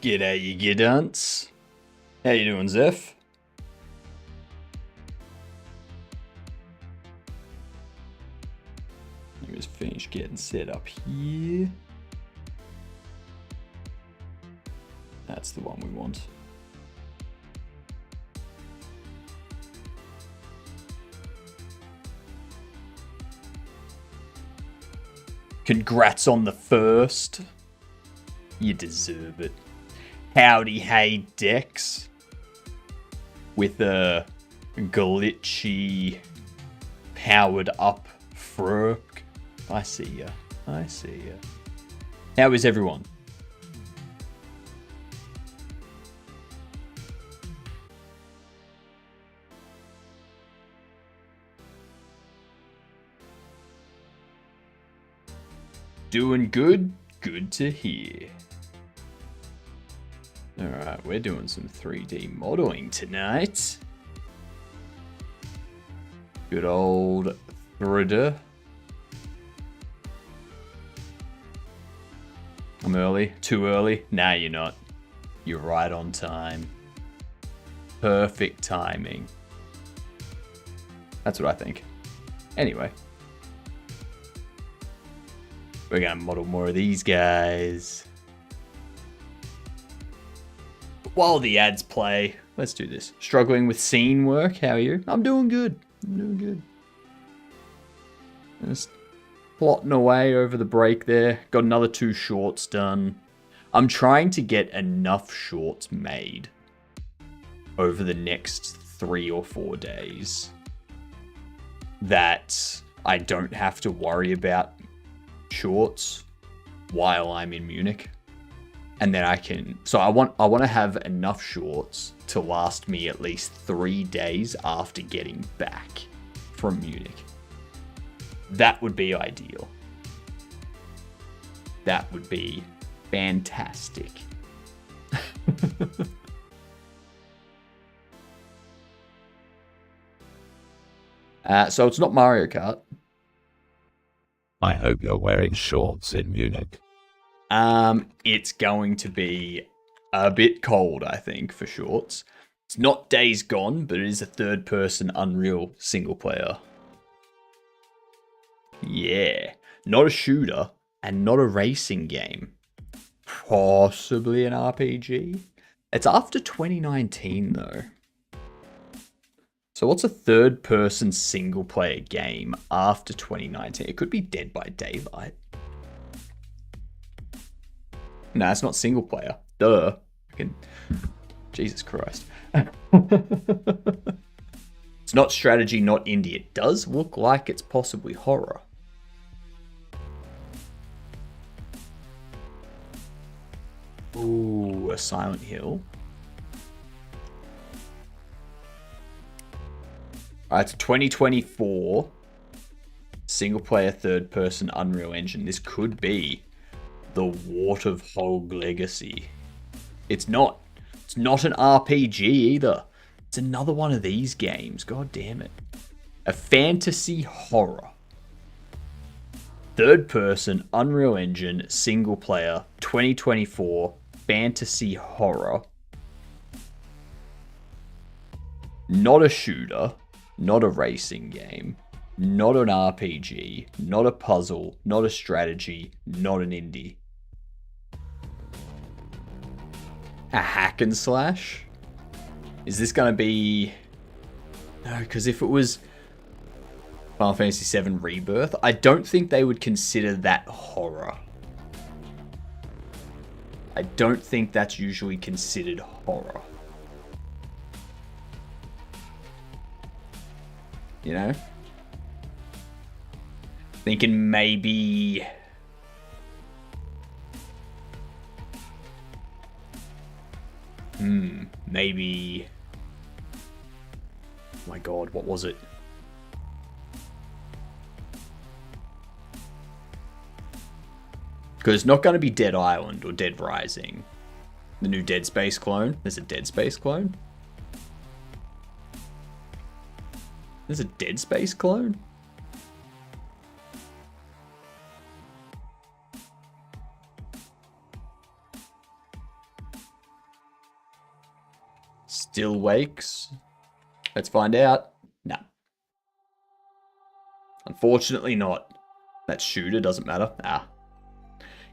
G'day, you gidunts. How you doing, Zeph? Let me just finish getting set up here. That's the one we want. Congrats on the first. You deserve it. Howdy, hey, Dex. With a glitchy, powered up Frurk. I see ya. I see ya. How is everyone? Doing good? Good to hear. Alright, we're doing some 3D modeling tonight. Good old Thruder. I'm early. Too early? Nah, you're not. You're right on time. Perfect timing. That's what I think. Anyway. We're gonna model more of these guys. While the ads play, let's do this. Struggling with scene work, how are you? I'm doing good. I'm doing good. Just plotting away over the break there. Got another 2 shorts done. I'm trying to get enough shorts made over the next 3 or 4 days that I don't have to worry about shorts while I'm in Munich. And then I can, so I want to have enough shorts to last me at least 3 days after getting back from Munich. That would be ideal. That would be fantastic. So it's not Mario Kart. I hope you're wearing shorts in Munich. It's going to be a bit cold, I think, for shorts. It's not Days Gone, but it is a third-person Unreal single player. Yeah, not a shooter and not a racing game. Possibly an RPG. It's after 2019, though. So what's a third-person single-player game after 2019? It could be Dead by Daylight. No, it's not single player. Duh. Jesus Christ. It's not strategy, not indie. It does look like it's possibly horror. Ooh, a Silent Hill. Alright, it's 2024. Single player, third person, Unreal Engine. This could be the Wart of Hog Legacy. It's not. It's not an RPG either. It's another one of these games. God damn it. A fantasy horror. Third person, Unreal Engine, single player, 2024, fantasy horror. Not a shooter. Not a racing game. Not an RPG. Not a puzzle. Not a strategy. Not an indie. A hack and slash? Is this going to be... No, because if it was Final Fantasy VII Rebirth, I don't think they would consider that horror. I don't think that's usually considered horror. You know? Thinking maybe... maybe... Oh my god, what was it? Because it's not going to be Dead Island or Dead Rising. The new Dead Space clone. There's a Dead Space clone? There's a Dead Space clone? Still wakes. Let's find out. No. Unfortunately not. That shooter doesn't matter. Ah.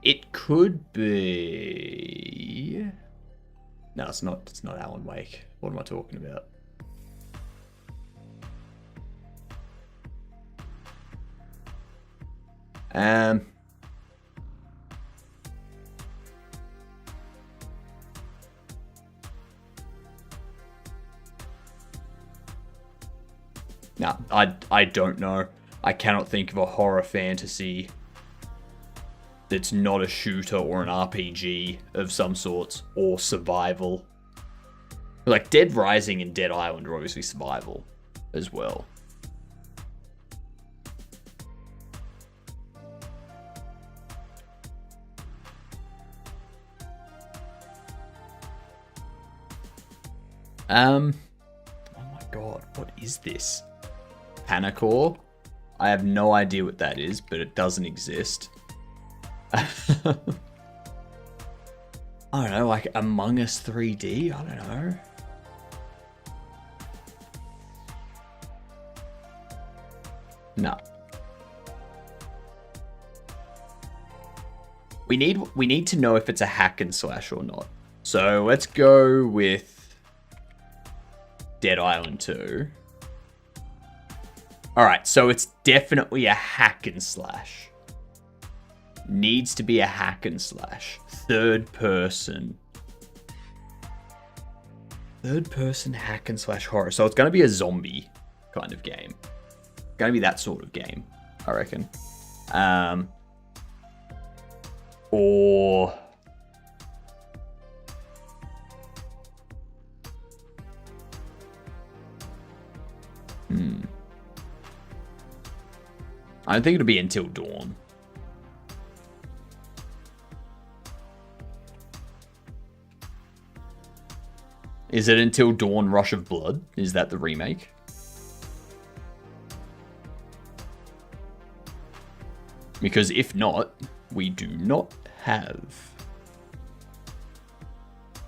It could be... No, it's not. It's not Alan Wake. What am I talking about? No, I don't know. I cannot think of a horror fantasy that's not a shooter or an RPG of some sorts, or survival. Like, Dead Rising and Dead Island are obviously survival as well. Oh my god, what is this? Panacore? I have no idea what that is, but it doesn't exist. I don't know, like Among Us 3D? I don't know. No. We need to know if it's a hack and slash or not. So let's go with Dead Island 2. Alright, so it's definitely a hack and slash. Needs to be a hack and slash. Third person hack and slash horror. So it's going to be a zombie kind of game. Going to be that sort of game, I reckon. Or... I don't think it'll be Until Dawn. Is it Until Dawn Rush of Blood? Is that the remake? Because if not, we do not have...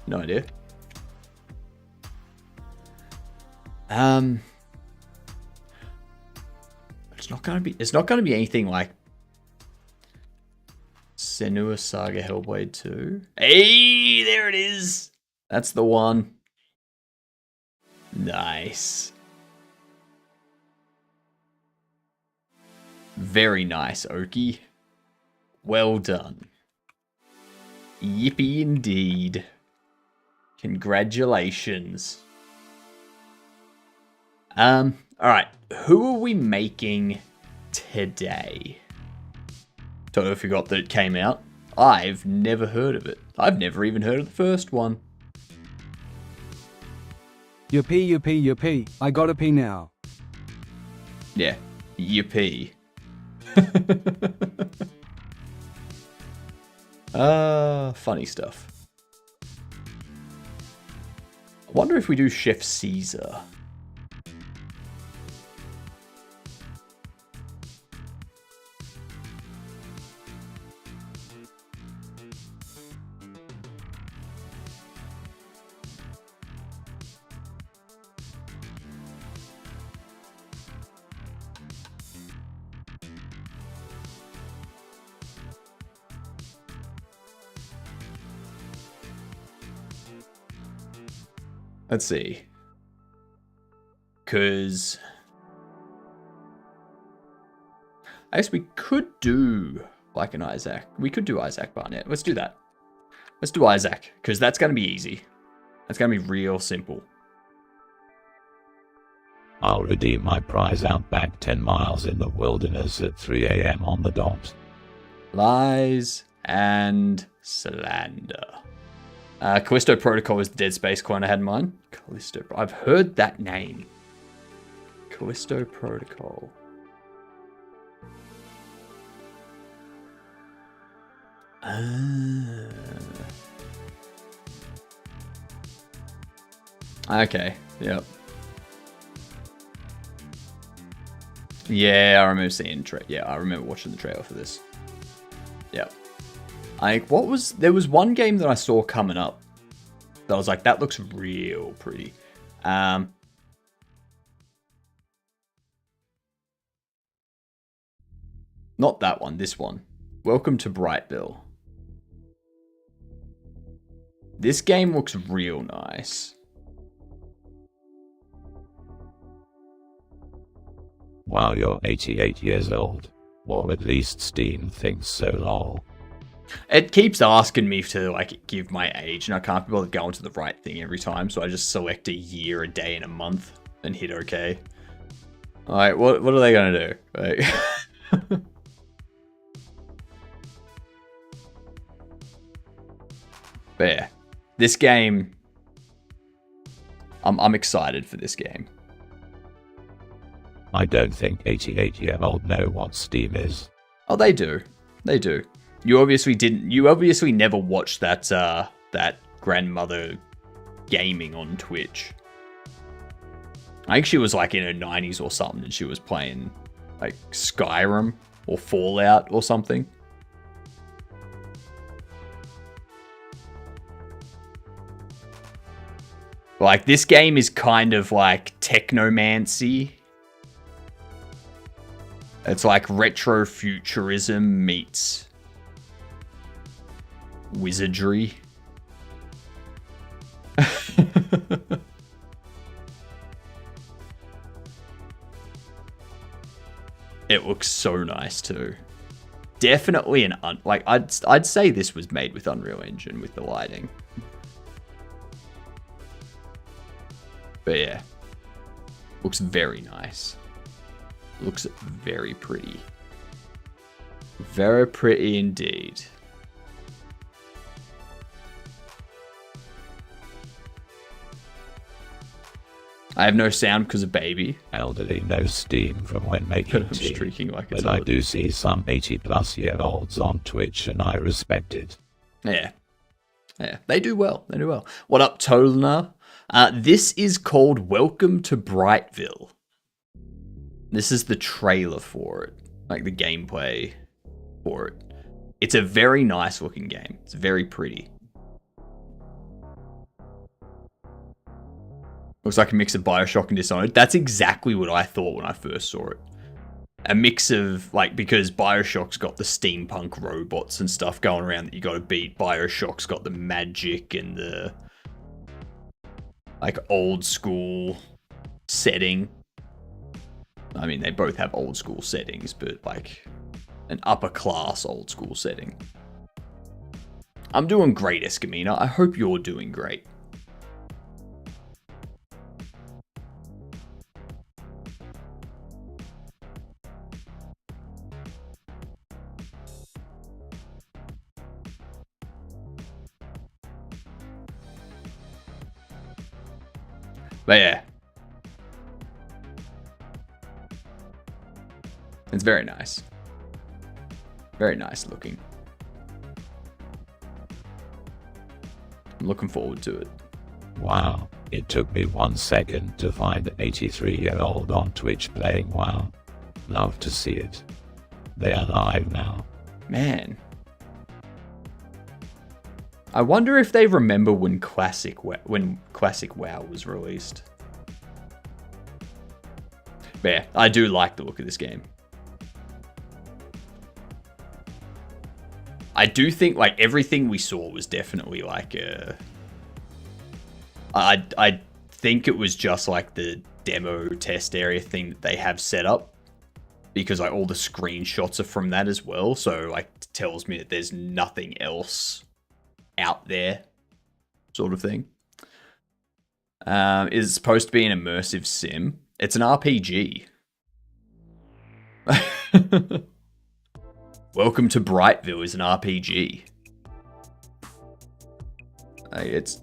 No idea. It's not gonna be anything like Senua Saga Hellblade 2. Hey, there it is. That's the one. Nice. Very nice, Oki. Well done. Yippee indeed. Congratulations. Alright. Who are we making today? Totally forgot that it came out. I've never heard of it. I've never even heard of the first one. Yippee. I gotta pee now. Yeah. Yippee. Funny stuff. I wonder if we do Chef Caesar. Let's see. Because I guess we could do like an Isaac. We could do Isaac Barnett. Let's do that. Let's do Isaac, because that's going to be easy. That's going to be real simple. I'll redeem my prize out back 10 miles in the wilderness at 3 a.m. on the dot. Lies and slander. Callisto Protocol is the Dead Space clone I had in mind. Callisto. I've heard that name. Callisto Protocol. Okay. Yep. Yeah, I remember seeing I remember watching the trailer for this. Yep. There was one game that I saw coming up I was like, that looks real pretty. Not that one, this one. Welcome to Brightville. This game looks real nice. Wow, you're 88 years old. Or at least Steam thinks so, lol. It keeps asking me to like give my age, and I can't be bothered going to the right thing every time, so I just select a year, a day, and a month, and hit OK. Alright, what are they gonna do? Like... But yeah, this game, I'm excited for this game. I don't think 88-year-old know what Steam is. Oh, they do. They do. You obviously didn't. You obviously never watched that that grandmother gaming on Twitch. I think she was like in her 90s or something, and she was playing like Skyrim or Fallout or something. Like, this game is kind of like technomancy. It's like retrofuturism meets wizardry. It looks so nice too. Definitely an like I'd say this was made with Unreal Engine with the lighting. But yeah, looks very nice. Looks very pretty. Very pretty indeed. I have no sound because of baby. Elderly no Steam from when making I'm tea. streaking like it's But I do see some 80-plus-year-olds on Twitch, and I respect it. Yeah. Yeah, they do well. They do well. What up, Tolna? This is called Welcome to Brightville. This is the trailer for it. Like the gameplay for it. It's a very nice looking game. It's very pretty. Looks like a mix of Bioshock and Dishonored. That's exactly what I thought when I first saw it. A mix of, like, because Bioshock's got the steampunk robots and stuff going around that you gotta beat. Bioshock's got the magic and the, like, old school setting. I mean, they both have old school settings, but, like, an upper class old school setting. I'm doing great, Escamina. I hope you're doing great. But yeah. It's very nice. Very nice looking. I'm looking forward to it. Wow, it took me 1 second to find an 83-year-old on Twitch playing WoW. Love to see it. They are live now. Man. I wonder if they remember when Classic WoW was released. But yeah, I do like the look of this game. I do think like everything we saw was definitely like a... I think it was just like the demo test area thing that they have set up. Because like all the screenshots are from that as well. So like it tells me that there's nothing else out there, sort of thing. Is it supposed to be an immersive sim? It's an RPG. Welcome to Brightville is an RPG. It's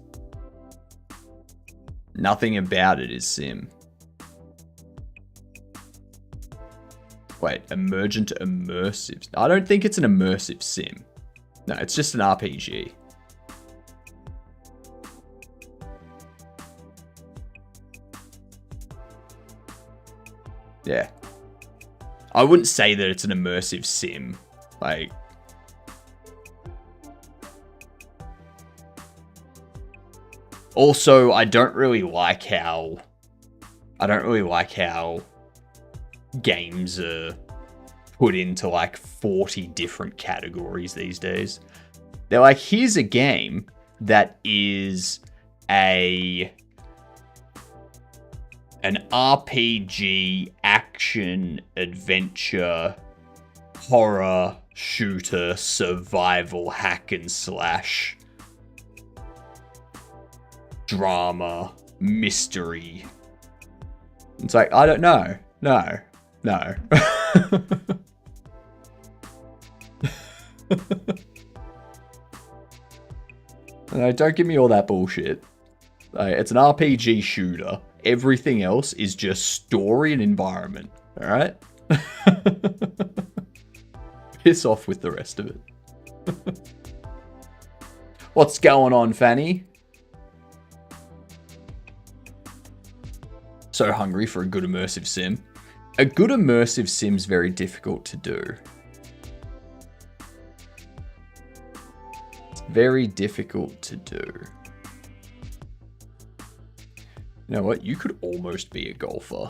nothing about it is sim. Wait, emergent immersive. I don't think it's an immersive sim. No, it's just an RPG. Yeah. I wouldn't say that it's an immersive sim. Like... Also, I don't really like how games are put into like 40 different categories these days. They're like, here's a game that is an RPG, action, adventure, horror, shooter, survival, hack and slash, drama, mystery. It's like, I don't know. No. No, don't give me all that bullshit. It's an RPG shooter. Everything else is just story and environment. Alright? Piss off with the rest of it. What's going on, Fanny? So hungry for a good immersive sim. A good immersive sim's very difficult to do. It's very difficult to do. You know what? You could almost be a golfer.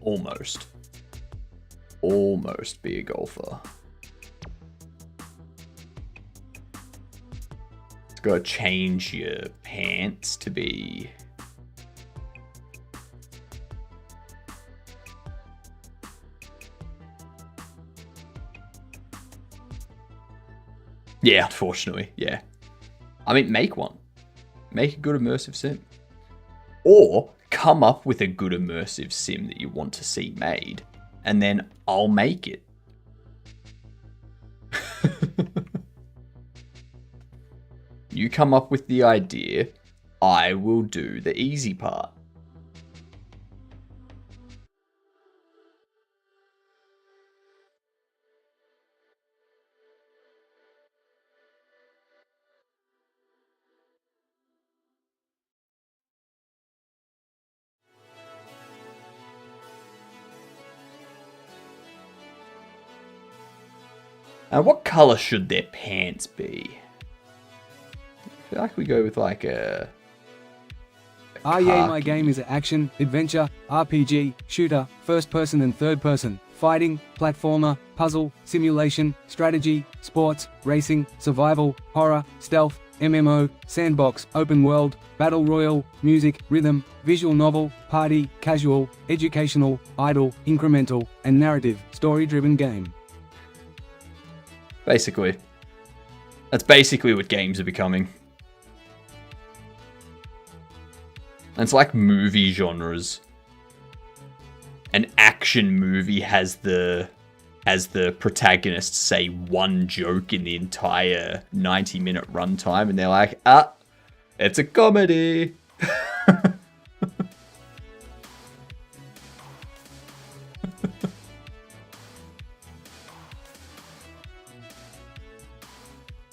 Almost be a golfer. It's gotta change your pants to be... Yeah, unfortunately, yeah. I mean, make one. Make a good immersive sim. Or come up with a good immersive sim that you want to see made, and then I'll make it. You come up with the idea, I will do the easy part. And what color should their pants be? I feel like we go with like a Yeah, my game is an action, adventure, RPG, shooter, first person and third person, fighting, platformer, puzzle, simulation, strategy, sports, racing, survival, horror, stealth, MMO, sandbox, open world, battle royale, music, rhythm, visual novel, party, casual, educational, idle, incremental, and narrative, story-driven game. Basically. That's basically what games are becoming. And it's like movie genres. An action movie has the protagonist say one joke in the entire 90-minute runtime, and they're like, it's a comedy.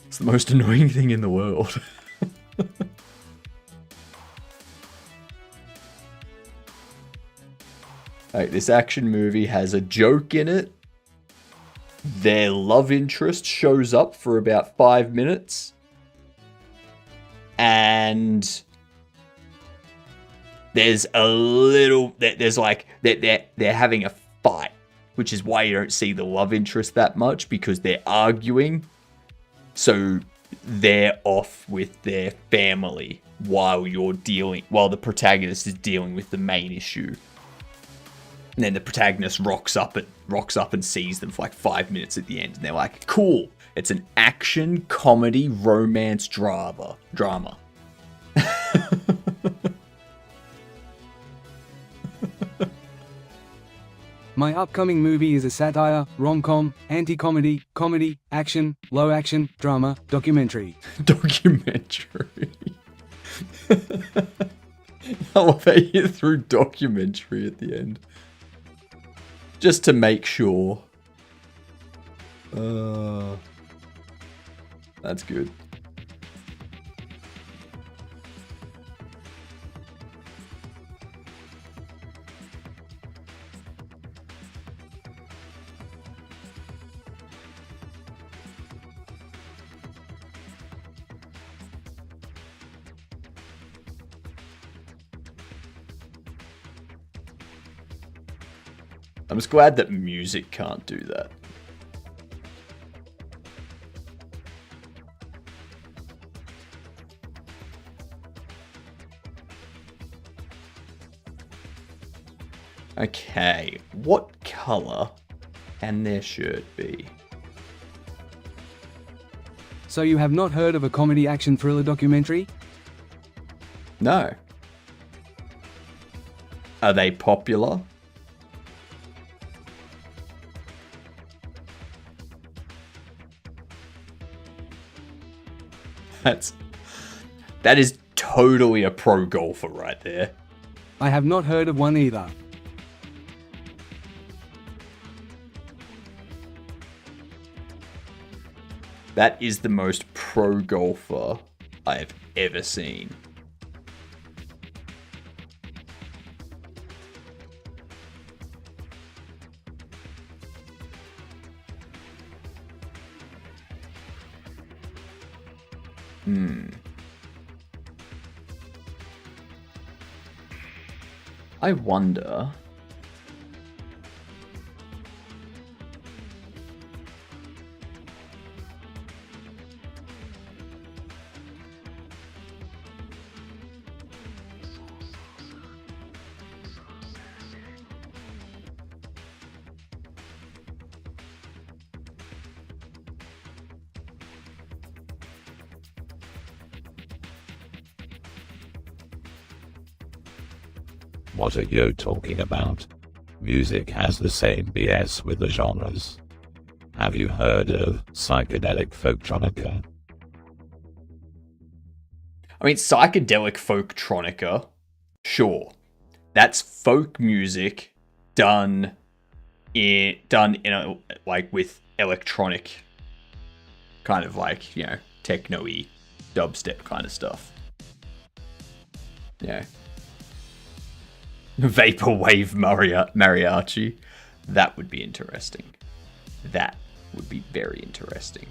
It's the most annoying thing in the world. Like, this action movie has a joke in it. Their love interest shows up for about 5 minutes. And there's like, they're having a fight, which is why you don't see the love interest that much, because they're arguing. So they're off with their family while the protagonist is dealing with the main issue. And then the protagonist rocks up and sees them for like 5 minutes at the end. And they're like, cool. It's an action, comedy, romance drama. My upcoming movie is a satire, rom-com, anti-comedy, comedy, action, low action, drama, documentary. Documentary. I love how you threw documentary at the end. Just to make sure. That's good. I'm just glad that music can't do that. Okay, what color can their shirt be? So you have not heard of a comedy action thriller documentary? No. Are they popular? That is totally a pro golfer right there. I have not heard of one either. That is the most pro golfer I have ever seen. I wonder... What are you talking about? Music has the same BS with the genres. Have you heard of psychedelic folktronica? I mean, psychedelic folktronica, sure. That's folk music done in a, like, with electronic kind of, like, you know, techno-y dubstep kind of stuff. Yeah. Vaporwave mariachi. That would be interesting. That would be very interesting.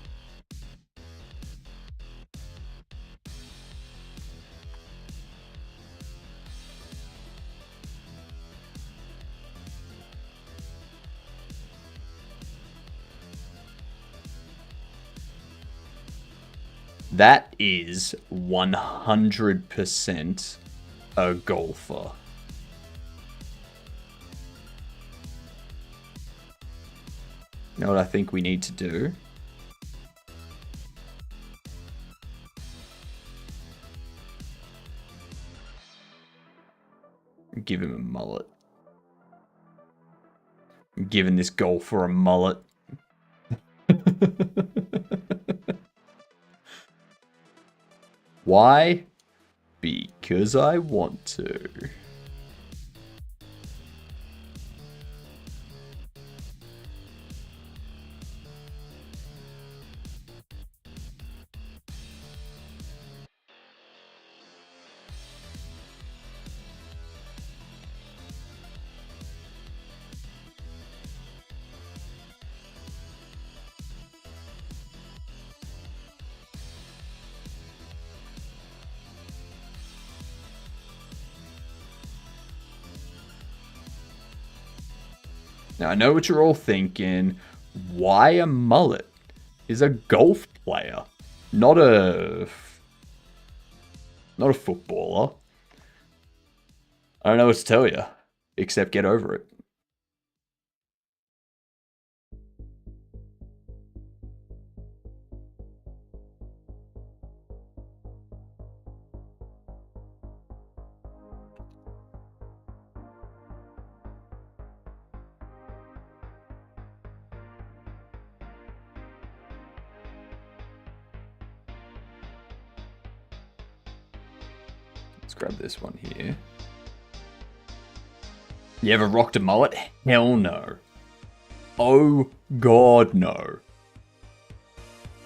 That is 100% a golfer. You know what I think we need to do? Give him a mullet. I'm giving this golfer a mullet. Why? Because I want to. Now, I know what you're all thinking. Why a mullet? Is a golf player, not a footballer. I don't know what to tell you, except get over it. Let's grab this one here. You ever rocked a mullet? Hell no. Oh God, no.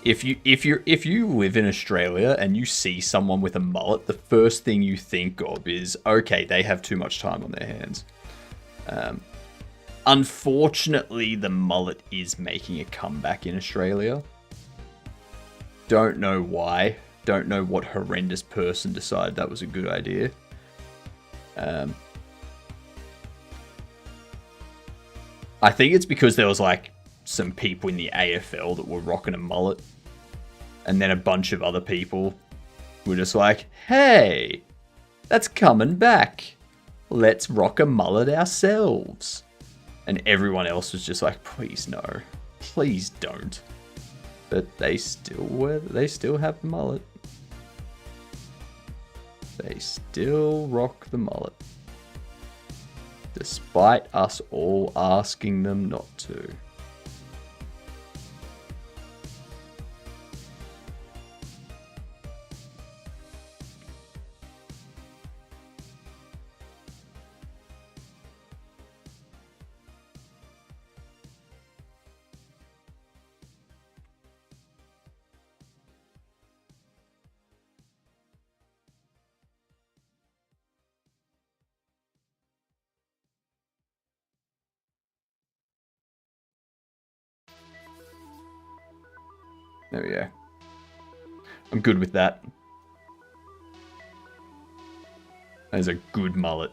If you live in Australia and you see someone with a mullet, the first thing you think of is, okay, they have too much time on their hands. Unfortunately, the mullet is making a comeback in Australia. Don't know why. Don't know what horrendous person decided that was a good idea. I think it's because there was like some people in the AFL that were rocking a mullet, and then a bunch of other people were just like, hey, that's coming back. Let's rock a mullet ourselves. And everyone else was just like, please no. Please don't. But they still have the mullet. They still rock the mullet. Despite us all asking them not to. There we go. I'm good with that. That is a good mullet.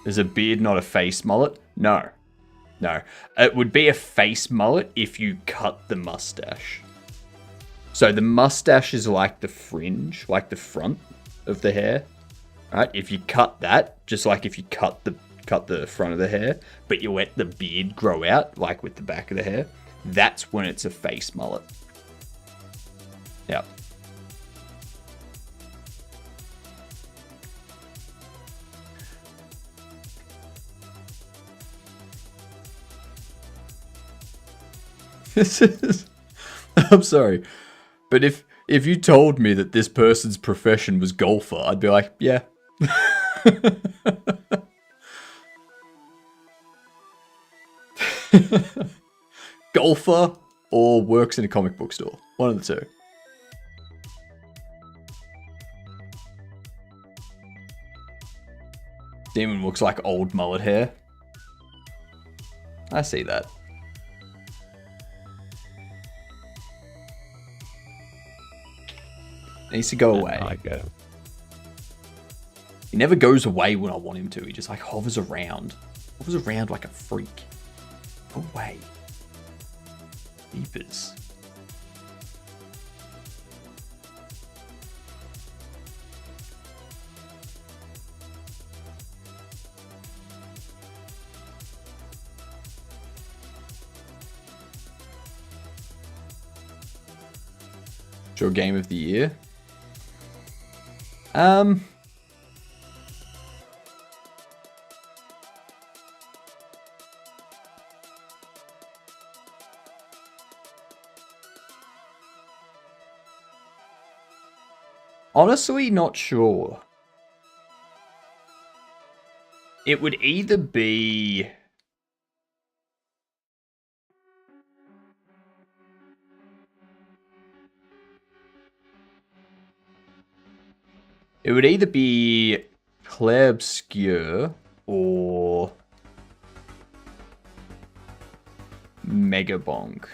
Is a beard not a face mullet? No. No. It would be a face mullet if you cut the mustache. So the mustache is like the fringe, like the front of the hair. Right? If you cut that, just like if you cut the front of the hair, but you let the beard grow out, like with the back of the hair, that's when it's a face mullet. Yep. I'm sorry, but if you told me that this person's profession was golfer, I'd be like, yeah. Golfer or works in a comic book store. One of the two. Demon looks like old mullet hair. I see that. Needs to go away. I go. He never goes away when I want him to. He just like hovers around. Hovers around like a freak. Go away. Beepers. Your game of the year? Honestly, not sure. It would either be... It would either be Claire Obscure or Mega Bonk.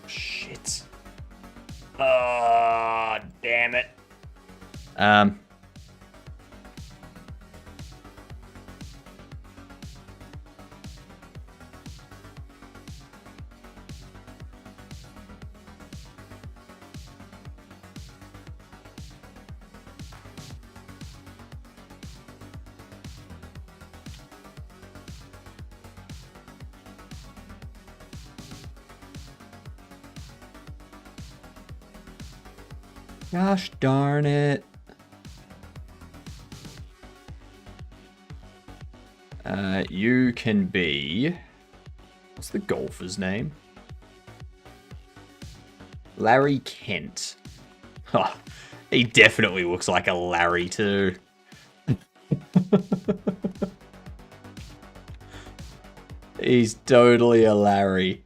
Shit. Oh, damn it. Gosh darn it. You can be... What's the golfer's name? Larry Kent. Oh, he definitely looks like a Larry too. He's totally a Larry.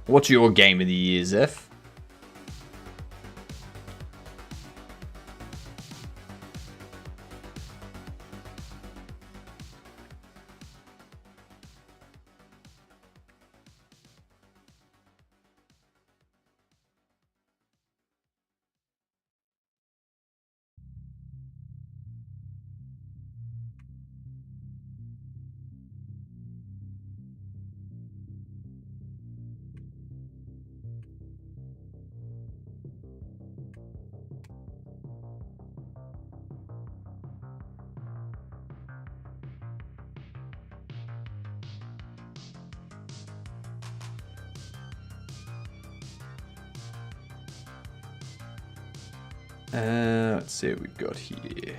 What's your game of the year, Zeph? Let's see what we've got here.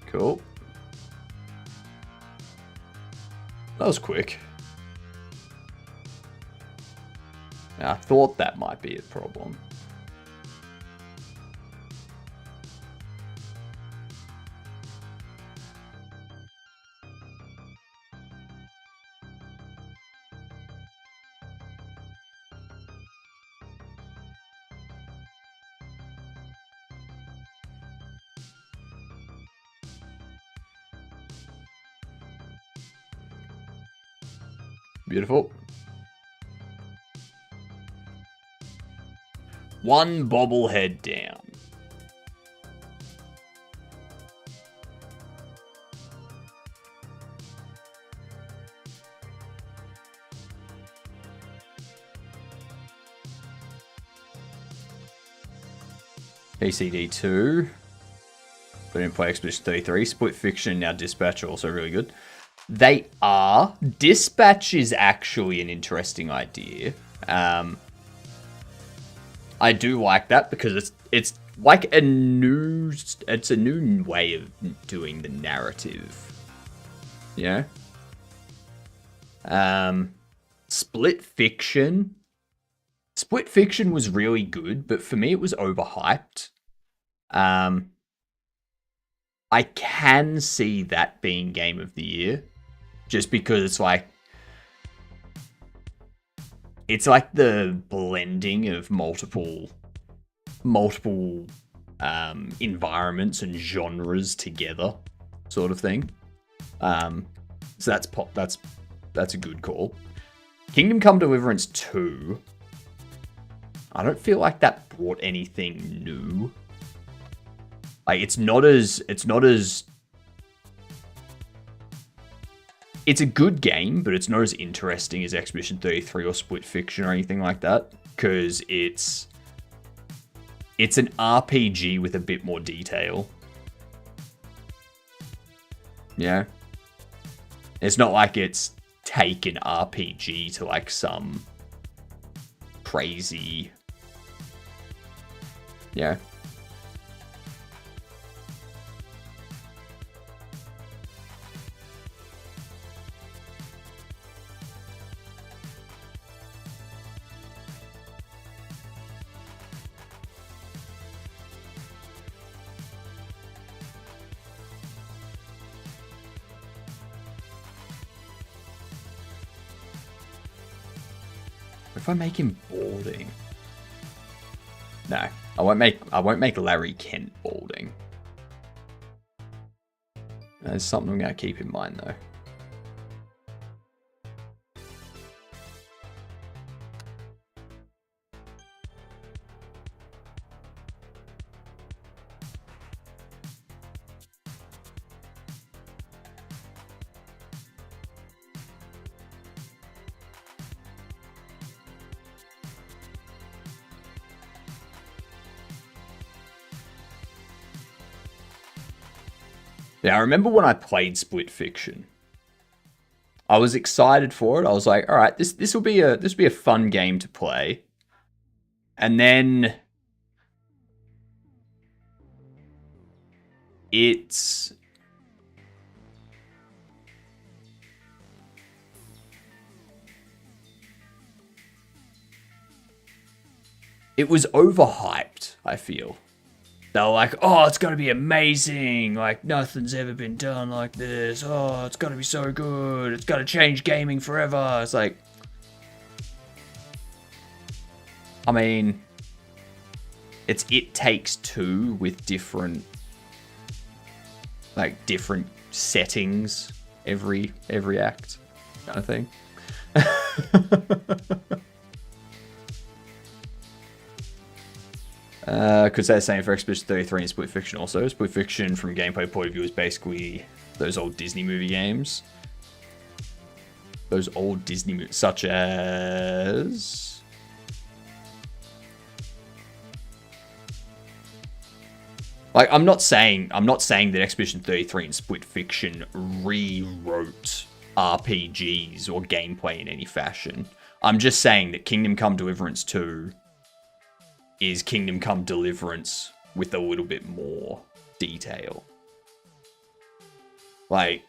Cool. That was quick. I thought that might be a problem. Beautiful. One bobblehead down. ACD2. But in play Expedition 33. Split Fiction, now Dispatch are also really good. They are. Dispatch is actually an interesting idea. I do like that because it's like a new way of doing the narrative. Yeah. Split Fiction. Split Fiction was really good, but for me it was overhyped. I can see that being Game of the Year. Just because it's like the blending of multiple environments and genres together, sort of thing. So that's a good call. Kingdom Come Deliverance 2. I don't feel like that brought anything new. Like it's a good game, but it's not as interesting as Expedition 33 or Split Fiction or anything like that, because it's an RPG with a bit more detail. Yeah. It's not like it's taken RPG to like some crazy... Yeah. If I make him balding, no, I won't make Larry Kent balding. That's something I'm gonna keep in mind though. Yeah, I remember when I played Split Fiction. I was excited for it. I was like, all right, this will be a fun game to play. And then it was overhyped, I feel. They're like, oh, it's going to be amazing. Like, nothing's ever been done like this. Oh, it's going to be so good. It's going to change gaming forever. It's like, I mean, it's It Takes Two with different settings every act kind of thing. Could say the same for Expedition 33 and Split Fiction also. Split Fiction, from a gameplay point of view, is basically those old Disney movie games. Those old Disney movies, such as... Like, I'm not saying that Expedition 33 and Split Fiction rewrote RPGs or gameplay in any fashion. I'm just saying that Kingdom Come Deliverance 2 is Kingdom Come Deliverance with a little bit more detail. Like,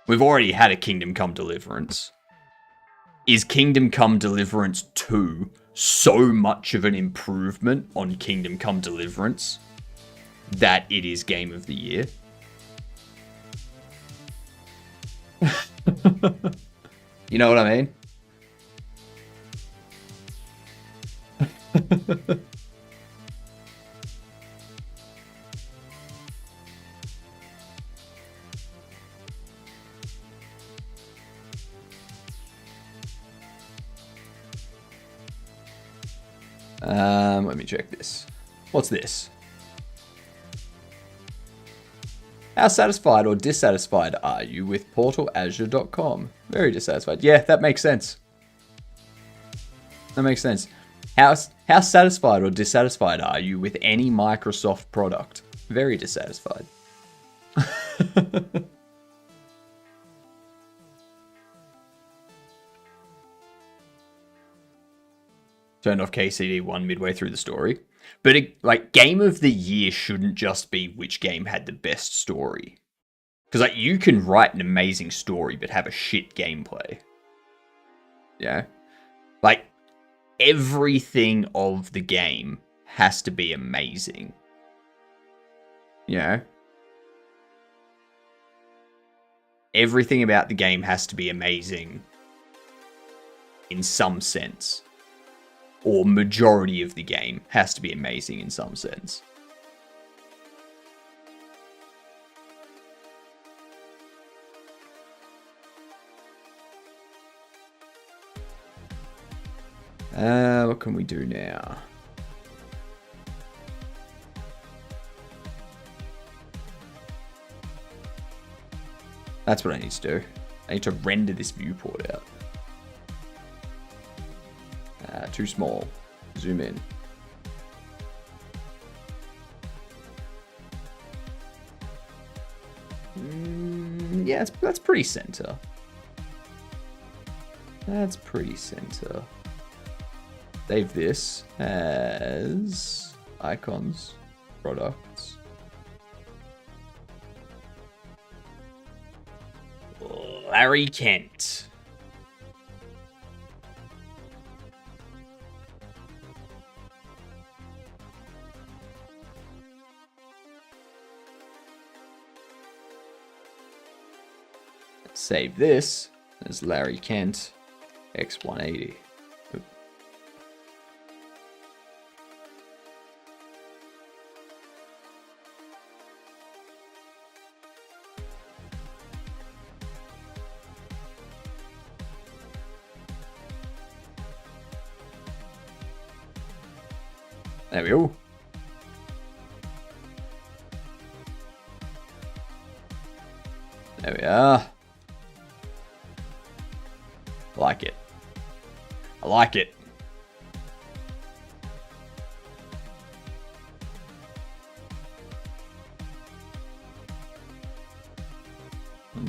we've already had a Kingdom Come Deliverance. Is Kingdom Come Deliverance 2 so much of an improvement on Kingdom Come Deliverance that it is Game of the Year? You know what I mean? Let me check this. What's this? How satisfied or dissatisfied are you with portalazure.com? Very dissatisfied. Yeah, that makes sense. That makes sense. How satisfied or dissatisfied are you with any Microsoft product? Very dissatisfied. Turned off KCD1 midway through the story. But Game of the Year shouldn't just be which game had the best story. Because you can write an amazing story but have a shit gameplay. Yeah. Everything of the game has to be amazing. Yeah. Everything about the game has to be amazing in some sense. Or majority of the game has to be amazing in some sense. What can we do now? That's what I need to do. I need to render this viewport out. Too small. Zoom in. Yeah, that's pretty center. That's pretty center. Save this as icons, products. Larry Kent. Save this as Larry Kent X180. Oop. There we go. There we are. I like it. I like it.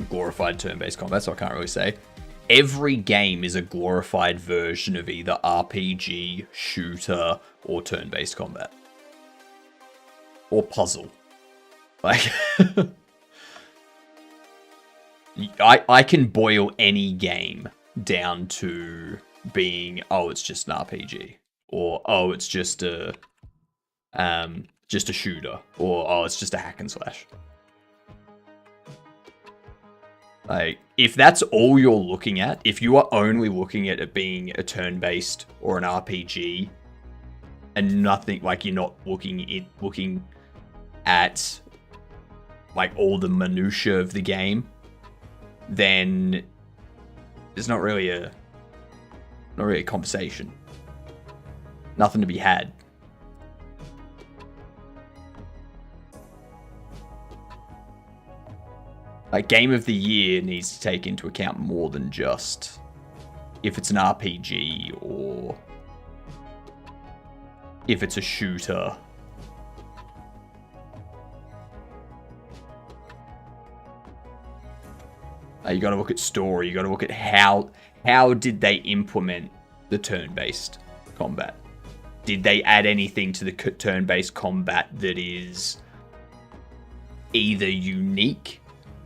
Glorified turn-based combat, so I can't really say. Every game is a glorified version of either RPG, shooter, or turn-based combat. Or puzzle. Like... I can boil any game down to being, oh, it's just an RPG. or oh, it's just a shooter, or oh, it's just a hack and slash. Like, if that's all you're looking at, if you are only looking at it being a turn-based or an RPG, and nothing, like, you're not looking at like all the minutia of the game, then there's not really a conversation. Nothing to be had. Like, Game of the Year needs to take into account more than just if it's an RPG or if it's a shooter. You got to look at story. You got to look at how did they implement the turn-based combat? Did they add anything to the turn-based combat that is either unique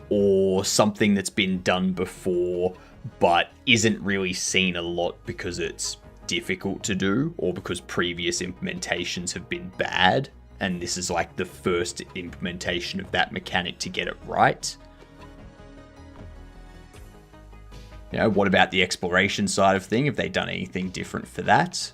or something that's been done before but isn't really seen a lot because it's difficult to do, or because previous implementations have been bad and this is like the first implementation of that mechanic to get it right? You know, what about the exploration side of thing? Have they done anything different for that?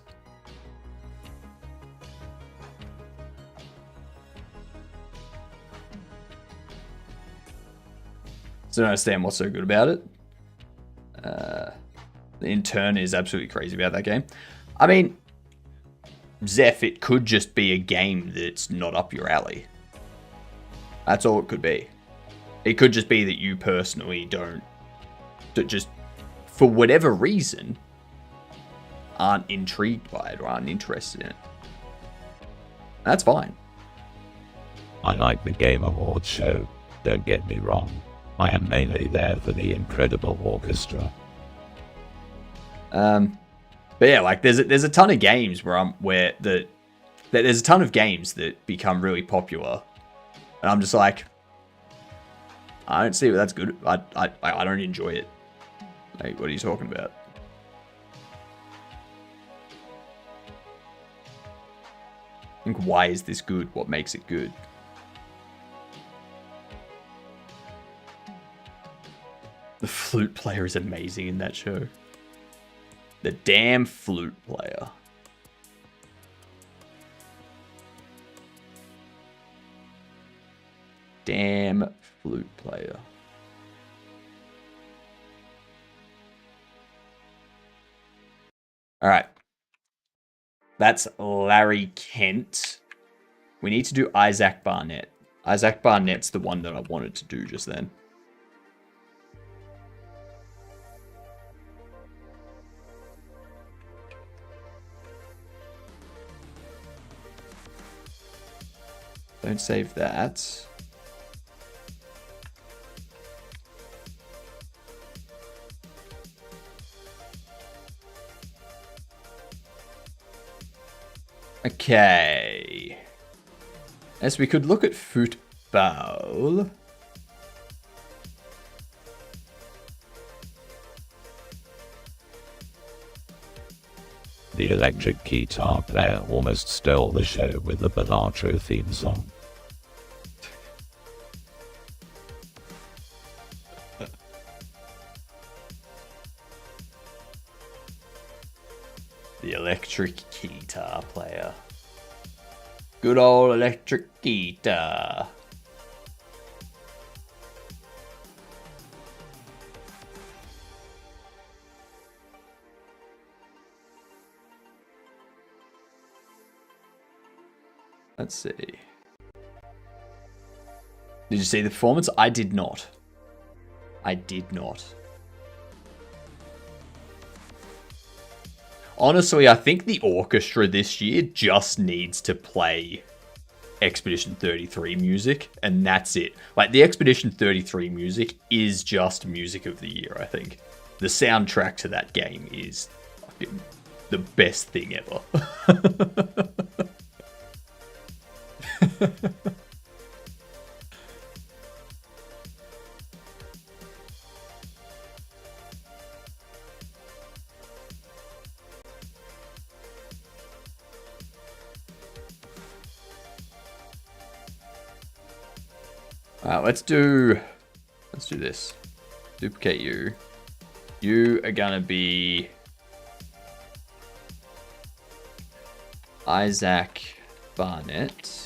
So I don't understand what's so good about it. The intern is absolutely crazy about that game. I mean, Zeph, it could just be a game that's not up your alley. That's all it could be. It could just be that you personally don't just, for whatever reason, aren't intrigued by it or aren't interested in it. That's fine. I like the Game Awards show, don't get me wrong. I am mainly there for the incredible orchestra. But yeah, like there's a ton of games there's a ton of games that become really popular, and I'm just like, I don't see what that's good. I don't enjoy it. Like, what are you talking about? I think, why is this good? What makes it good? The flute player is amazing in that show. The damn flute player. Damn flute player. All right. That's Larry Kent. We need to do Isaac Barnett. Isaac Barnett's the one that I wanted to do just then. Don't save that. Okay. As we could look at football. The electric guitar player almost stole the show with the Balatro theme song. The electric guitar player. Good old electric guitar. Let's see. Did you see the performance? I did not. I did not. Honestly, I think the orchestra this year just needs to play Expedition 33 music, and that's it. Like, the Expedition 33 music is just music of the year, I think. The soundtrack to that game is fucking the best thing ever. Let's do this. Duplicate you. You are gonna be Isaac Barnett.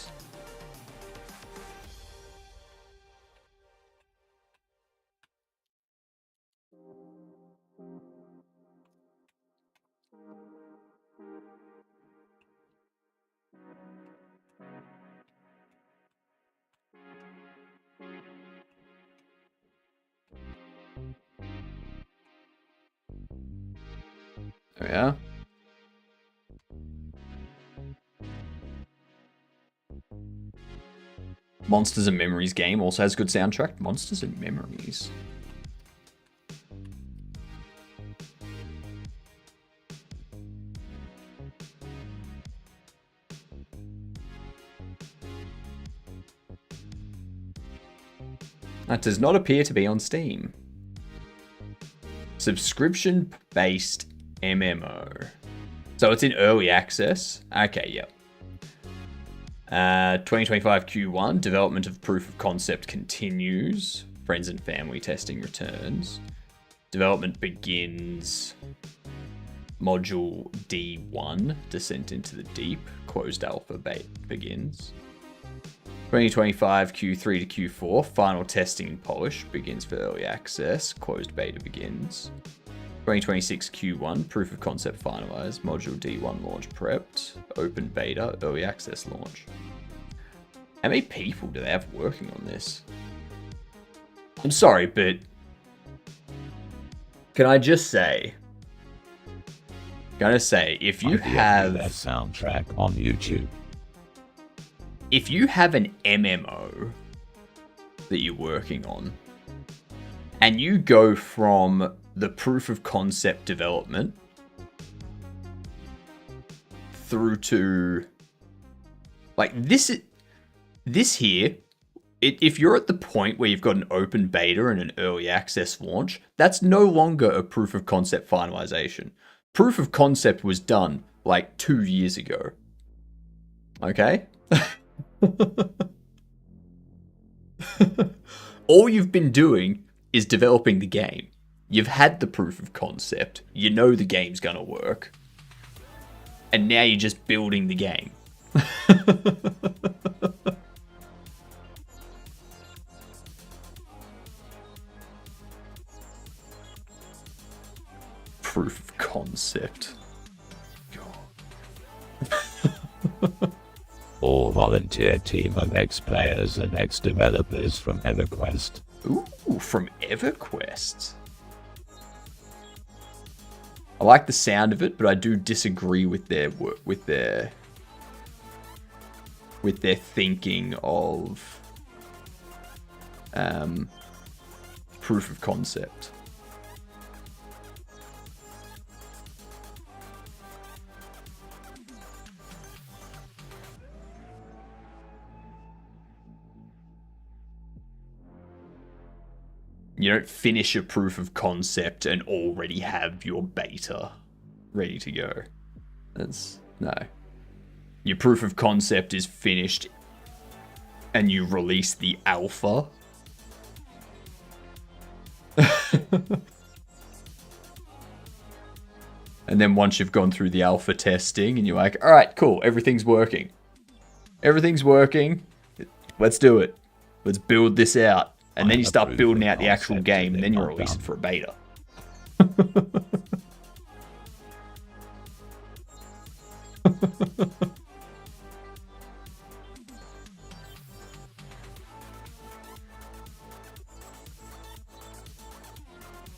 There we are. Monsters and Memories game also has good soundtrack. Monsters and Memories. That does not appear to be on Steam. Subscription-based MMO. So it's in early access. Okay, yep. 2025 Q1, development of proof of concept continues. Friends and family testing returns. Development begins. Module D1, Descent into the Deep. Closed alpha begins. 2025 Q3 to Q4, final testing and polish begins for early access. Closed beta begins. 2026 Q1, proof of concept finalized. Module D1 launch prepped. Open beta, early access launch. How many people do they have working on this? I'm sorry, but can I just say, if you have that soundtrack on YouTube, if you have an MMO that you're working on, and you go from the proof of concept development through to like this here, if you're at the point where you've got an open beta and an early access launch, that's no longer a proof of concept finalization. Proof of concept was done like 2 years ago. Okay? All you've been doing is developing the game. You've had the proof of concept. You know the game's gonna work. And now you're just building the game. Proof of concept. all volunteer team of ex-players and ex-developers from EverQuest. Ooh, from EverQuest. I like the sound of it, but I do disagree with their work, with their thinking of proof of concept. You don't finish a proof of concept and already have your beta ready to go. No. Your proof of concept is finished and you release the alpha. And then once you've gone through the alpha testing and you're like, all right, cool, everything's working. Everything's working. Let's do it. Let's build this out. And then you start building out the actual game, and then you release it for a beta. What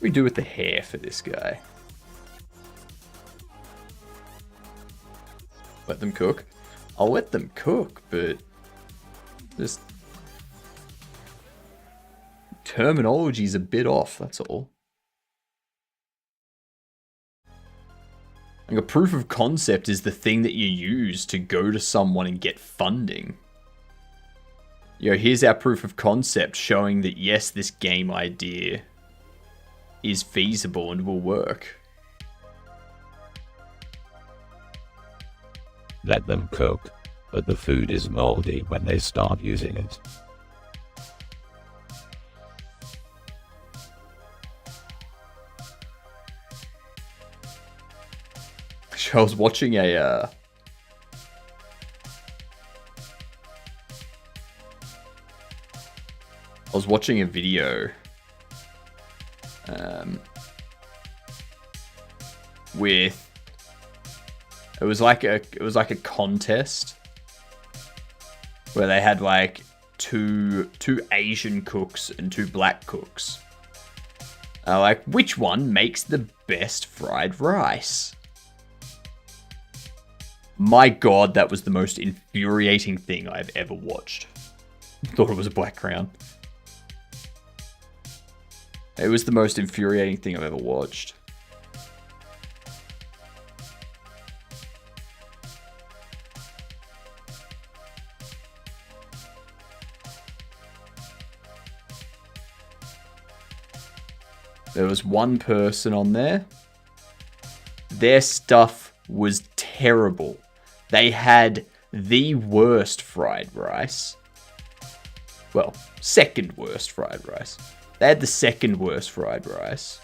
do we do with the hair for this guy? Let them cook? I'll let them cook, but just terminology's a bit off, that's all. Like a proof of concept is the thing that you use to go to someone and get funding. Here's our proof of concept showing that yes, this game idea is feasible and will work. Let them cook, but the food is moldy when they start using it. I was watching a video with it was like a contest where they had like two Asian cooks and two black cooks. Like, which one makes the best fried rice? My God, that was the most infuriating thing I've ever watched. Thought it was a black crown. It was the most infuriating thing I've ever watched. There was one person on there. Their stuff was terrible. They had the worst fried rice. Well, second worst fried rice. They had the second worst fried rice.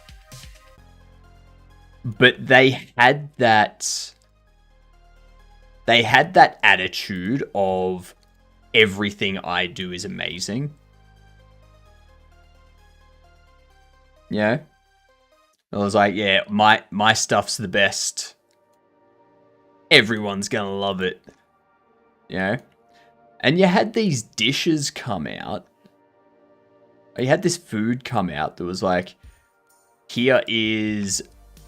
But they had that attitude of everything I do is amazing. Yeah. I was like, yeah, my stuff's the best. Everyone's gonna love it. You know? And you had these dishes come out. You had this food come out that was like, here is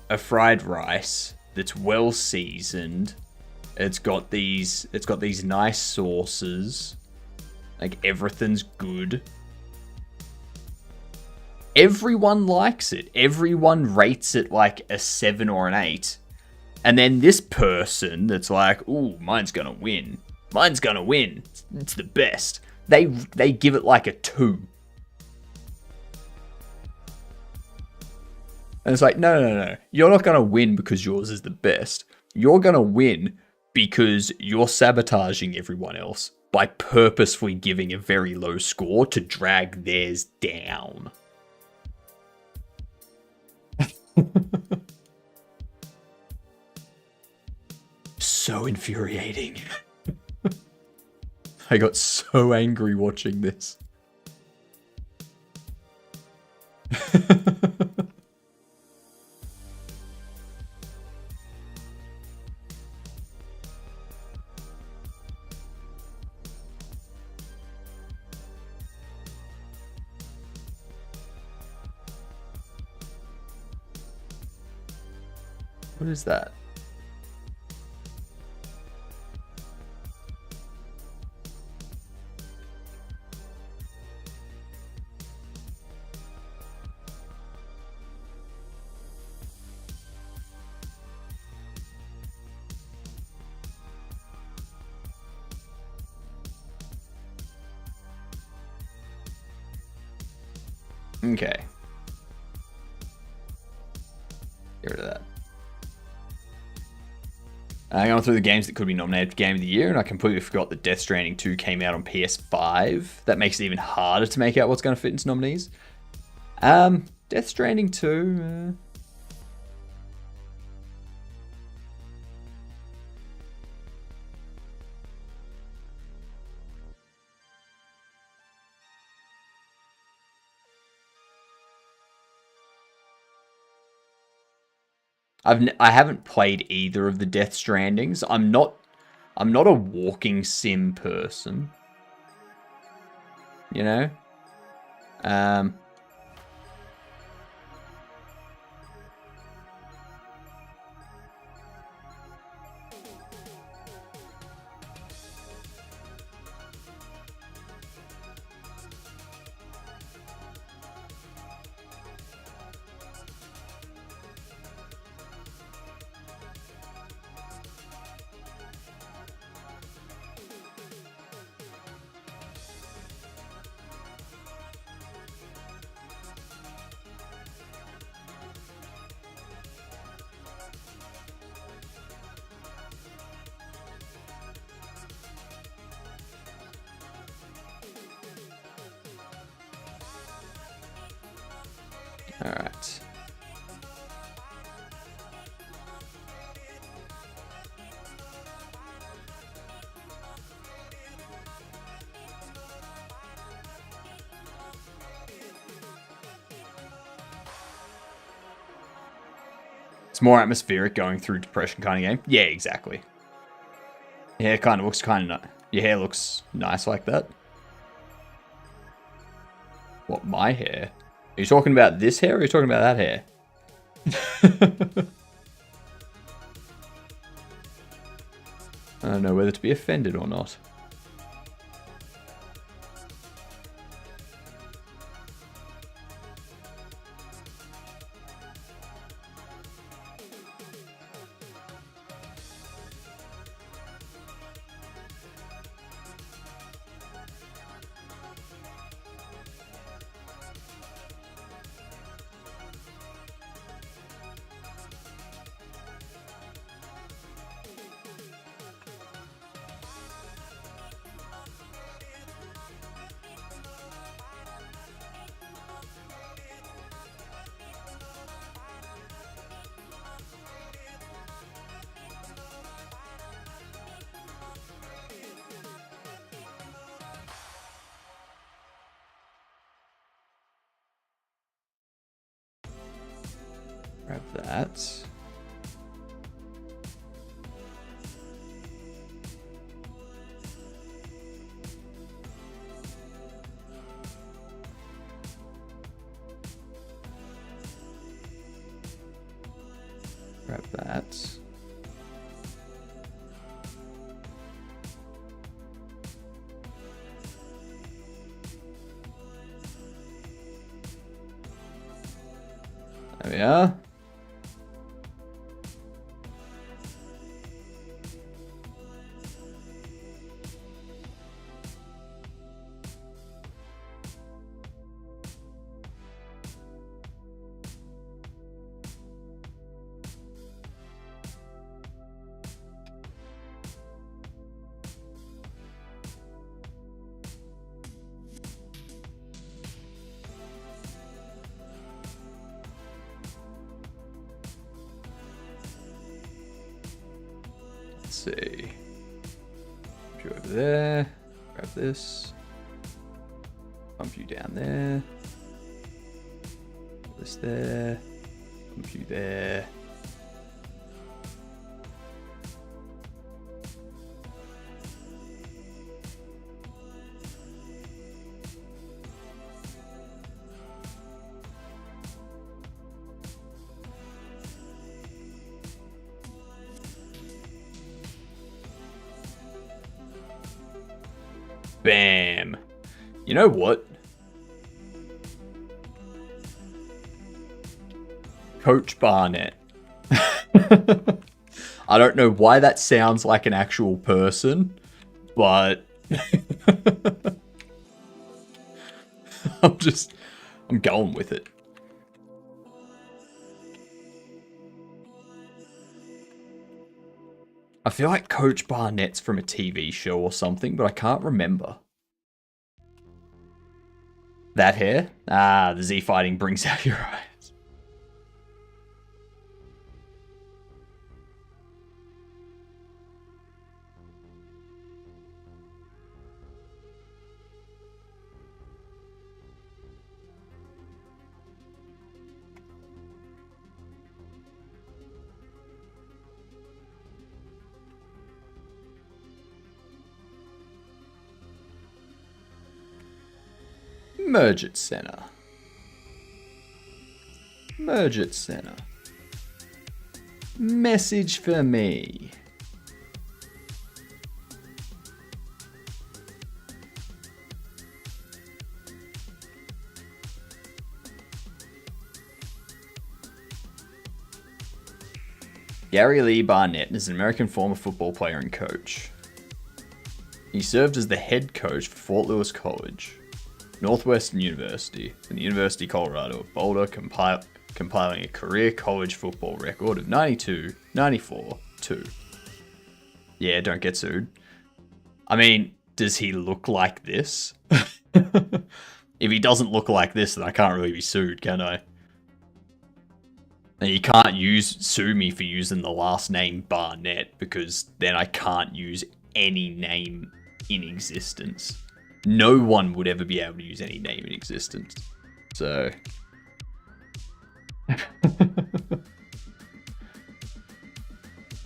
a fried rice that's well seasoned. It's got these nice sauces. Like, everything's good. Everyone likes it. Everyone rates it like a 7 or an 8. And then this person that's like, ooh, mine's gonna win. Mine's gonna win. It's the best. They give it like a 2. And it's like, no. You're not gonna win because yours is the best. You're gonna win because you're sabotaging everyone else by purposefully giving a very low score to drag theirs down. So infuriating. I got so angry watching this. What is that? Okay. Get rid of that. Going through the games that could be nominated for Game of the Year, and I completely forgot that Death Stranding 2 came out on PS5. That makes it even harder to make out what's going to fit into nominees. Death Stranding 2... I haven't played either of the Death Strandings. I'm not a walking sim person. You know? Alright. more atmospheric going through depression kind of game. Yeah, exactly. Your hair kind of looks kind of... Your hair looks nice like that. What, my hair? Are you talking about this hair or are you talking about that hair? I don't know whether to be offended or not. Grab that. Grab that. There we are. See. Put you over there. Grab this. Bump you down there. Put this there. Bump you there. Bam. You know what? Coach Barnett. I don't know why that sounds like an actual person, but I'm going with it. I feel like Coach Barnett's from a TV show or something, but I can't remember. That hair? Ah, the Z fighting brings out your eyes. Merge it center. Merge it center. Message for me. Gary Lee Barnett is an American former football player and coach. He served as the head coach for Fort Lewis College, Northwestern University, and the University of Colorado at Boulder, compiling a career college football record of 92, 94, 2. Yeah, don't get sued. I mean, does he look like this? If he doesn't look like this, then I can't really be sued, can I? And you can't sue me for using the last name Barnett, because then I can't use any name in existence. No one would ever be able to use any name in existence. So.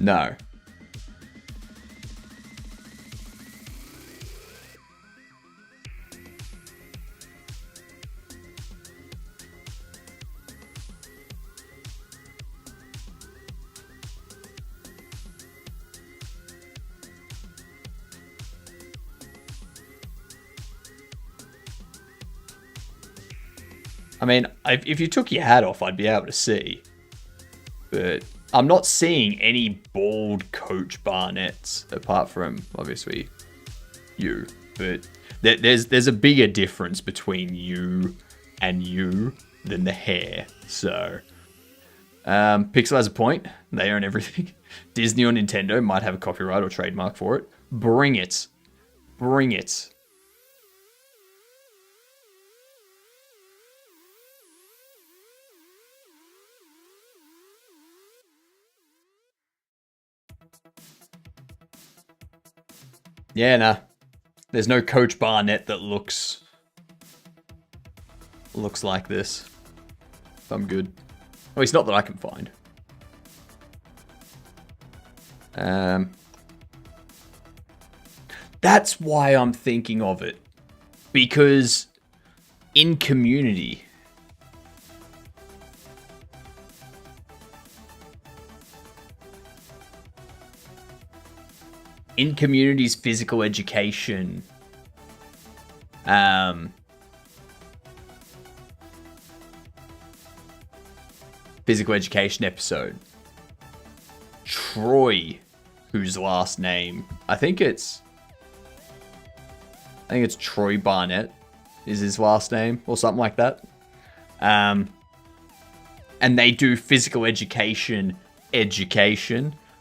No. I mean, if you took your hat off, I'd be able to see. But I'm not seeing any bald Coach Barnetts, apart from, obviously, you. But there's a bigger difference between you and you than the hair. So, Pixel has a point. They own everything. Disney or Nintendo might have a copyright or trademark for it. Bring it. Bring it. Yeah, nah. There's no Coach Barnett that looks like this. I'm good. Well, it's not that I can find. That's why I'm thinking of it. Because in Community, in Community's physical education, episode, Troy, whose last name, I think it's Troy Barnett is his last name or something like that. And they do physical education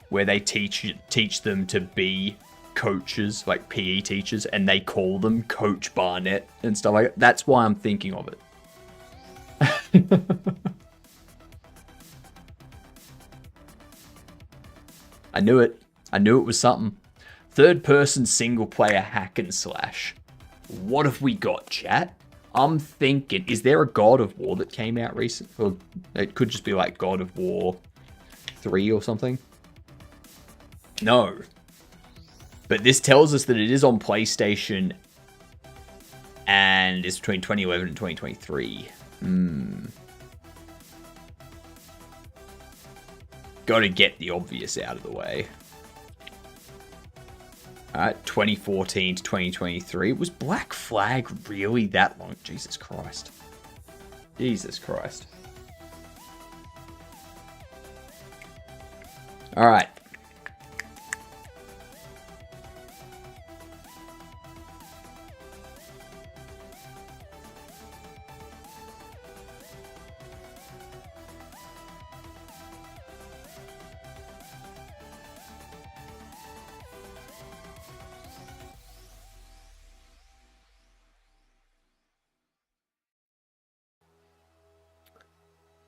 where they teach them to be coaches, like PE teachers, and they call them Coach Barnett and stuff like that. That's why I'm thinking of it. I knew it. I knew it was something. Third person single player hack and slash. What have we got, chat? I'm thinking, is there a God of War that came out recently? Or it could just be like God of War 3 or something. No. But this tells us that it is on PlayStation and it's between 2011 and 2023. Gotta get the obvious out of the way. Alright, 2014 to 2023. Was Black Flag really that long? Jesus Christ. Jesus Christ. Alright.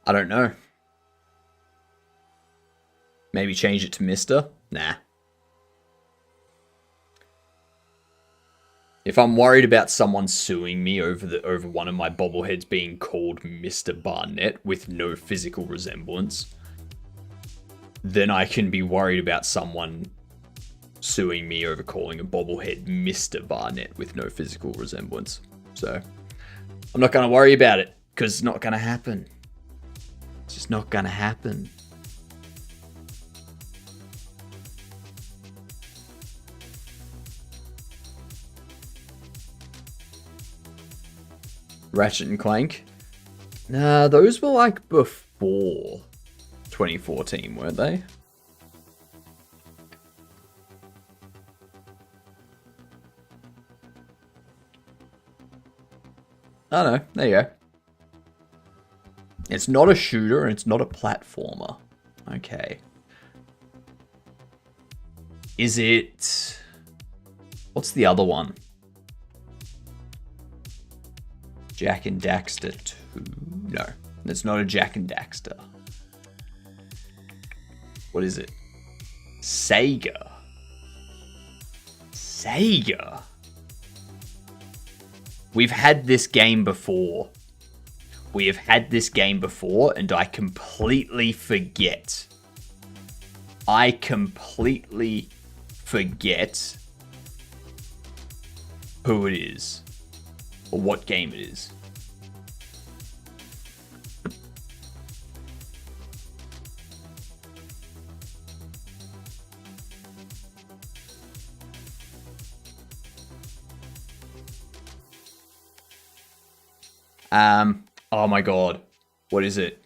I don't know. Maybe change it to Mr.? Nah. If I'm worried about someone suing me over one of my bobbleheads being called Mr. Barnett with no physical resemblance, then I can be worried about someone suing me over calling a bobblehead Mr. Barnett with no physical resemblance. So, I'm not going to worry about it, because it's not going to happen. It's just not going to happen. Ratchet and Clank? Nah, those were like before 2014, weren't they? I don't know. There you go. It's not a shooter and it's not a platformer. Okay. Is it... What's the other one? Jak and Daxter 2? No, it's not a Jak and Daxter. What is it? Sega. Sega. We've had this game before. We have had this game before, and I completely forget I completely forget who it is or what game it is. Oh my god. What is it?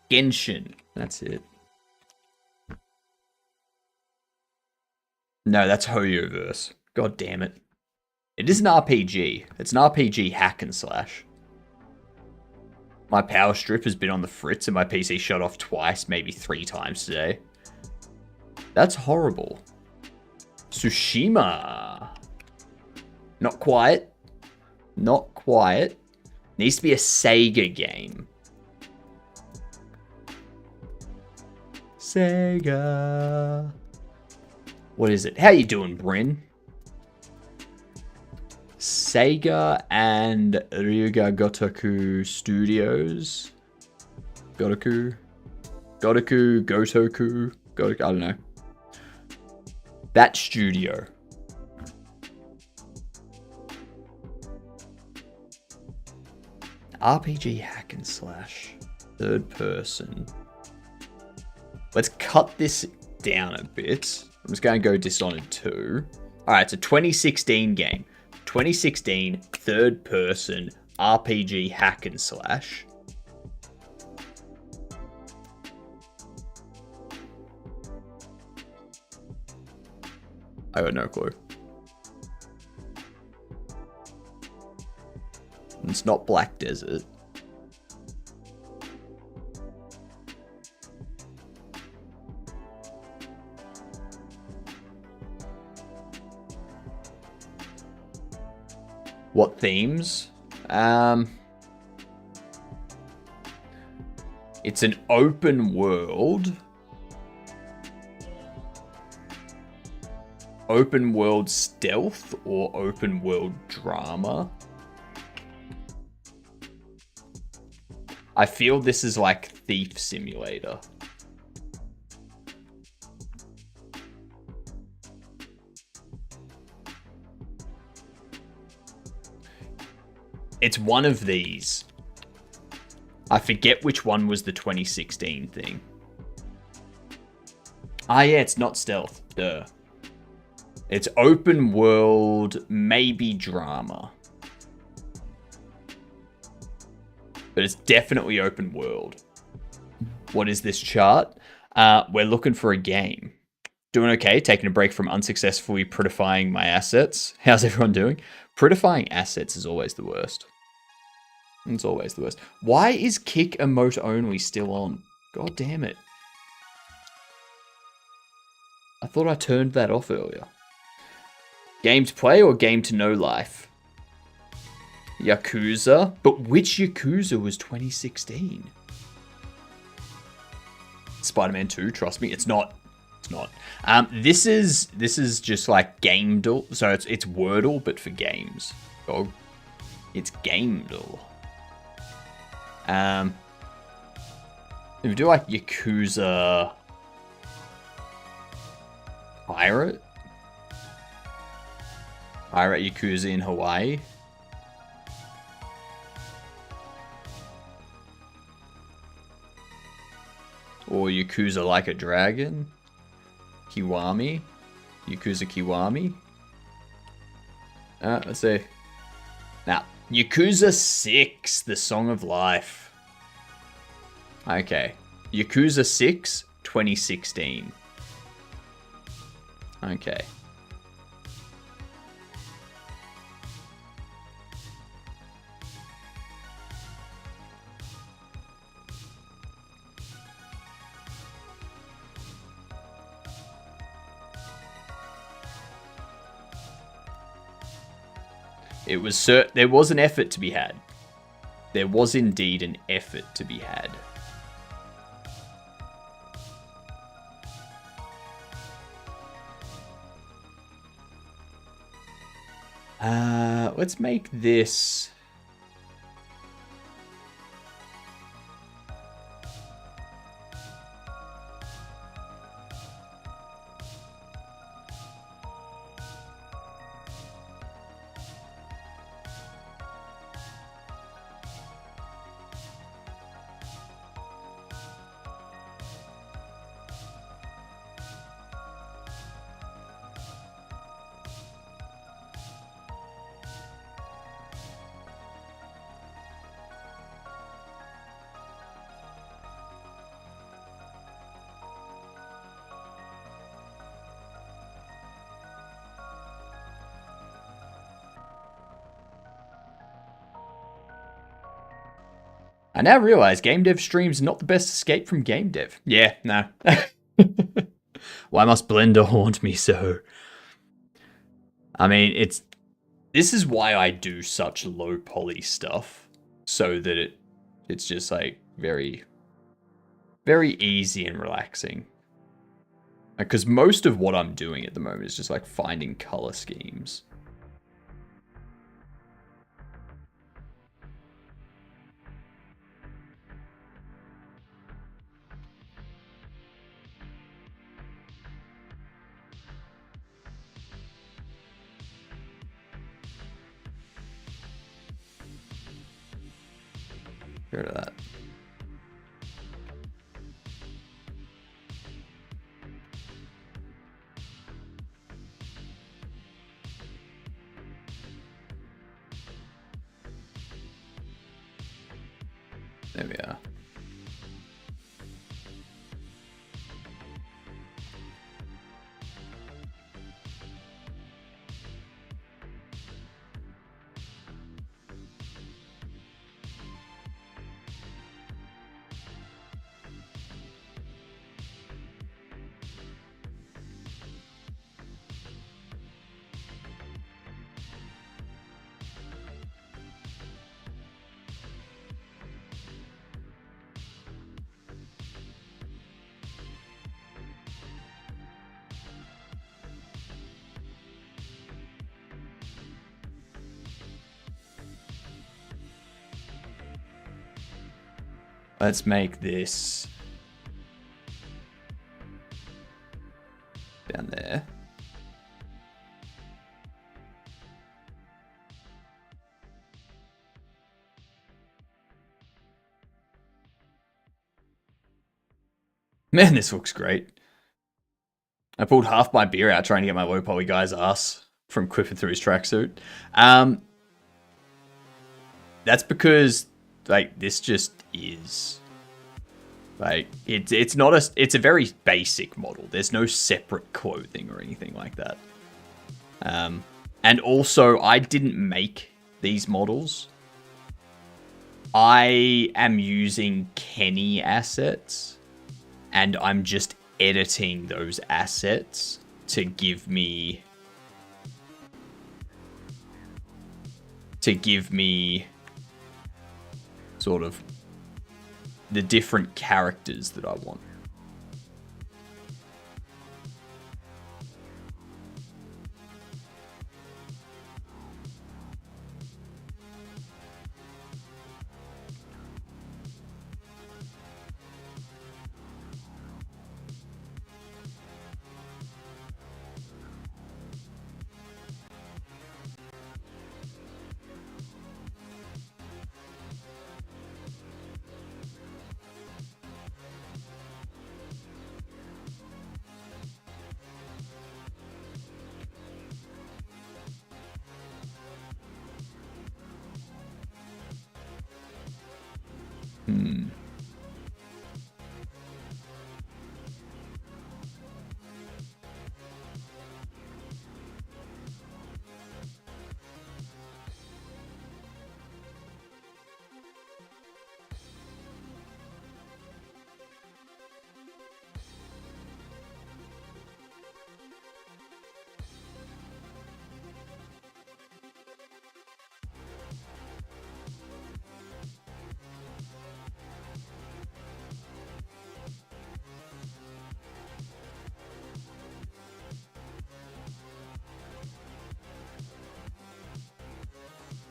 Genshin. That's it. No, that's Hoyoverse. God damn it. It is an RPG. It's an RPG hack and slash. My power strip has been on the fritz and my PC shut off twice, maybe 3 times today. That's horrible. Tsushima. Not quite. Not quite. Needs to be a Sega game. Sega. What is it? How you doing, Bryn? Sega and Ryuga Gotoku Studios. Gotoku, Gotoku, I don't know. That studio. RPG hack and slash. Third person. Let's cut this down a bit. I'm just going to go Dishonored 2. Alright, it's a 2016 game. 2016 third person RPG hack and slash. I got no clue. It's not Black Desert. What themes? It's an open world. Open world stealth or open world drama. I feel this is like Thief Simulator. It's one of these. I forget which one was the 2016 thing. Ah, yeah, it's not stealth. Duh. It's open world, maybe drama. But it's definitely open world. What is this chart? We're looking for a game. Doing okay, taking a break from unsuccessfully prettifying my assets. How's everyone doing? Prettifying assets is always the worst. It's always the worst. Why is kick emote only still on? God damn it. I thought I turned that off earlier. Game to play or game to know life? Yakuza? But which Yakuza was 2016? Spider-Man 2, trust me, it's not. It's not. This is just like Gamedle. So it's Wordle, but for games. Oh, it's Gamedle. If we do like Yakuza Pirate Yakuza in Hawaii. Or Yakuza Like a Dragon. Kiwami. Yakuza Kiwami. Let's see. Now, Yakuza 6, The Song of Life. Okay. Yakuza 6, 2016. Okay. It was there was an effort to be had. There was indeed an effort to be had. Let's make this... I now realize game dev streams not the best escape from game dev. Yeah, no. Why must Blender haunt me so? I mean, this is why I do such low poly stuff, so that it's just like very, very easy and relaxing. Because most of what I'm doing at the moment is just like finding color schemes. Get rid of that. There we are. Let's make this down there. Man, this looks great. I pulled half my beer out trying to get my low poly guy's ass from quipping through his tracksuit. That's because like this just is like it's not it's a very basic model. There's no separate clothing or anything like that. And also I didn't make these models. I am using Kenny assets and I'm just editing those assets to give me sort of the different characters that I want.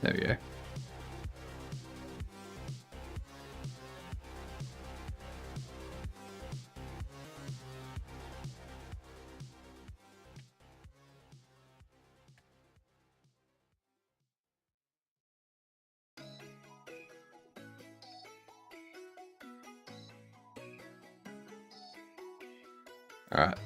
There we go. All right.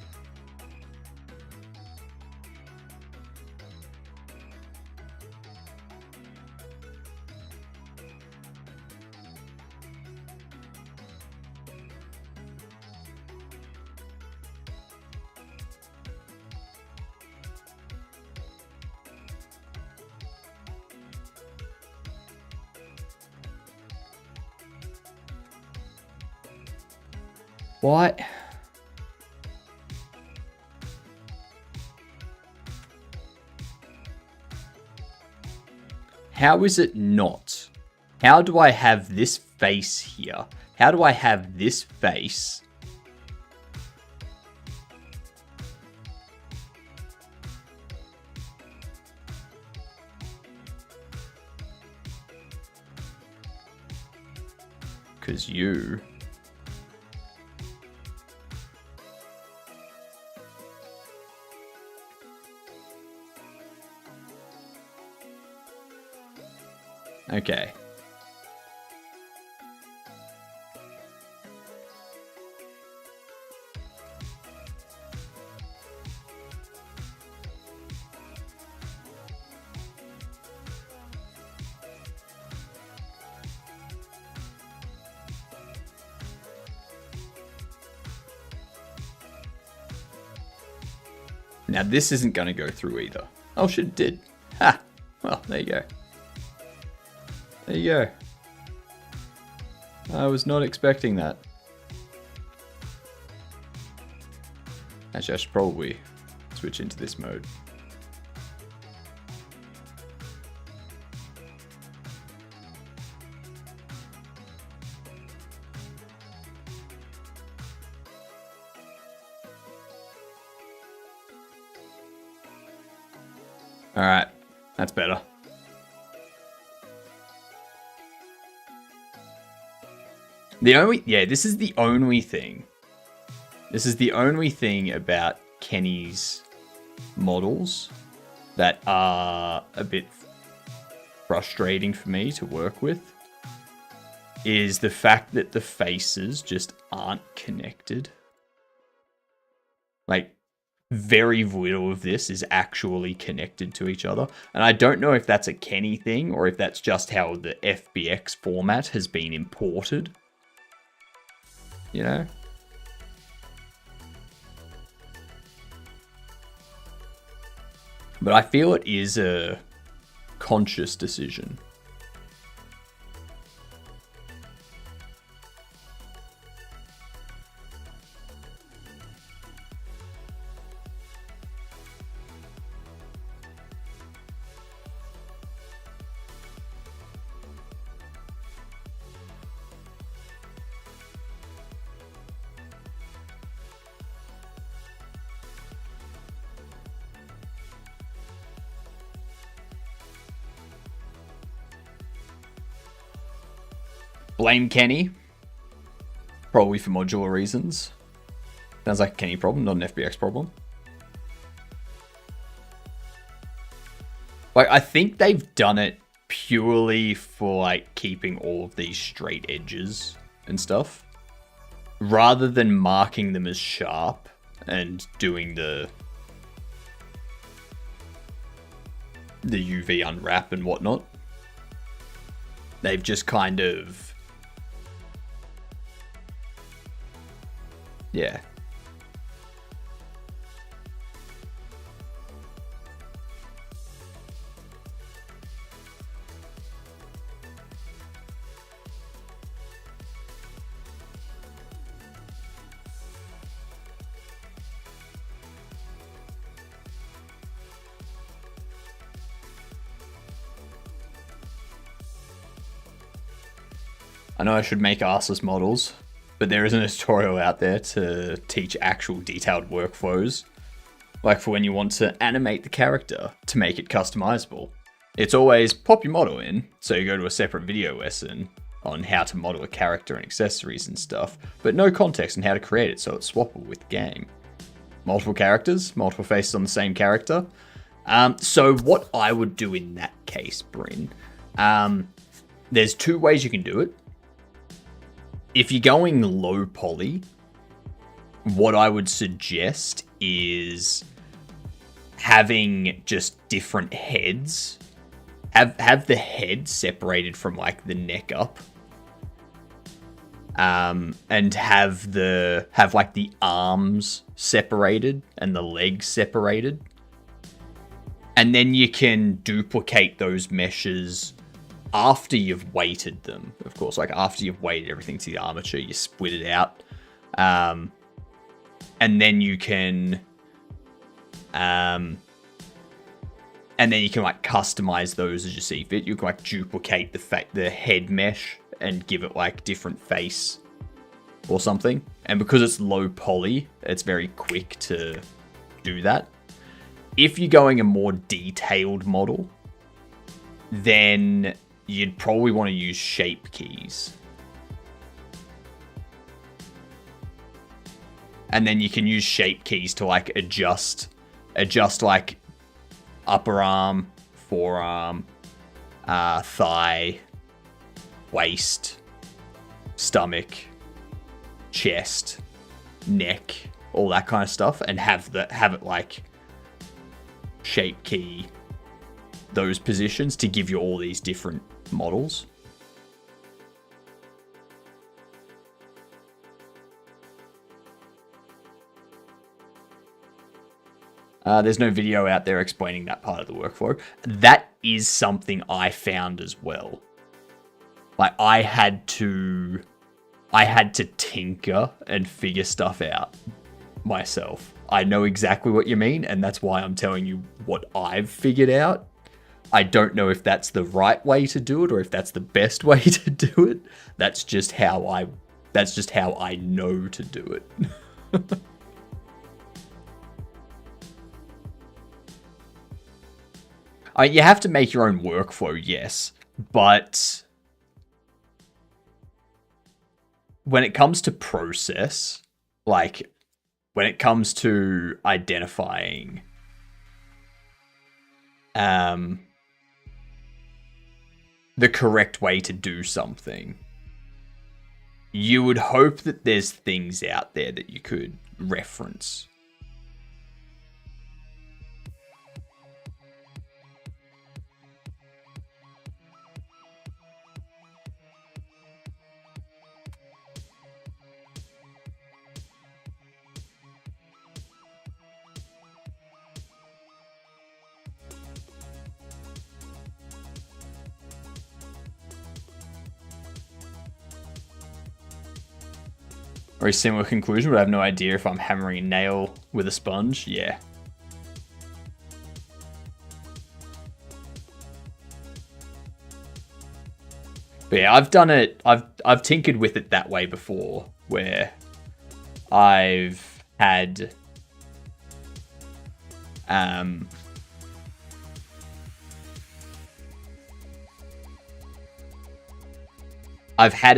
What? How is it not? How do I have this face here? How do I have this face? Because you... Okay. Now this isn't going to go through either. Oh shit, it did. Ha! Well, there you go. There you go. I was not expecting that. Actually, I should probably switch into this mode. Alright, that's better. This is the only thing. This is the only thing about Kenny's models that are a bit frustrating for me to work with. Is the fact that the faces just aren't connected. Like, very little of this is actually connected to each other. And I don't know if that's a Kenny thing or if that's just how the FBX format has been imported. You know? But I feel it is a conscious decision. Blame Kenny. Probably for modular reasons. Sounds like a Kenny problem, not an FBX problem. Like, I think they've done it purely for, like, keeping all of these straight edges and stuff. Rather than marking them as sharp and doing the UV unwrap and whatnot. They've just kind of... Yeah. I know I should make arseless models, but there isn't a tutorial out there to teach actual detailed workflows. Like for when you want to animate the character to make it customizable. It's always pop your model in, so you go to a separate video lesson on how to model a character and accessories and stuff, but no context on how to create it so it's swappable with the game. Multiple characters, multiple faces on the same character. So what I would do in that case, Bryn, there's two ways you can do it. If you're going low poly, what I would suggest is having just different heads. Have the head separated from like the neck up. And have like the arms separated and the legs separated. And then you can duplicate those meshes after you've weighted them. Of course, like after you've weighted everything to the armature, you split it out. And then you can like customize those as you see fit. You can like duplicate the head mesh and give it like different face or something. And because it's low poly, it's very quick to do that. If you're going a more detailed model, then you'd probably want to use shape keys. And then you can use shape keys to like adjust like upper arm, forearm, thigh, waist, stomach, chest, neck, all that kind of stuff, and have it like shape key those positions to give you all these different models. There's no video out there explaining that part of the workflow. That is something I found as well. Like I had to tinker and figure stuff out myself. I know exactly what you mean, and that's why I'm telling you what I've figured out. I don't know if that's the right way to do it or if that's the best way to do it. That's just how I know to do it. You have to make your own workflow, yes, but when it comes to process, like when it comes to identifying the correct way to do something, you would hope that there's things out there that you could reference. Very similar conclusion, but I have no idea if I'm hammering a nail with a sponge. Yeah. But yeah, I've done it. I've tinkered with it that way before, where I've had a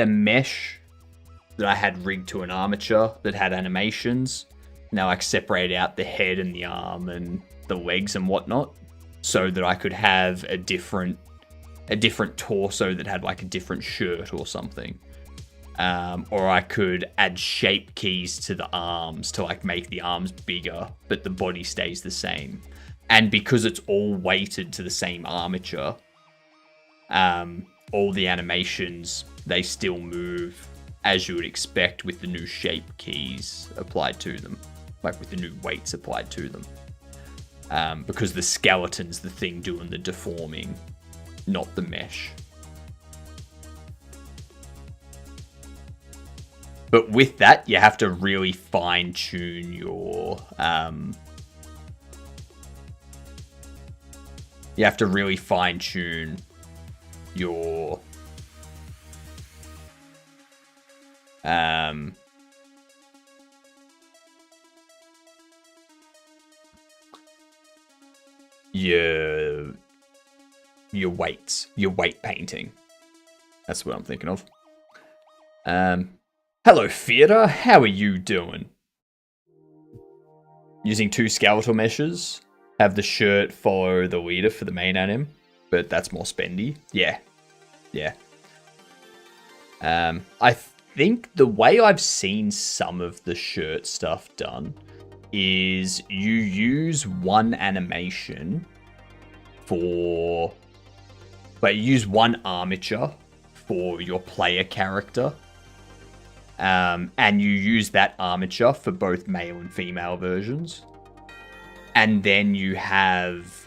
mesh that I had rigged to an armature that had animations. Now I separate out the head and the arm and the legs and whatnot, so that I could have a different torso that had like a different shirt or something. Or I could add shape keys to the arms to like make the arms bigger, but the body stays the same. And because it's all weighted to the same armature, all the animations, they still move as you would expect with the new shape keys applied to them, like with the new weights applied to them. Because the skeleton's the thing doing the deforming, not the mesh. But with that, you have to really fine-tune your... you have to really fine-tune your... your weights, your weight painting. That's what I'm thinking of. Hello, Theatre. How are you doing? Using 2 skeletal meshes. Have the shirt follow the leader for the main anim, but that's more spendy. Yeah. I think the way I've seen some of the shirt stuff done is you use one animation for... Like, you use one armature for your player character. And you use that armature for both male and female versions. And then you have...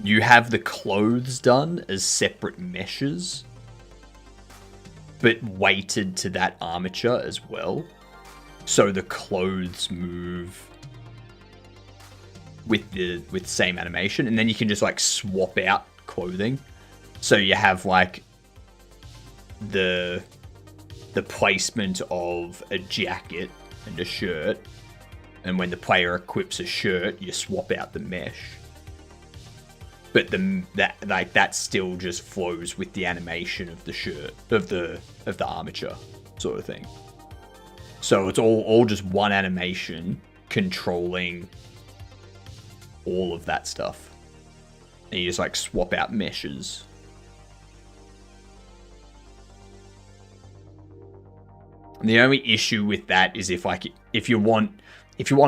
you have the clothes done as separate meshes, but weighted to that armature as well. So the clothes move with the same animation, and then you can just like swap out clothing. So you have like the placement of a jacket and a shirt, and when the player equips a shirt, you swap out the mesh. But that still just flows with the animation of the shirt, of the armature, sort of thing. So it's all just one animation controlling all of that stuff. And you just like swap out meshes. And the only issue with that is if you want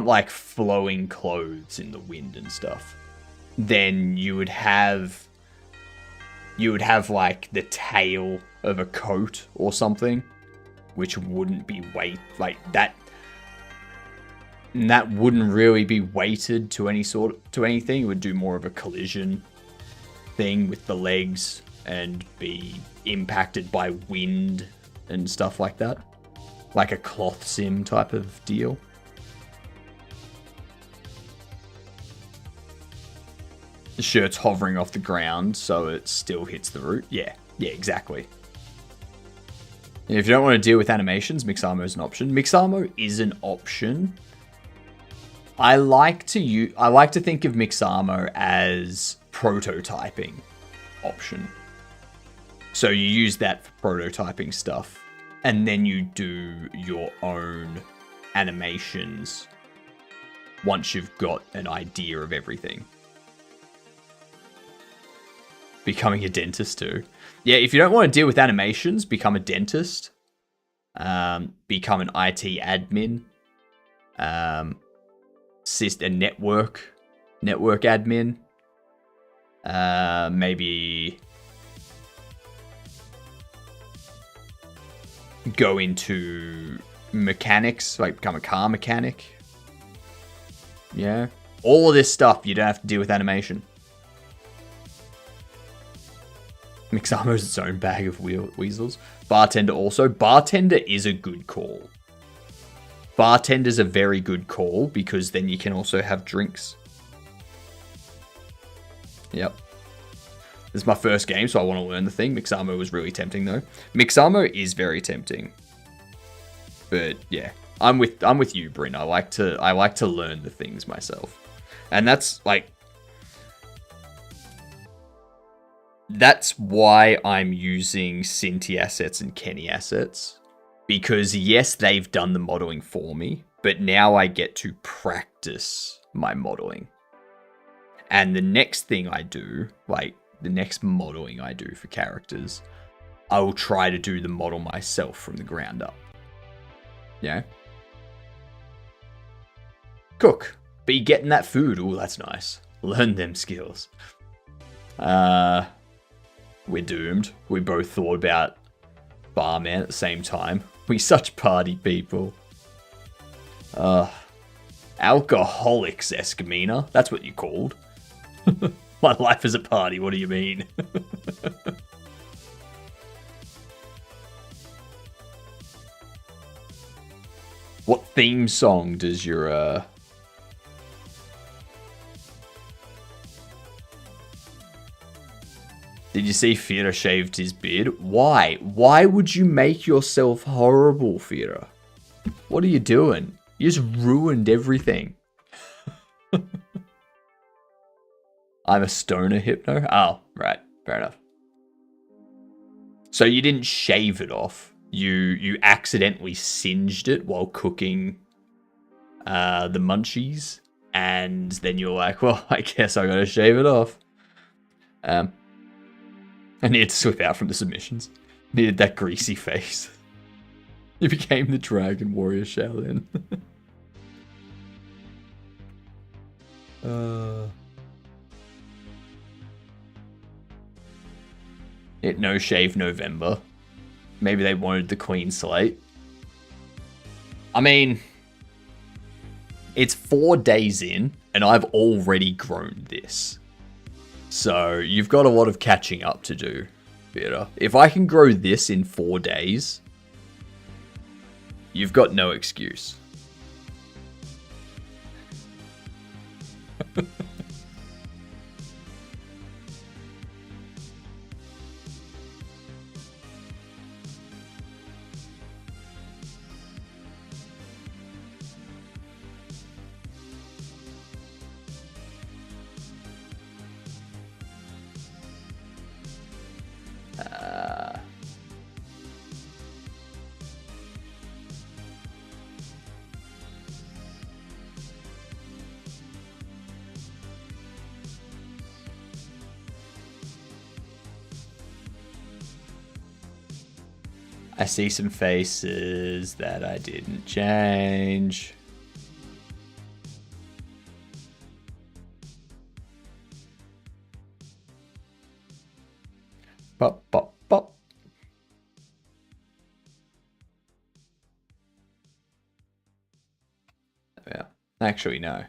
like flowing clothes in the wind and stuff, then you would have like the tail of a coat or something, which wouldn't be weight like that. And that wouldn't really be weighted to anything. It would do more of a collision thing with the legs and be impacted by wind and stuff like that. Like a cloth sim type of deal. The shirt's hovering off the ground, so it still hits the root. Yeah, exactly. And if you don't want to deal with animations, Mixamo is an option. Mixamo is an option. I like to think of Mixamo as prototyping option. So you use that for prototyping stuff, and then you do your own animations once you've got an idea of everything. Becoming a dentist too. Yeah, if you don't want to deal with animations, become a dentist. Become an IT admin. Assist a network admin. Maybe go into mechanics, like become a car mechanic. Yeah. All of this stuff, you don't have to deal with animation. Mixamo's its own bag of weasels. Bartender also. Bartender is a good call. Bartender's a very good call because then you can also have drinks. Yep. This is my first game, so I want to learn the thing. Mixamo was really tempting though. Mixamo is very tempting. But yeah, I'm with you, Bryn. I like to learn the things myself. And that's why I'm using Cinti assets and Kenny assets. Because yes, they've done the modeling for me, but now I get to practice my modeling. And the next thing I do, like the next modeling I do for characters, I will try to do the model myself from the ground up. Yeah. Cook. Be getting that food. Ooh, that's nice. Learn them skills. We're doomed. We both thought about barman at the same time. We such party people. Alcoholics, Escamina. That's what you called. My life is a party, what do you mean? What theme song does your, Did you see Fira shaved his beard? Why? Why would you make yourself horrible, Fira? What are you doing? You just ruined everything. I'm a stoner hypno. Oh, right. Fair enough. So you didn't shave it off. You accidentally singed it while cooking the munchies, and then you're like, well, I guess I gotta shave it off. I needed to slip out from the submissions. Needed that greasy face. You became the Dragon Warrior Shaolin. It no shave November. Maybe they wanted the clean slate. I mean, it's 4 days in, and I've already grown this. So you've got a lot of catching up to do, Theatre. If I can grow this in 4 days, you've got no excuse. I see some faces that I didn't change. Pop, pop, pop. Yeah. Actually, no.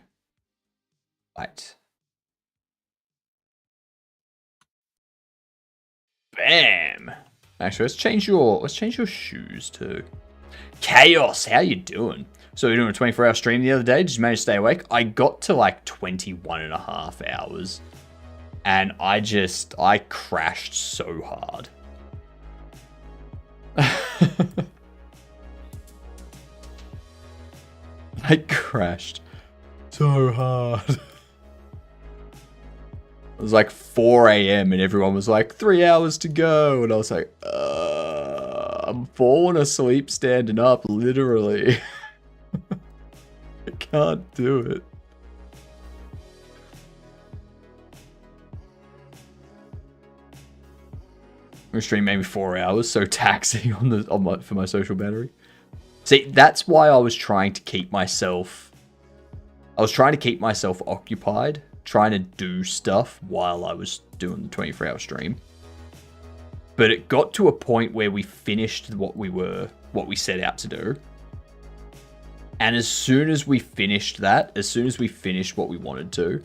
Right. Bam. Actually, let's change your shoes too. Chaos, how you doing? So you're doing a 24-hour stream the other day. Did you manage to stay awake? I got to like 21 and a half hours. And I crashed so hard. I crashed so hard. It was like 4 a.m. and everyone was like, 3 hours to go. And I was like, I'm falling asleep standing up, literally. I can't do it. My stream maybe 4 hours, so taxing for my social battery. See, that's why I was trying to keep myself occupied, trying to do stuff while I was doing the 24-hour stream. But it got to a point where we finished what we set out to do. And as soon as we finished what we wanted to,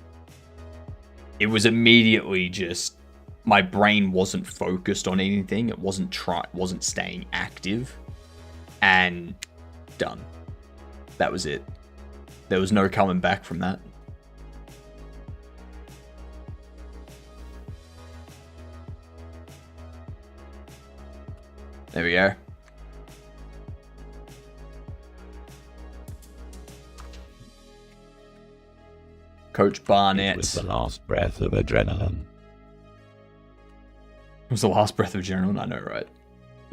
it was immediately just, my brain wasn't focused on anything. It wasn't staying active, and done. That was it. There was no coming back from that. There we go. Coach Barnett. It was the last breath of adrenaline. It was the last breath of adrenaline. I know, right?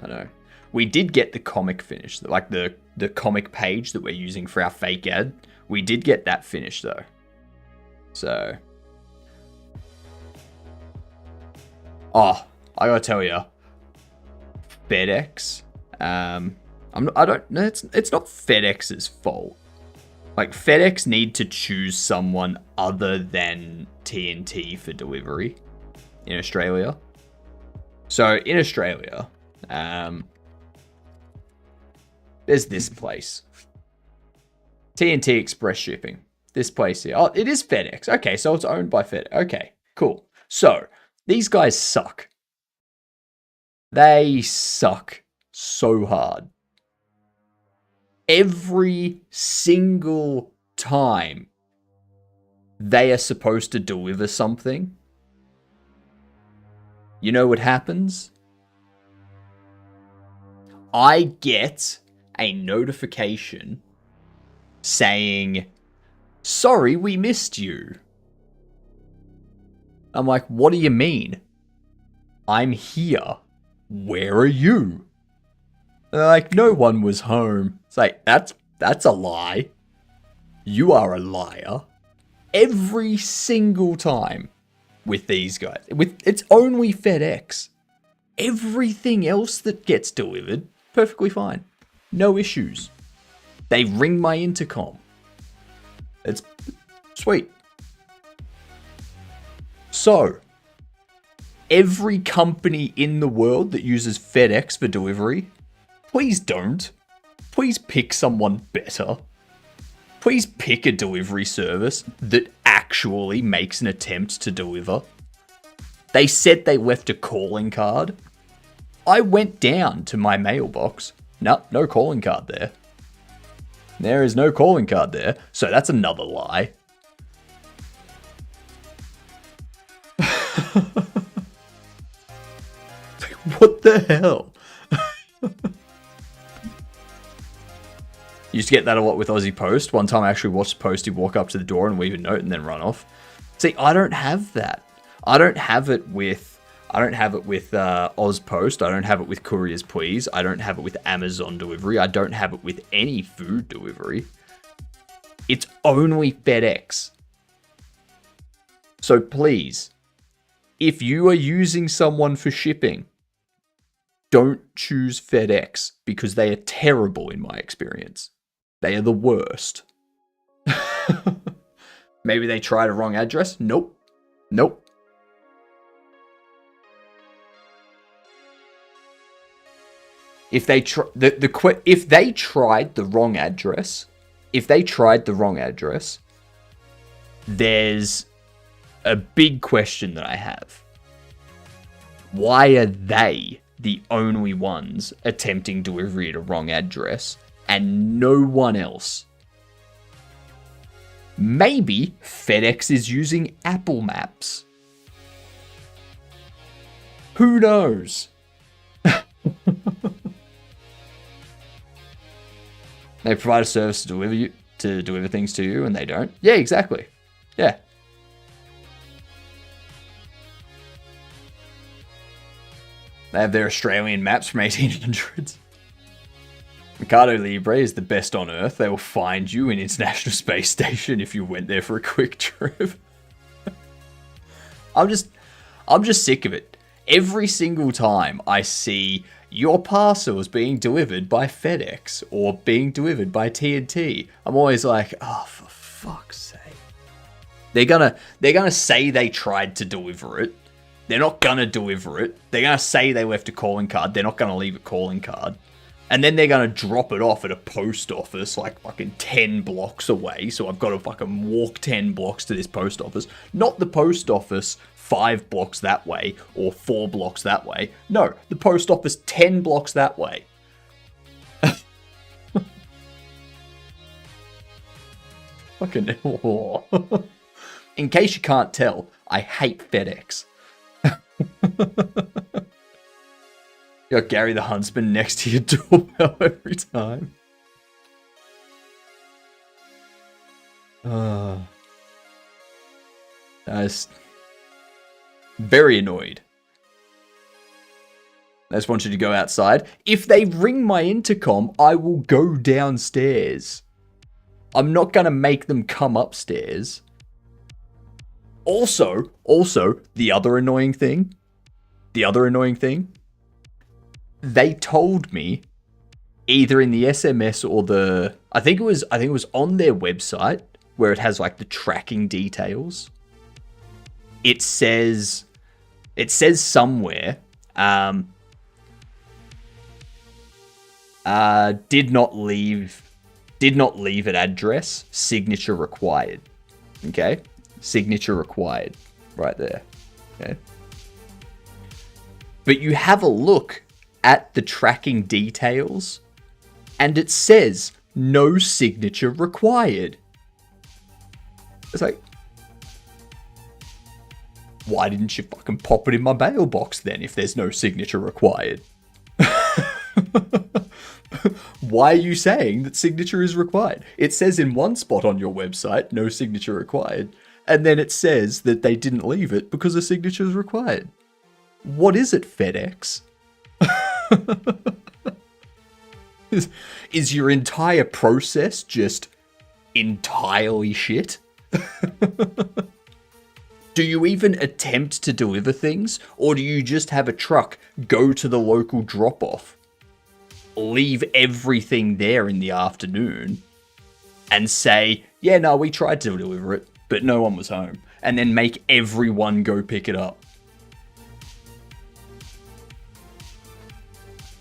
I know. We did get the comic finished, like the comic page that we're using for our fake ad. We did get that finished though. So, I gotta tell you, FedEx. It's not FedEx's fault. Like, FedEx need to choose someone other than TNT for delivery in Australia. So in Australia, there's this place, TNT Express Shipping. This place here. Oh, it is FedEx. Okay, so it's owned by FedEx. Okay, cool. So these guys suck. They suck so hard. Every single time they are supposed to deliver something, you know what happens? I get a notification saying, sorry, we missed you. I'm like, what do you mean? I'm here. Where are you? And they're like, no one was home. It's like, that's a lie. You are a liar. Every single time with these guys. It's only FedEx. Everything else that gets delivered, perfectly fine. No issues. They ring my intercom. It's sweet. So, every company in the world that uses FedEx for delivery, please don't. Please pick someone better. Please pick a delivery service that actually makes an attempt to deliver. They said they left a calling card. I went down to my mailbox. No calling card there. There is no calling card there, so that's another lie. What the hell? You used to get that a lot with Aussie Post. One time I actually watched Posty walk up to the door and leave a note and then run off. See, I don't have that. I don't have it with Oz Post. I don't have it with Couriers Please. I don't have it with Amazon delivery. I don't have it with any food delivery. It's only FedEx. So please, if you are using someone for shipping, don't choose FedEx because they are terrible in my experience. They are the worst. Maybe they tried a wrong address? Nope. If they tried the wrong address, there's a big question that I have. Why are they the only ones attempting delivery at a wrong address and no one else? Maybe FedEx is using Apple Maps. Who knows? They provide a service to deliver things to you, and they don't. Yeah, exactly. Yeah. They have their Australian maps from 1800s. Mercado Libre is the best on Earth. They will find you in International Space Station if you went there for a quick trip. I'm just sick of it. Every single time I see your parcel is being delivered by FedEx or being delivered by TNT, I'm always like, oh, for fuck's sake. They're gonna say they tried to deliver it. They're not gonna deliver it. They're gonna say they left a calling card. They're not gonna leave a calling card. And then they're gonna drop it off at a post office like fucking 10 blocks away. So I've got to fucking walk 10 blocks to this post office. Not the post office 5 blocks that way or 4 blocks that way. No, the post office 10 blocks that way. Fucking hell. In case you can't tell, I hate FedEx. You got Gary the Huntsman next to your doorbell every time. I was very annoyed. I just want you to go outside. If they ring my intercom, I will go downstairs. I'm not going to make them come upstairs. Also, the other annoying thing, they told me either in the SMS or I think it was on their website where it has like the tracking details. It says somewhere, did not leave at address, signature required. Okay? Signature required. Right there. Okay? But you have a look at the tracking details, and it says no signature required. It's like, why didn't you fucking pop it in my mailbox then if there's no signature required? Why are you saying that signature is required? It says in one spot on your website, no signature required. And then it says that they didn't leave it because a signature is required. What is it, FedEx? Is your entire process just entirely shit? Do you even attempt to deliver things? Or do you just have a truck go to the local drop-off, leave everything there in the afternoon, and say, yeah, no, we tried to deliver it, but no one was home, and then make everyone go pick it up?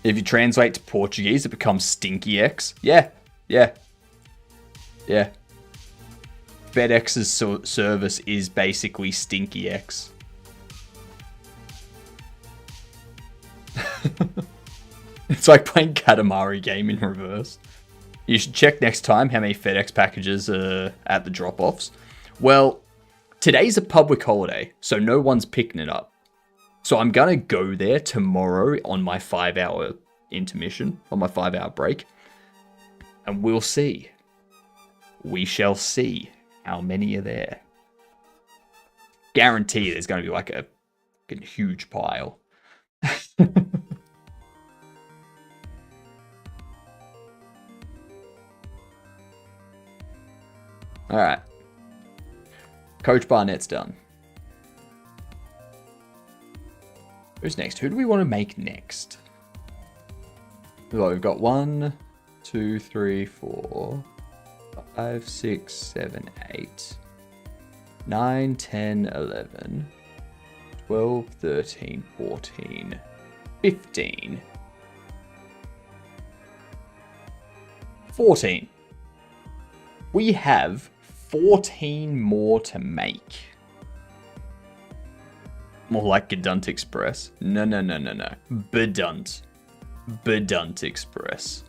If you translate to Portuguese, it becomes Stinky X. Yeah. FedEx's service is basically Stinky X. It's like playing Katamari game in reverse. You should check next time how many FedEx packages are at the drop-offs. Well, today's a public holiday, so no one's picking it up. So I'm gonna go there tomorrow on my 5-hour intermission, on my 5-hour break, and we'll see. We shall see how many are there. Guarantee there's gonna be like a huge pile. Alright. Coach Barnett's done. Who's next? Who do we want to make next? Well, we've got 1, 2, 3, 4, 5, 6, 7, 8, 9, 10, 11, 12, 13, 14, 15, 14. We have 14 more to make. More like Gedunt Express. No. Bedunt. Bedunt Express.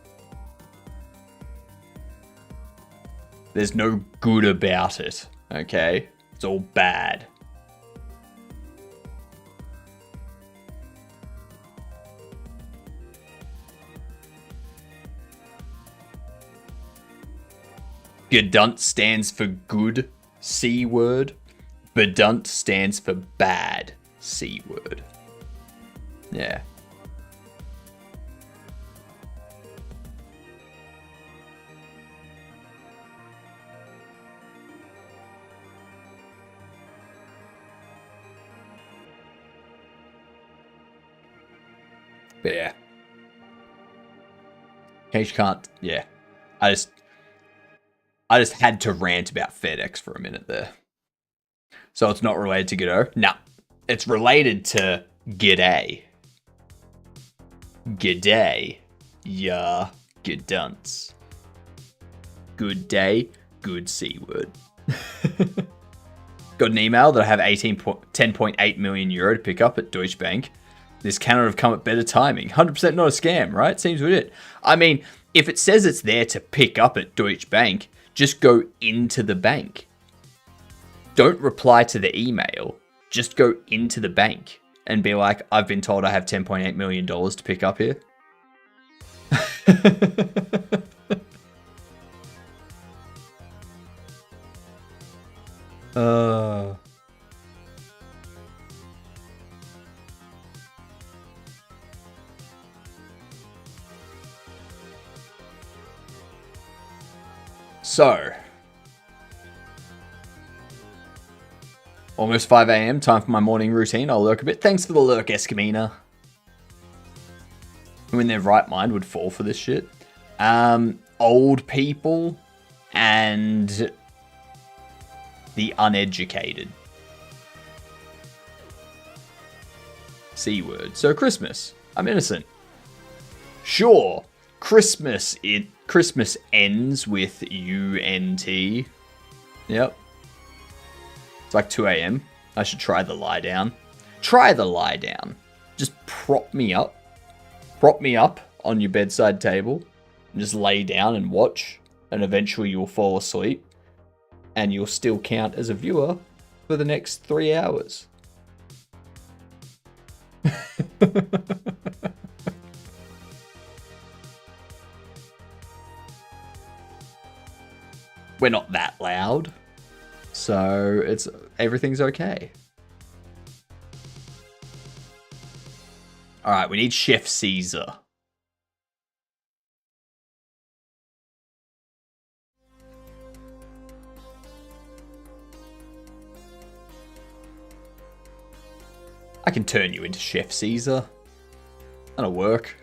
There's no good about it, okay? It's all bad. Gedunt stands for good C word. Bedunt stands for bad C word. Yeah. But yeah. Case can't, yeah. I just had to rant about FedEx for a minute there. So it's not related to Godot? No. It's related to G'day. G'day. Yeah. Gedunts. Good day. Good C word. Got an email that I have 10.8 million euro to pick up at Deutsche Bank. This cannot have come at better timing. 100% not a scam, right? Seems legit. I mean, if it says it's there to pick up at Deutsche Bank, just go into the bank. Don't reply to the email. Just go into the bank and be like, I've been told I have $10.8 million to pick up here. So, almost 5 a.m, time for my morning routine. I'll lurk a bit. Thanks for the lurk, Escamina. Who in their right mind would fall for this shit? Old people and the uneducated. C word. So Christmas. I'm innocent. Sure. Christmas ends with UNT. Yep. It's like 2 a.m. I should try the lie down. Try the lie down. Just prop me up. Prop me up on your bedside table. And just lay down and watch. And eventually you'll fall asleep. And you'll still count as a viewer for the next 3 hours. We're not that loud. So everything's okay. All right, we need Chef Caesar. I can turn you into Chef Caesar. That'll work.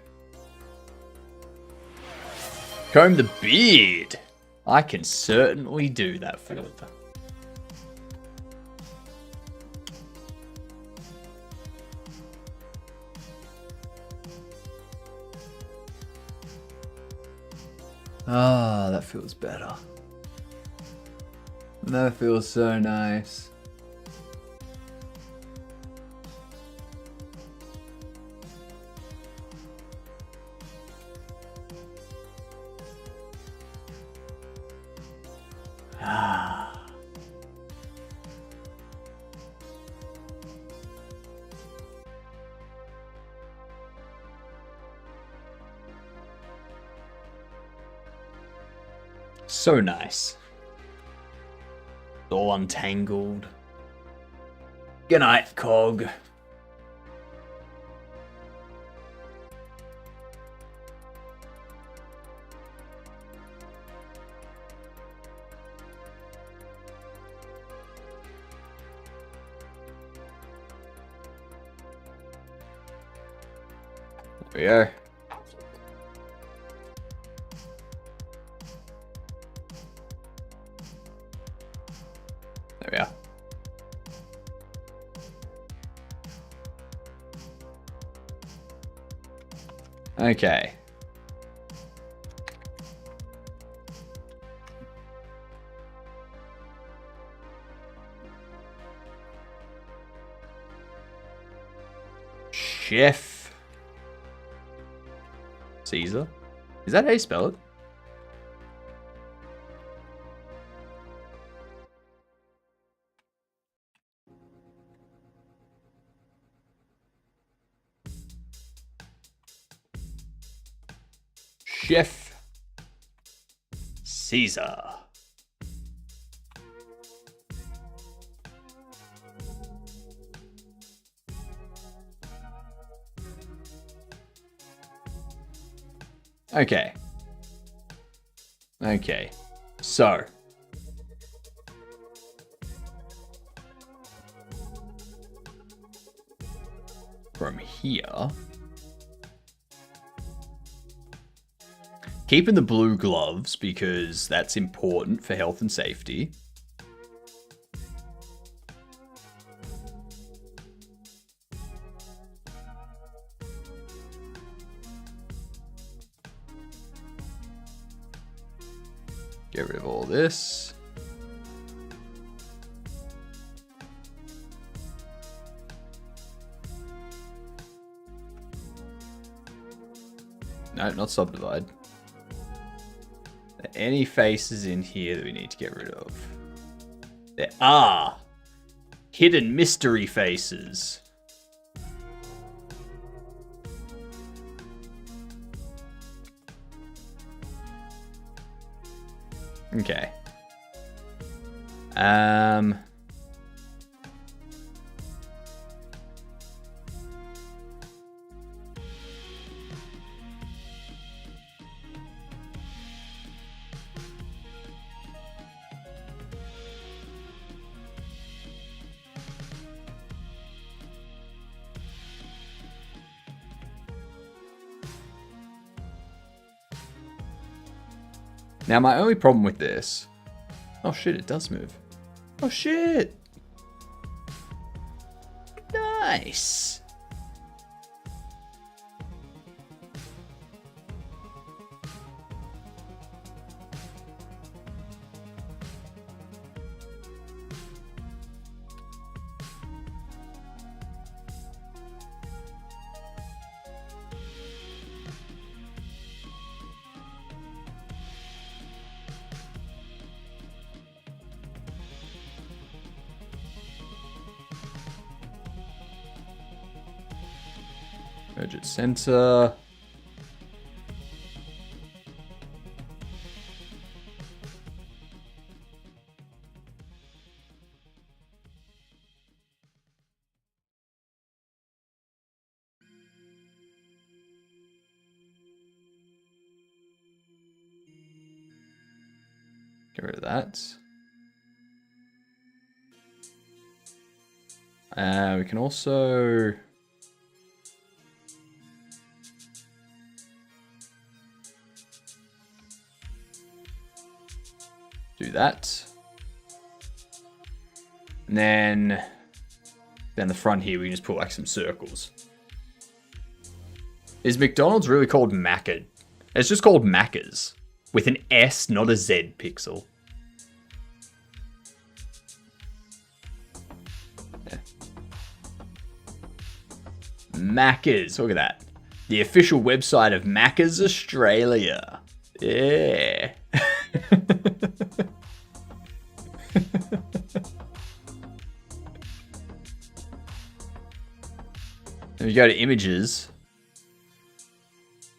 Comb the beard. I can certainly do that for you. Ah, that feels better. That feels so nice. So nice. All untangled. Good night, Cog. There we go. There we are. Okay. Chef Caesar? Is that how you spell it? Chef Caesar. Okay. Okay. So. From here. Keeping the blue gloves because that's important for health and safety. Get rid of all this. No, not subdivide. Are there any faces in here that we need to get rid of? There are hidden mystery faces. Okay. Now, my only problem with this... Oh, shit, it does move. Oh, shit! Nice! Merge at center. Get rid of that. We can also... do that. And then down the front here, we can just put like some circles. Is McDonald's really called Macca? It's just called Macca's. With an S, not a Z pixel. Yeah. Macca's, look at that. The official website of Macca's Australia. Yeah. If you go to images,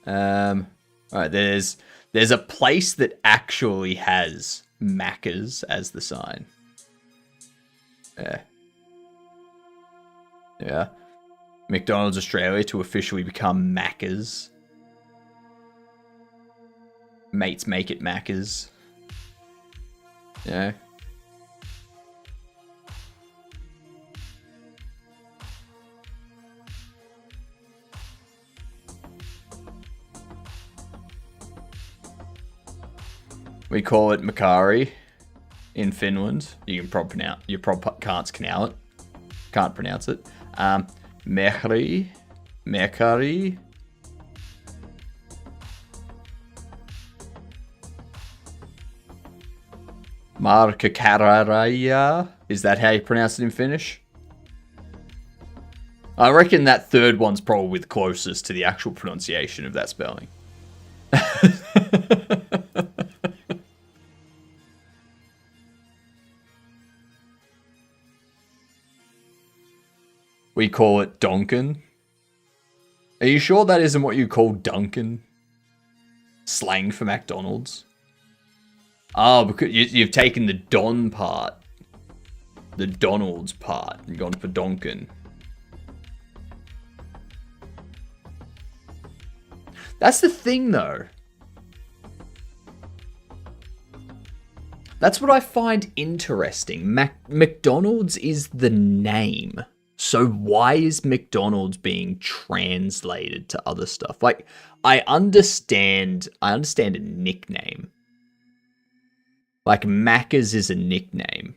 all right, there's a place that actually has Macca's as the sign. Yeah. McDonald's Australia to officially become Macca's. Mates make it Macca's. Yeah. We call it Makari in Finland. You can probably pronounce. You probably can't pronounce it. Can't pronounce it. Mehri, Mekari. Markakararaya. Is that how you pronounce it in Finnish? I reckon that third one's probably the closest to the actual pronunciation of that spelling. We call it Duncan. Are you sure that isn't what you call Duncan? Slang for McDonald's? Oh, because you've taken the Don part. The Donald's part. And gone for Duncan. That's the thing, though. That's what I find interesting. McDonald's is the name. So why is McDonald's being translated to other stuff? Like, I understand a nickname. Like, Macca's is a nickname.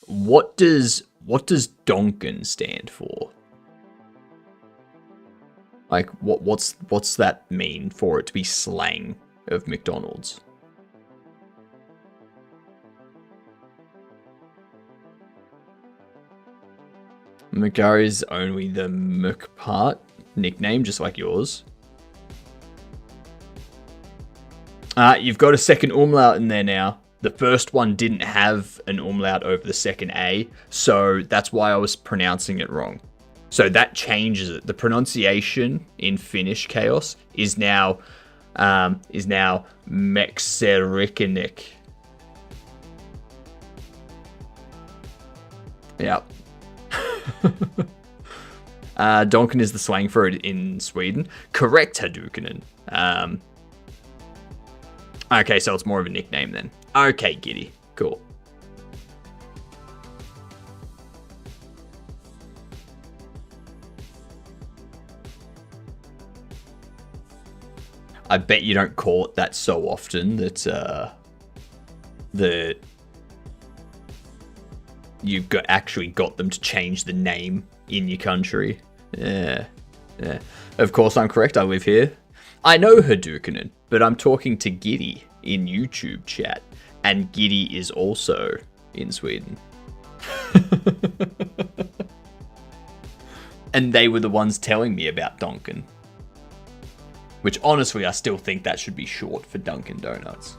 What does Donkin stand for? Like, what's that mean for it to be slang of McDonald's? McGarry is only the Mc part nickname, just like yours. You've got a second umlaut in there now. The first one didn't have an umlaut over the second A, so that's why I was pronouncing it wrong. So that changes it. The pronunciation in Finnish Chaos is now Mexerikenik. Yep. Donken is the slang for it in Sweden. Correct, Hadouken. Okay, so it's more of a nickname then. Okay, Giddy. Cool. I bet you don't call it that so often that you actually got them to change the name in your country. Yeah. Of course, I'm correct. I live here. I know Hadouken, but I'm talking to Giddy in YouTube chat, and Giddy is also in Sweden. And they were the ones telling me about Donken. Which, honestly, I still think that should be short for Dunkin' Donuts.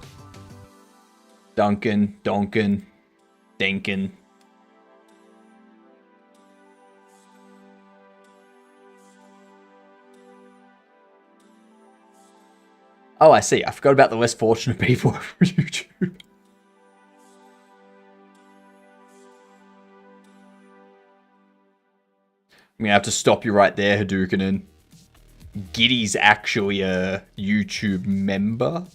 Dunkin', Donkin', Denkin'. Oh, I see. I forgot about the less fortunate people over YouTube. I'm going to have to stop you right there, Hadouken. Giddy's actually a YouTube member.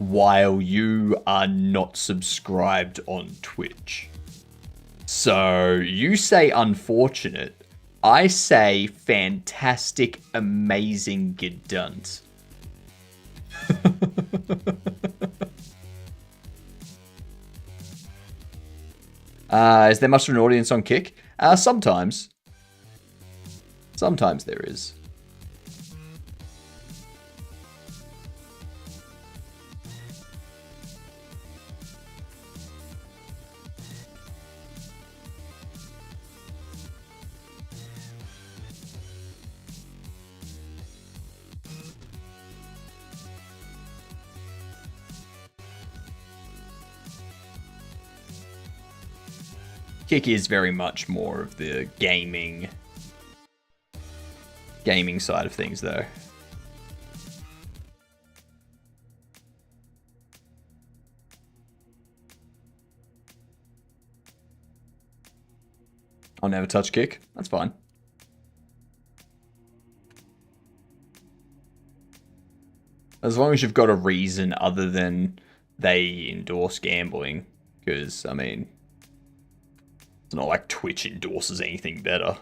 while you are not subscribed on Twitch. So you say unfortunate. I say fantastic, amazing, gedunt. Is there much of an audience on Kick? Sometimes. Sometimes there is. Kick is very much more of the gaming side of things, though. I'll never touch Kick. That's fine. As long as you've got a reason other than they endorse gambling. Because, I mean, it's not like Twitch endorses anything better.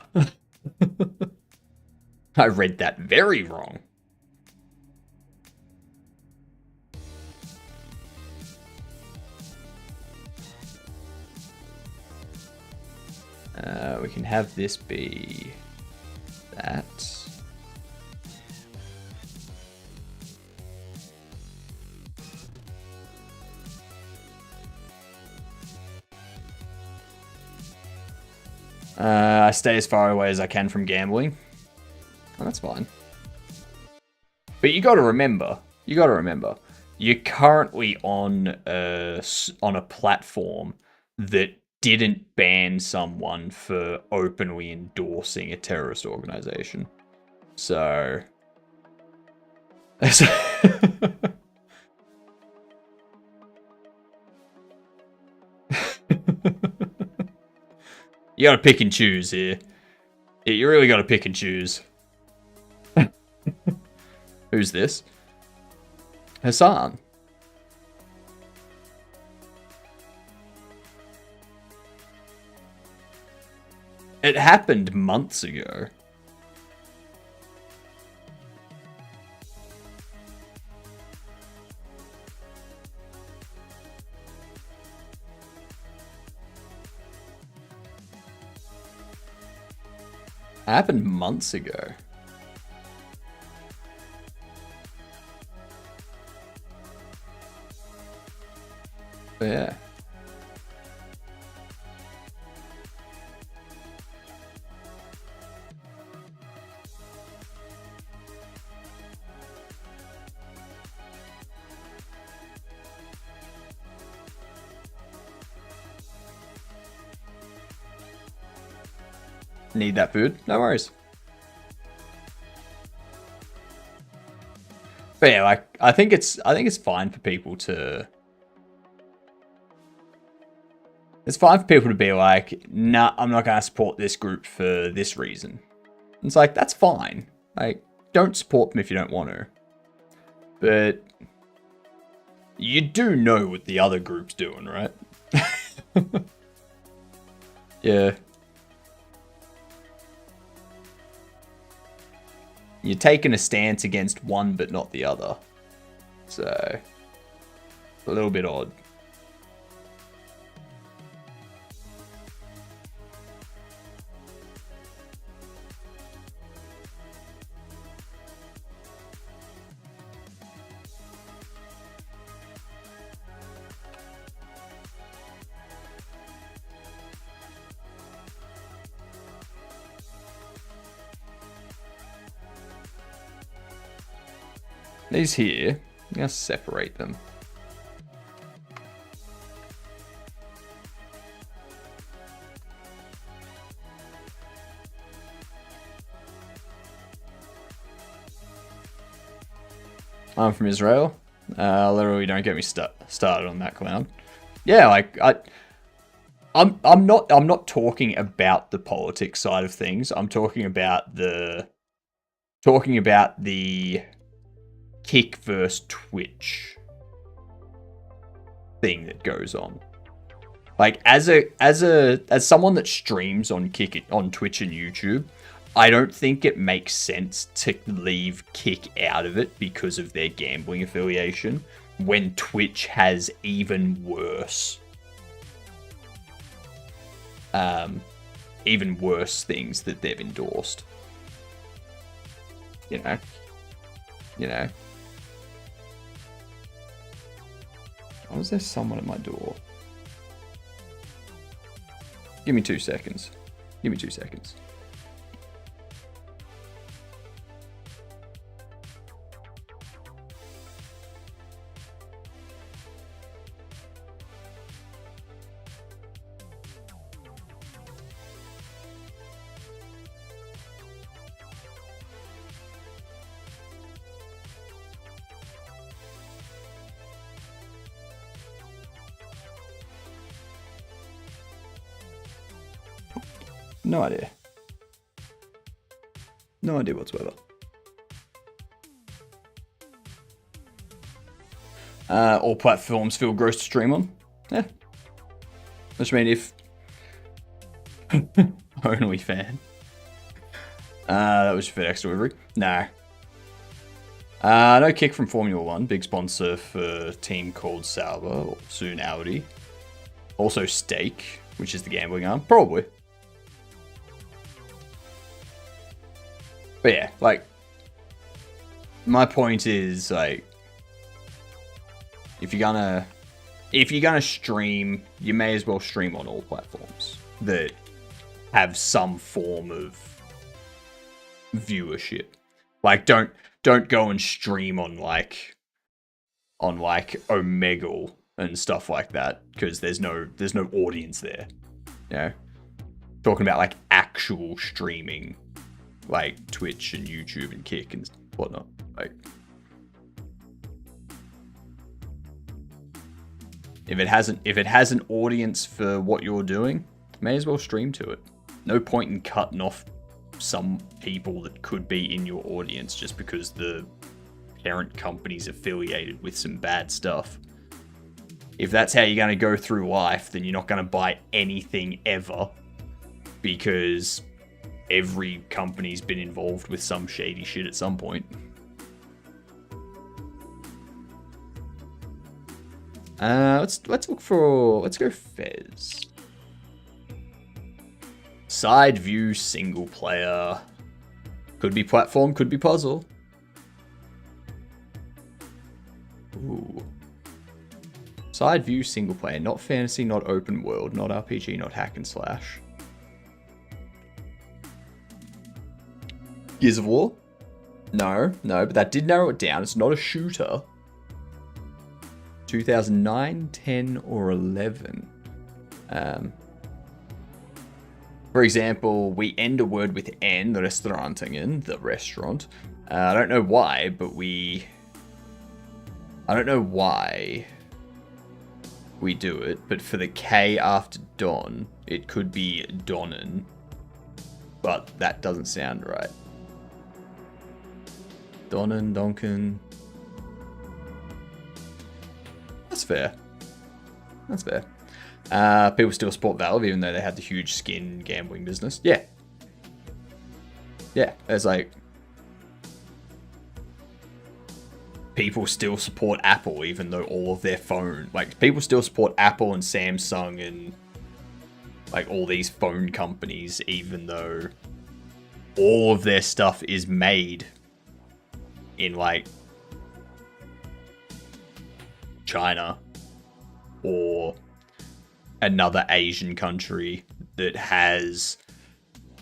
I read that very wrong. We can have this be that. I stay as far away as I can from gambling. Oh, that's fine. But you got to remember, you're currently on a platform that didn't ban someone for openly endorsing a terrorist organization. So you gotta pick and choose here. You really gotta pick and choose. Who's this? Hassan. It happened months ago. It happened months ago. But yeah. Need that food? No worries. But yeah, like I think it's fine for people to. It's fine for people to be like, nah, I'm not gonna support this group for this reason. It's like that's fine. Like, don't support them if you don't want to. But you do know what the other group's doing, right? Yeah. You're taking a stance against one but not the other. So, a little bit odd. These here, I'm gonna separate them. I'm from Israel. Literally, don't get me started on that clown. Yeah, like I'm not talking about the politics side of things. I'm talking about the Kick versus Twitch thing that goes on. Like as someone that streams on on Twitch and YouTube, I don't think it makes sense to leave Kick out of it because of their gambling affiliation when Twitch has even worse things that they've endorsed. You know. Oh, is there someone at my door? Give me 2 seconds. No idea. No idea whatsoever. All platforms feel gross to stream on. Yeah. Which mean if only fan. That was FedEx delivery. No. No Kick from Formula One, big sponsor for a team called Sauber, or soon Audi. Also Stake, which is the gambling arm, probably. But yeah, like, my point is, like, if you're gonna stream, you may as well stream on all platforms that have some form of viewership. Like, don't go and stream on Omegle and stuff like that, because there's no audience there. You know? Talking about like actual streaming, like Twitch and YouTube and Kick and whatnot. Like, if it has an audience for what you're doing, may as well stream to it. No point in cutting off some people that could be in your audience just because the parent company's affiliated with some bad stuff. If that's how you're going to go through life, then you're not going to buy anything ever, because every company's been involved with some shady shit at some point. Let's go Fez. Side view single player. Could be platform, could be puzzle. Ooh. Side view single player, not fantasy, not open world, not RPG, not hack and slash. Gears of War? No, but that did narrow it down. It's not a shooter. 2009, 10, or 11. For example, we end a word with N, the restaurantingen, the restaurant. I don't know why, but I don't know why we do it, but for the K after Don, it could be Donnen. But that doesn't sound right. Donnen, Donken. That's fair. People still support Valve even though they had the huge skin gambling business. Yeah, it's like people still support Apple even though all of their phone, like, people still support Apple and Samsung and like all these phone companies even though all of their stuff is made in like China or another Asian country that has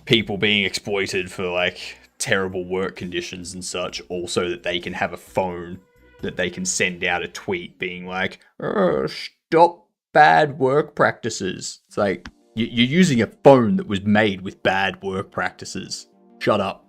people being exploited for like terrible work conditions and such, also that they can have a phone that they can send out a tweet being like, stop bad work practices. It's like, you're using a phone that was made with bad work practices. Shut up.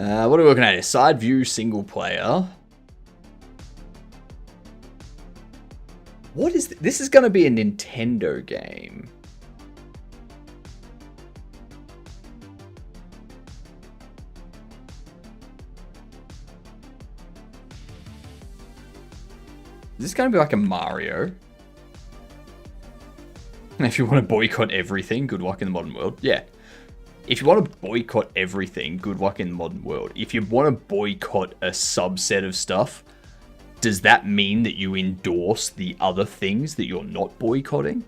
What are we looking at here? Side view, single player. What is this? This is going to be a Nintendo game. Is this going to be like a Mario? If you want to boycott everything, good luck in the modern world. Yeah. If you want to boycott everything, good luck in the modern world. If you want to boycott a subset of stuff, does that mean that you endorse the other things that you're not boycotting?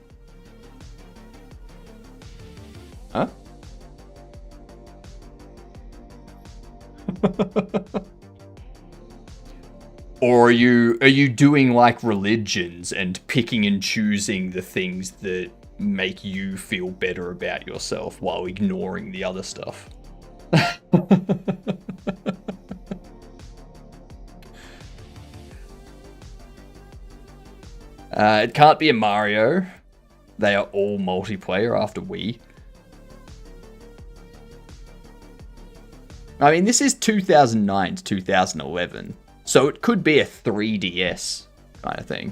Huh? Or are you doing like religions and picking and choosing the things that make you feel better about yourself while ignoring the other stuff? It can't be a Mario. They are all multiplayer after Wii. I mean, this is 2009 to 2011. So it could be a 3DS kind of thing.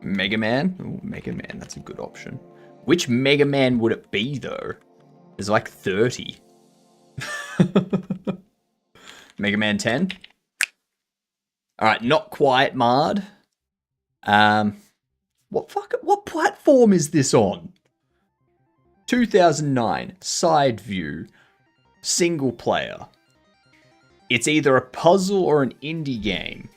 Mega Man? Ooh, Mega Man, that's a good option. Which Mega Man would it be, though? There's like 30. Mega Man 10? Alright, not quite marred. What platform is this on? 2009, side view, single player. It's either a puzzle or an indie game.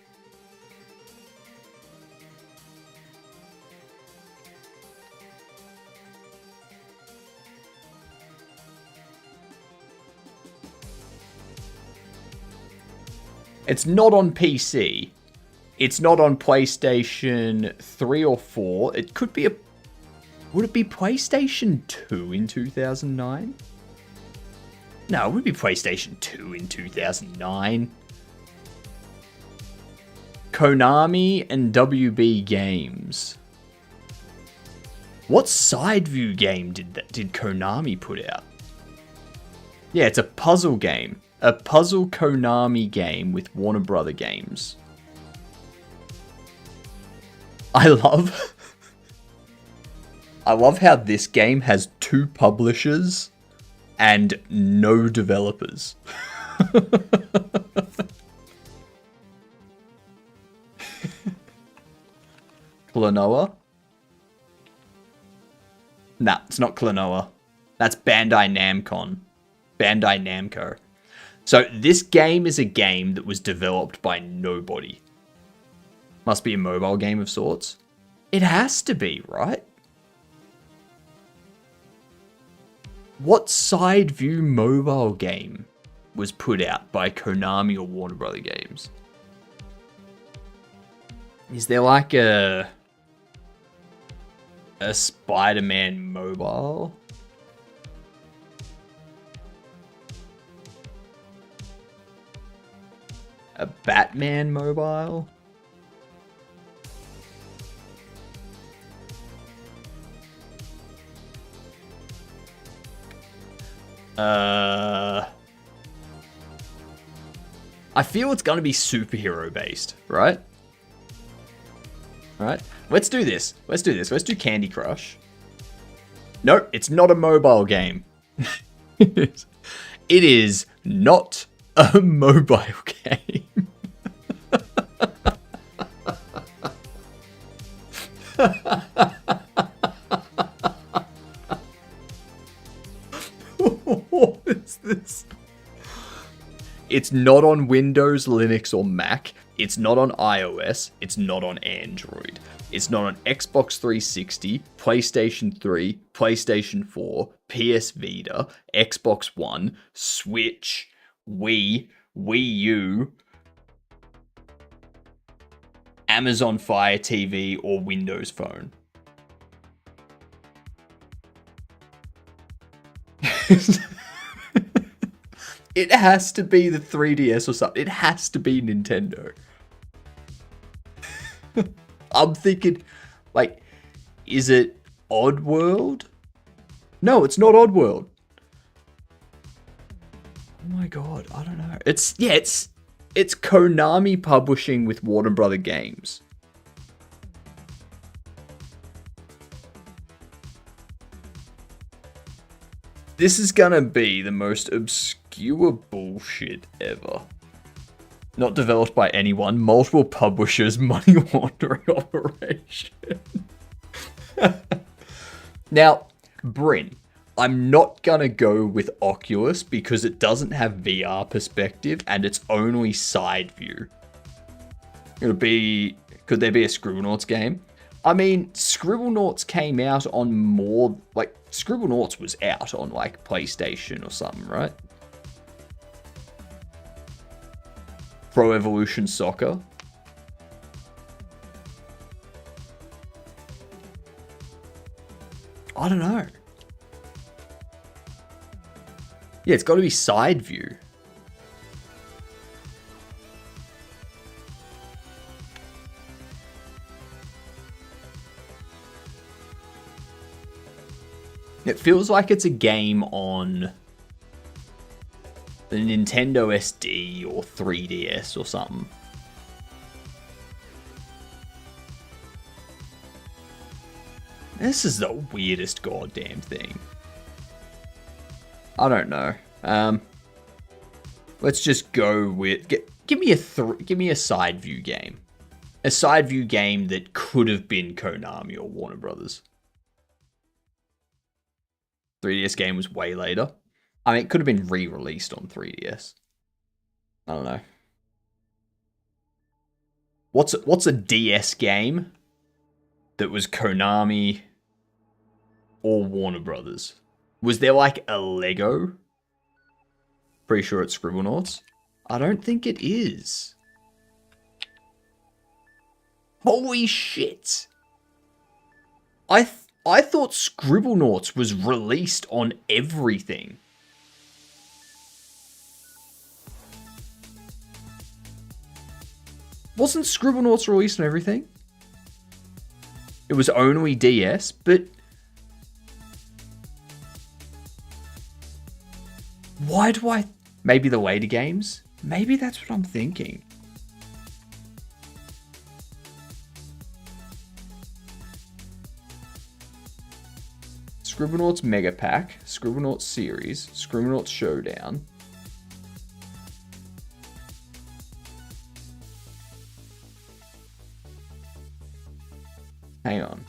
It's not on PC. It's not on PlayStation 3 or 4. It could be a... Would it be PlayStation 2 in 2009? No, it would be PlayStation 2 in 2009. Konami and WB Games. What side view game did Konami put out? Yeah, it's a puzzle game. A puzzle Konami game with Warner Brother Games. I love how this game has 2 publishers and no developers. Klonoa? Nah, it's not Klonoa. That's Bandai Namco. So this game is a game that was developed by nobody. Must be a mobile game of sorts. It has to be, right? What side view mobile game was put out by Konami or Warner Brother Games? Is there like a Spider-Man mobile? A Batman mobile? I feel it's gonna be superhero based, right? Alright, let's do this. Let's do Candy Crush. Nope, it's not a mobile game. It is not a mobile game. What is this? It's not on Windows, Linux, or Mac. It's not on iOS. It's not on Android. It's not on Xbox 360, PlayStation 3, PlayStation 4, PS Vita, Xbox One, Switch, Wii, Wii U, Amazon Fire TV, or Windows Phone. It has to be the 3DS or something. It has to be Nintendo. I'm thinking, like, is it Oddworld? No, it's not Oddworld. Oh my god, I don't know. It's Konami publishing with Warner Brother Games. This is gonna be the most obscure bullshit ever. Not developed by anyone, multiple publishers, money laundering operation. Now, Bryn, I'm not gonna go with Oculus because it doesn't have VR perspective and it's only side view. Could there be a Scribblenauts game? I mean, Scribblenauts came out on more, like, Scribblenauts was out on, like, PlayStation or something, right? Pro Evolution Soccer. I don't know. Yeah, it's got to be side view. It feels like it's a game on the Nintendo SD or 3DS or something. This is the weirdest goddamn thing. I don't know. Let's just go with give me a side view game. A side view game that could have been Konami or Warner Brothers. 3DS game was way later. I mean, it could have been re-released on 3DS. I don't know. What's a DS game that was Konami or Warner Brothers? Was there like a Lego? Pretty sure it's Scribblenauts. I don't think it is. Holy shit! I thought Scribblenauts was released on everything. Wasn't Scribblenauts released on everything? It was only DS, but why do I... Maybe the later games? Maybe that's what I'm thinking. Scribblenauts Mega Pack, Scribblenauts Series, Scribblenauts Showdown. Hang on.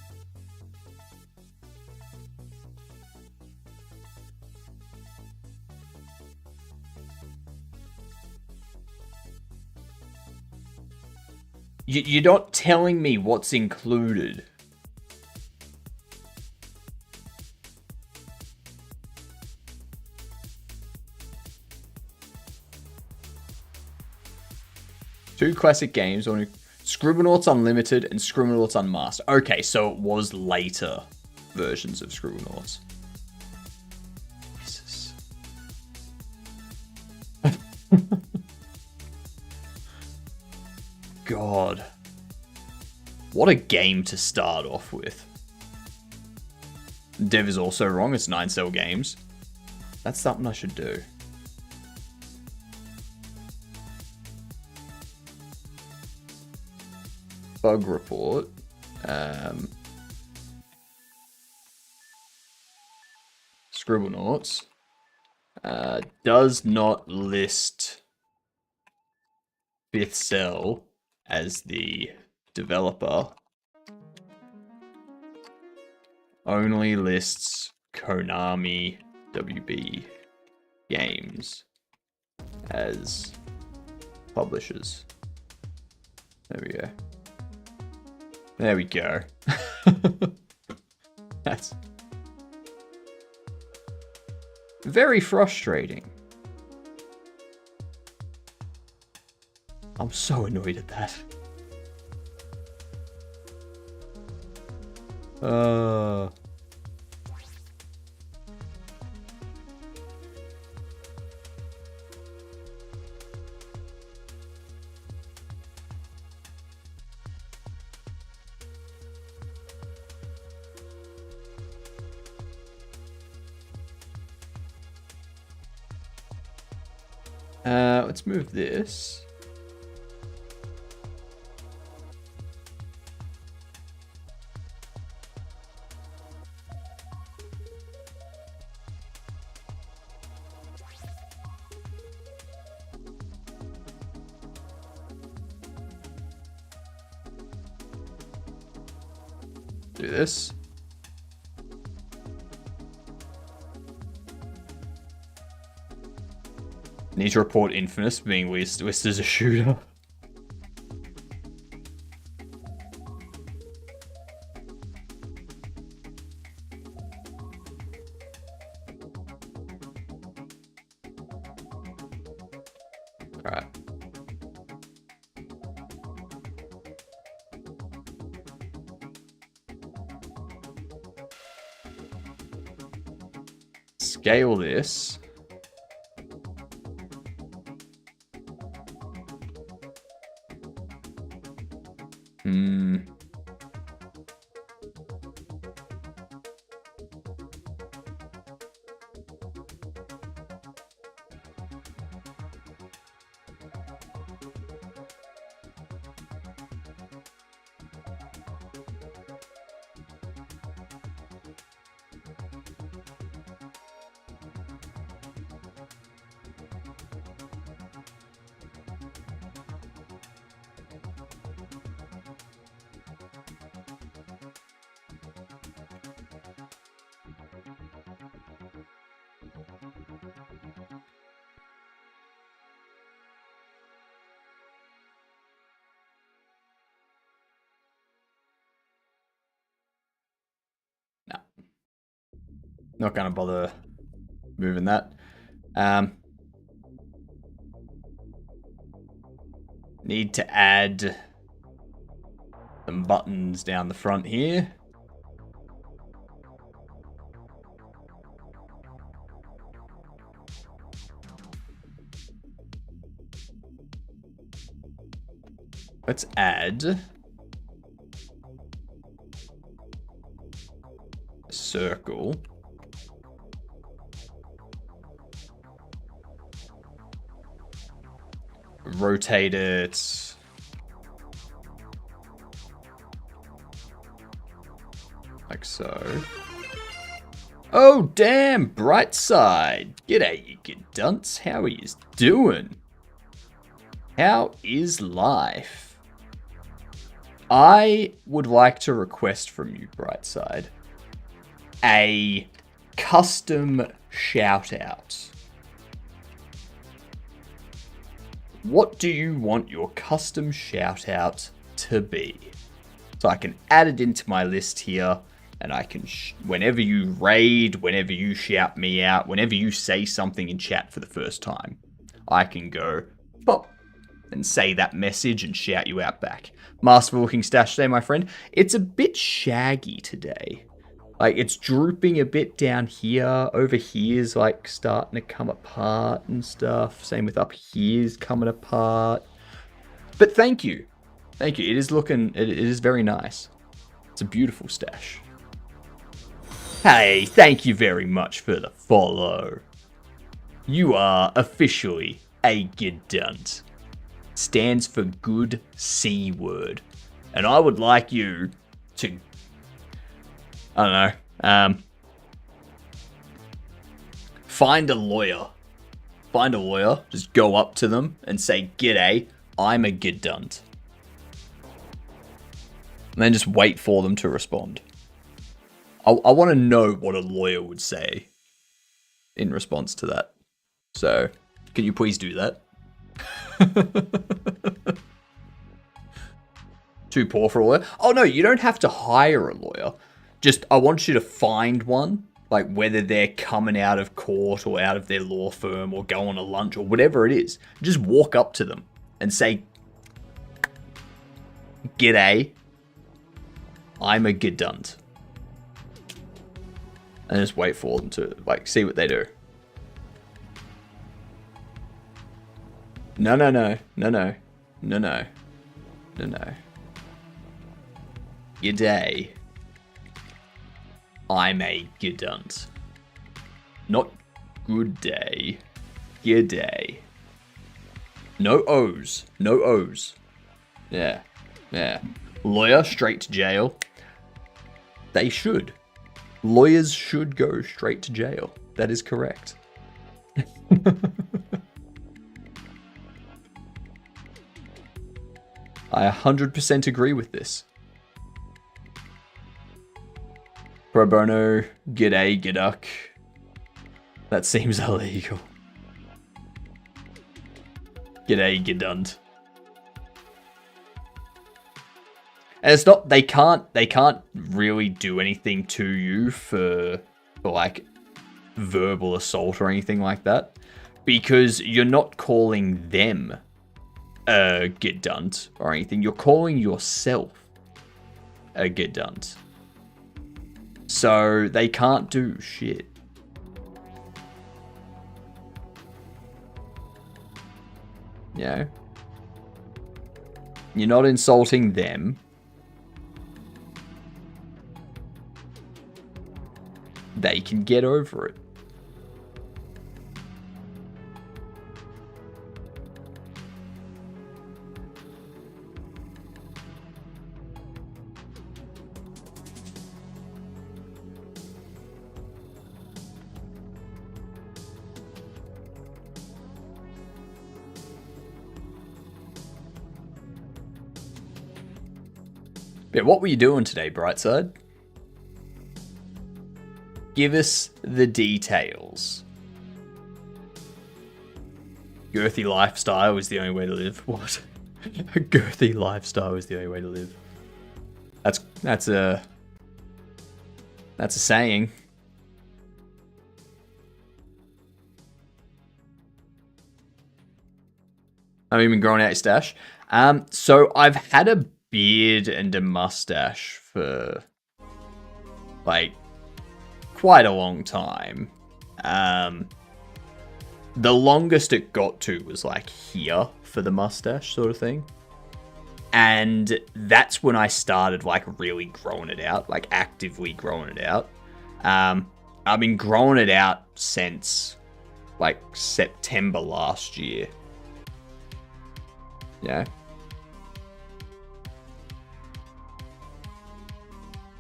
You're not telling me what's included. Two classic games on Scribblenauts Unlimited and Scribblenauts Unmasked. Okay, so it was later versions of Scribblenauts. Jesus. God. What a game to start off with. Dev is also wrong, it's 9-cell games. That's something I should do. Bug report. Scribblenauts does not list Fifth Cell as the developer. Only lists Konami WB Games as publishers. There we go. There we go. That's very frustrating. I'm so annoyed at that. Let's move this. Do this. Need to report Infamous being listed as a shooter. Alright. Scale this. No. Not gonna bother moving that. Need to add some buttons down the front here. Let's add a circle. Rotate it. Like so. Oh, damn, Brightside. G'day, you good dunce. How are you doing? How is life? I would like to request from you, Brightside, a custom shout out. What do you want your custom shout out to be? So I can add it into my list here, and I can, whenever you raid, whenever you shout me out, whenever you say something in chat for the first time, I can go pop and say that message and shout you out back. Masterful looking stash today, my friend. It's a bit shaggy today. Like, it's drooping a bit down here. Over here's like starting to come apart and stuff. Same with up here's coming apart. But thank you. Thank you. It is looking, it is very nice. It's a beautiful stash. Hey, thank you very much for the follow. You are officially a Gidunt. Stands for good C word. And I would like you to, I don't know, find a lawyer. Find a lawyer, just go up to them and say, "G'day, I'm a Gidunt." And then just wait for them to respond. I want to know what a lawyer would say in response to that. So, can you please do that? Too poor for a lawyer? Oh no, you don't have to hire a lawyer. Just, I want you to find one. Like, whether they're coming out of court or out of their law firm or go on a lunch or whatever it is. Just walk up to them and say, "G'day, I'm a Gidunt." And just wait for them to, like, see what they do. No. G'day. I'm a Gidunt. Not good day. G'day. No O's. No O's. Yeah. Yeah. Lawyer, straight to jail. They should. Lawyers should go straight to jail. That is correct. I 100% agree with this. Pro bono, g'day, g'duck. That seems illegal. G'day, g'dunt. And it's not, they can't really do anything to you for like verbal assault or anything like that, because you're not calling them a g'dunt or anything. You're calling yourself a g'dunt. So they can't do shit. You know? You're not insulting them. They can get over it. Yeah, what were you doing today, Brightside? Give us the details. Girthy lifestyle is the only way to live. What? A girthy lifestyle is the only way to live. That's a saying. Have you been growing out your stash? So I've had a beard and a mustache for like quite a long time. The longest it got to was like here for the mustache sort of thing. And that's when I started like really growing it out, like actively growing it out. I've been growing it out since like September last year. Yeah.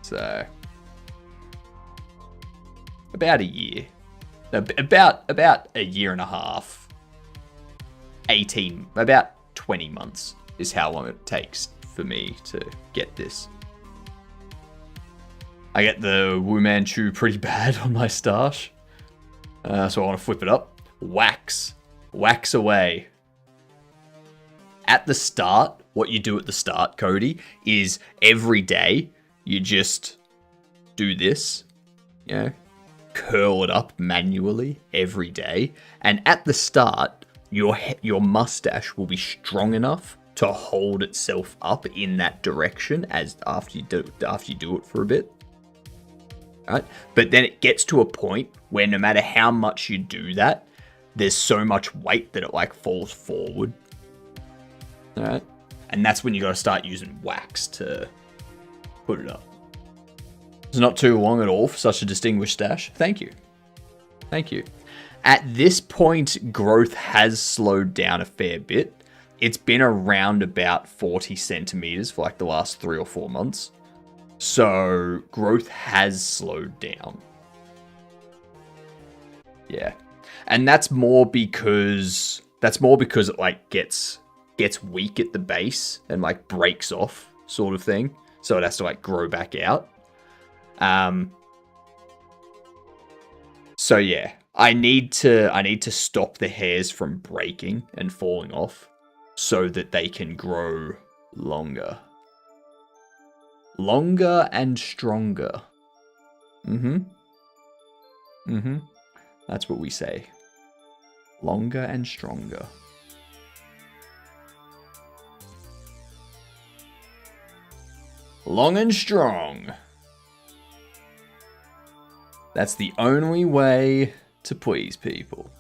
So about a year. About a year and a half. 18, about 20 months is how long it takes for me to get this. I get the Wu Manchu pretty bad on my stash. So I want to flip it up. Wax. Wax away. At the start, what you do at the start, Cody, is every day you just do this. You know, curl it up manually every day. And at the start, your mustache will be strong enough to hold itself up in that direction as after you do it for a bit. Right? But then it gets to a point where no matter how much you do that, there's so much weight that it like falls forward. All right? And that's when you got to start using wax to put it up. It's not too long at all for such a distinguished stash. Thank you. Thank you. At this point, growth has slowed down a fair bit. It's been around about 40 centimeters for like the last 3 or 4 months. So growth has slowed down. Yeah. And that's more because it like gets weak at the base and like breaks off sort of thing. So it has to like grow back out. So yeah, I need to stop the hairs from breaking and falling off so that they can grow longer. Longer and stronger. That's what we say. Longer and stronger. Long and strong. That's the only way to please people.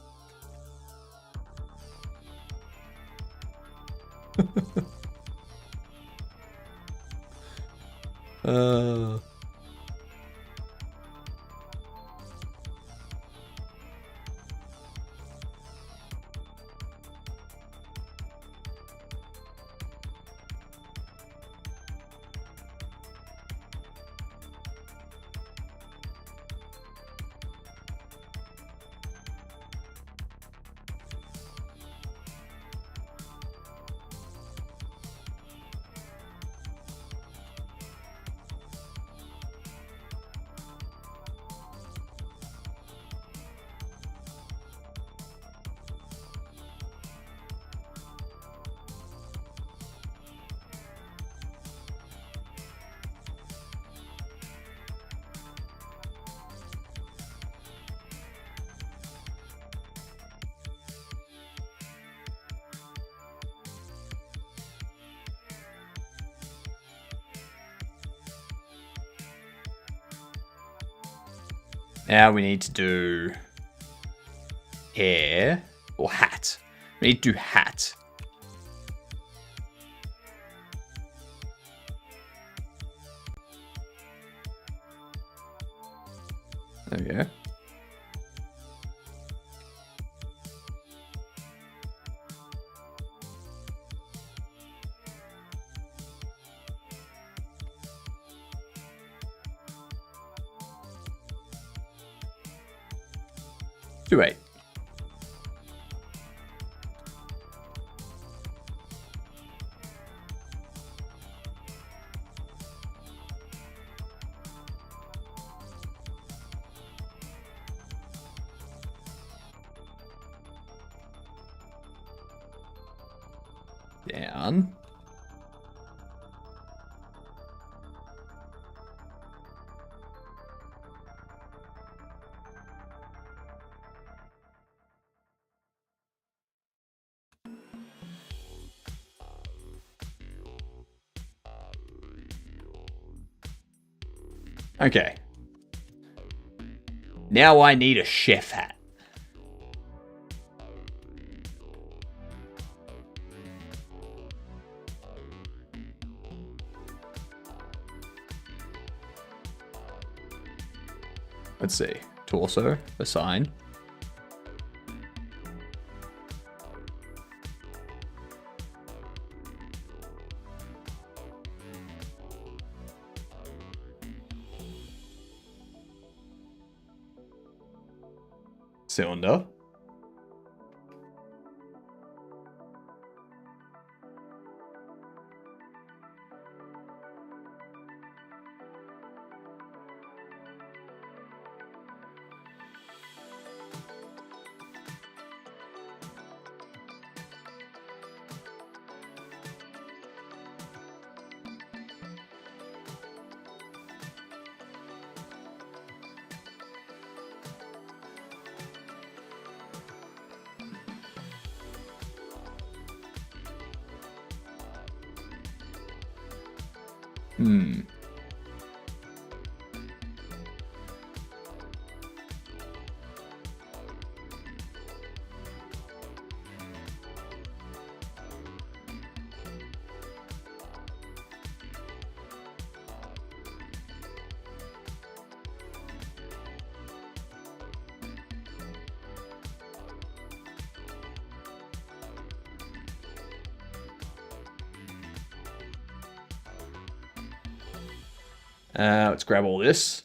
Now we need to do hair or hat. We need to do hat. There we go. Do 8. Down. Okay. Now I need a chef hat. Let's see. Torso, assign. Cylinder. Let's grab all this.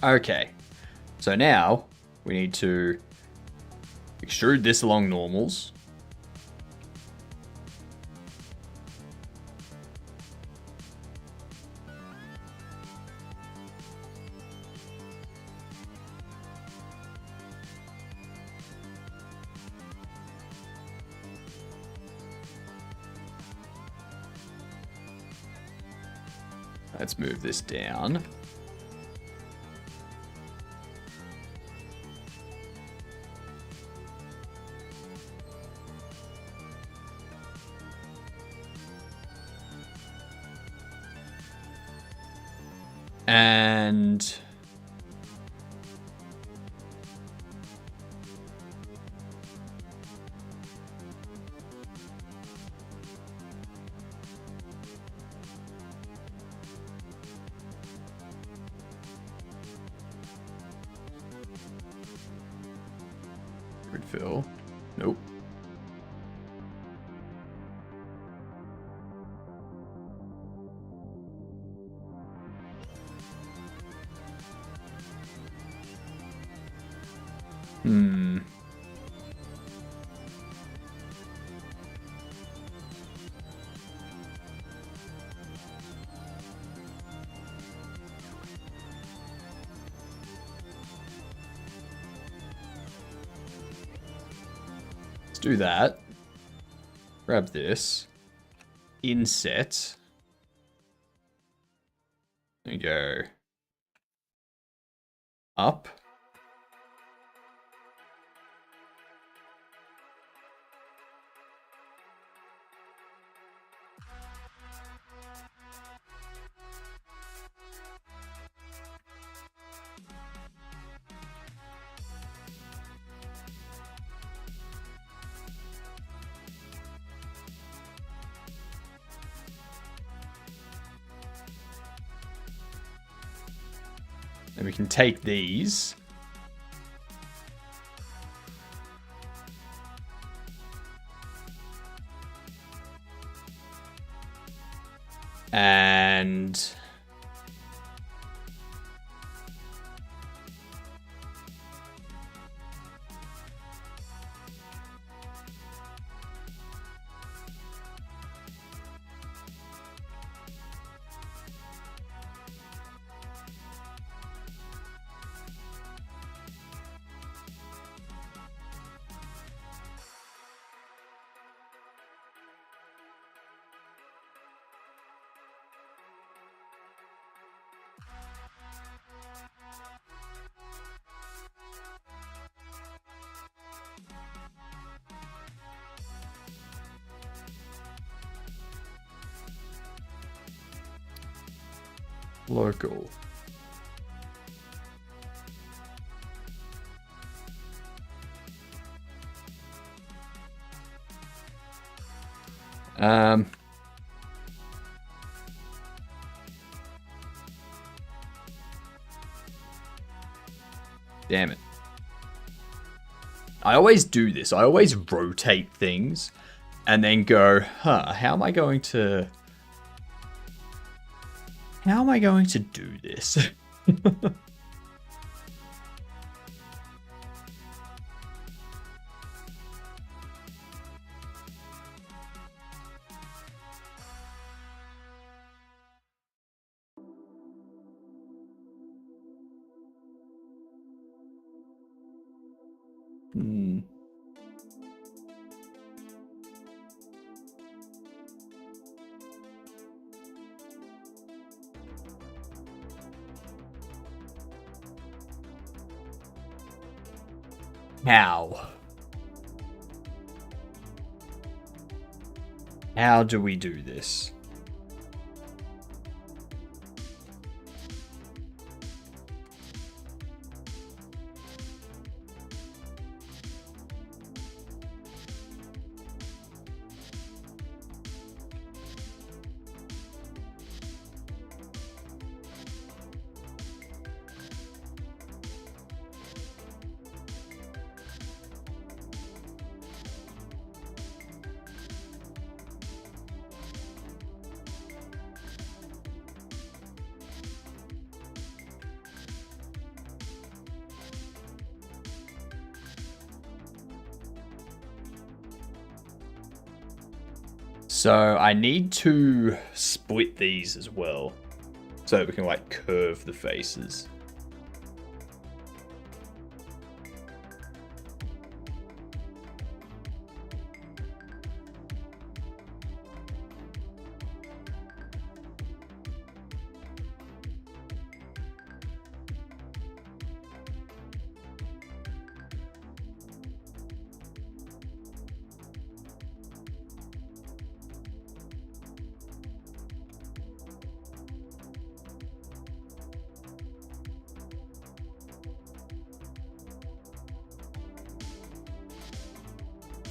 Okay, so now we need to extrude this along normals. Let's move this down. And grid fill. Nope. do that. Grab this. Inset. There you go. Up. And we can take these. And local. Damn it. I always do this. I always rotate things and then go, how am I going to do this? How do we do this? So I need to split these as well, so that we can like curve the faces.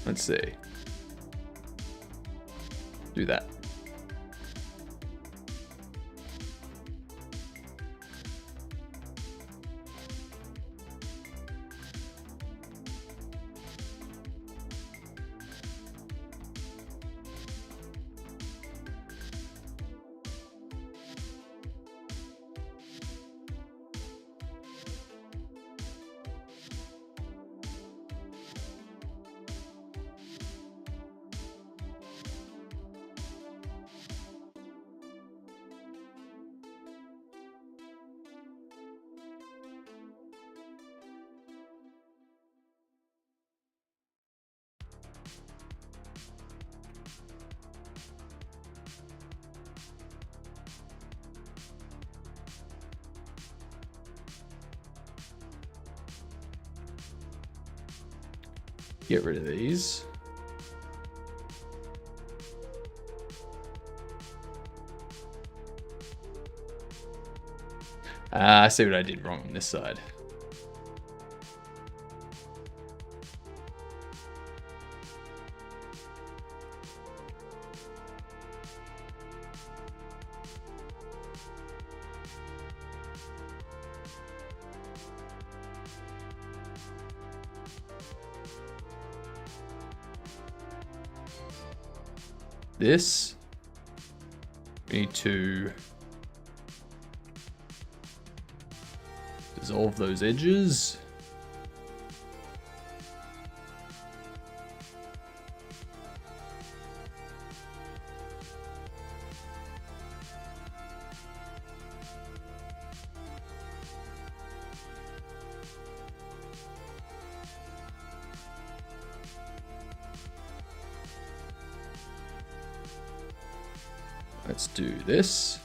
Let's see. Do that. Get rid of these. I see what I did wrong on this side. This, we need to dissolve those edges. Let's do this.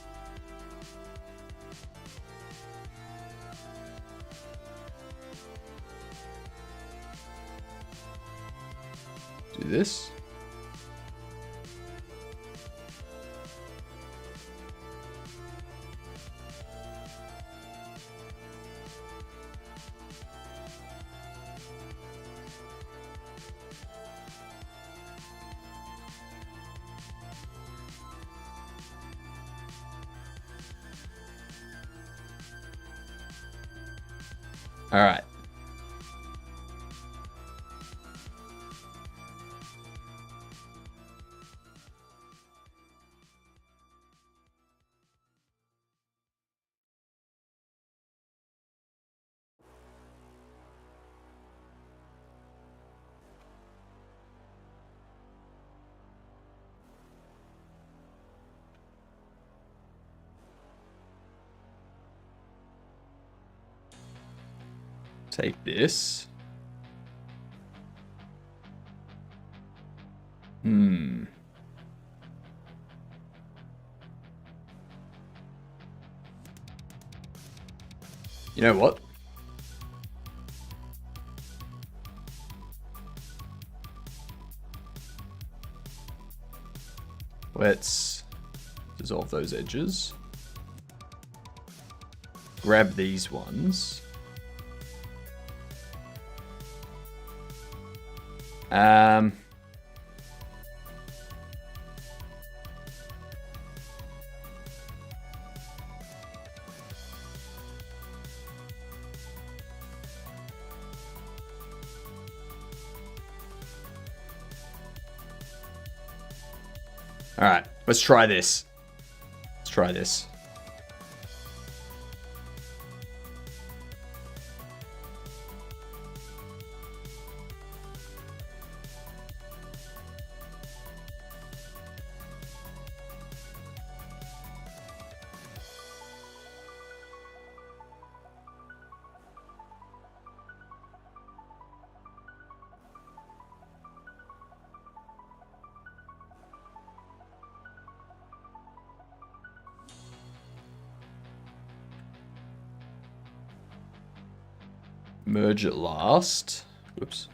Do this. All right. Take this. You know what? Let's dissolve those edges. Grab these ones. All right, let's try this. Let's try this. Merge at last. Whoops.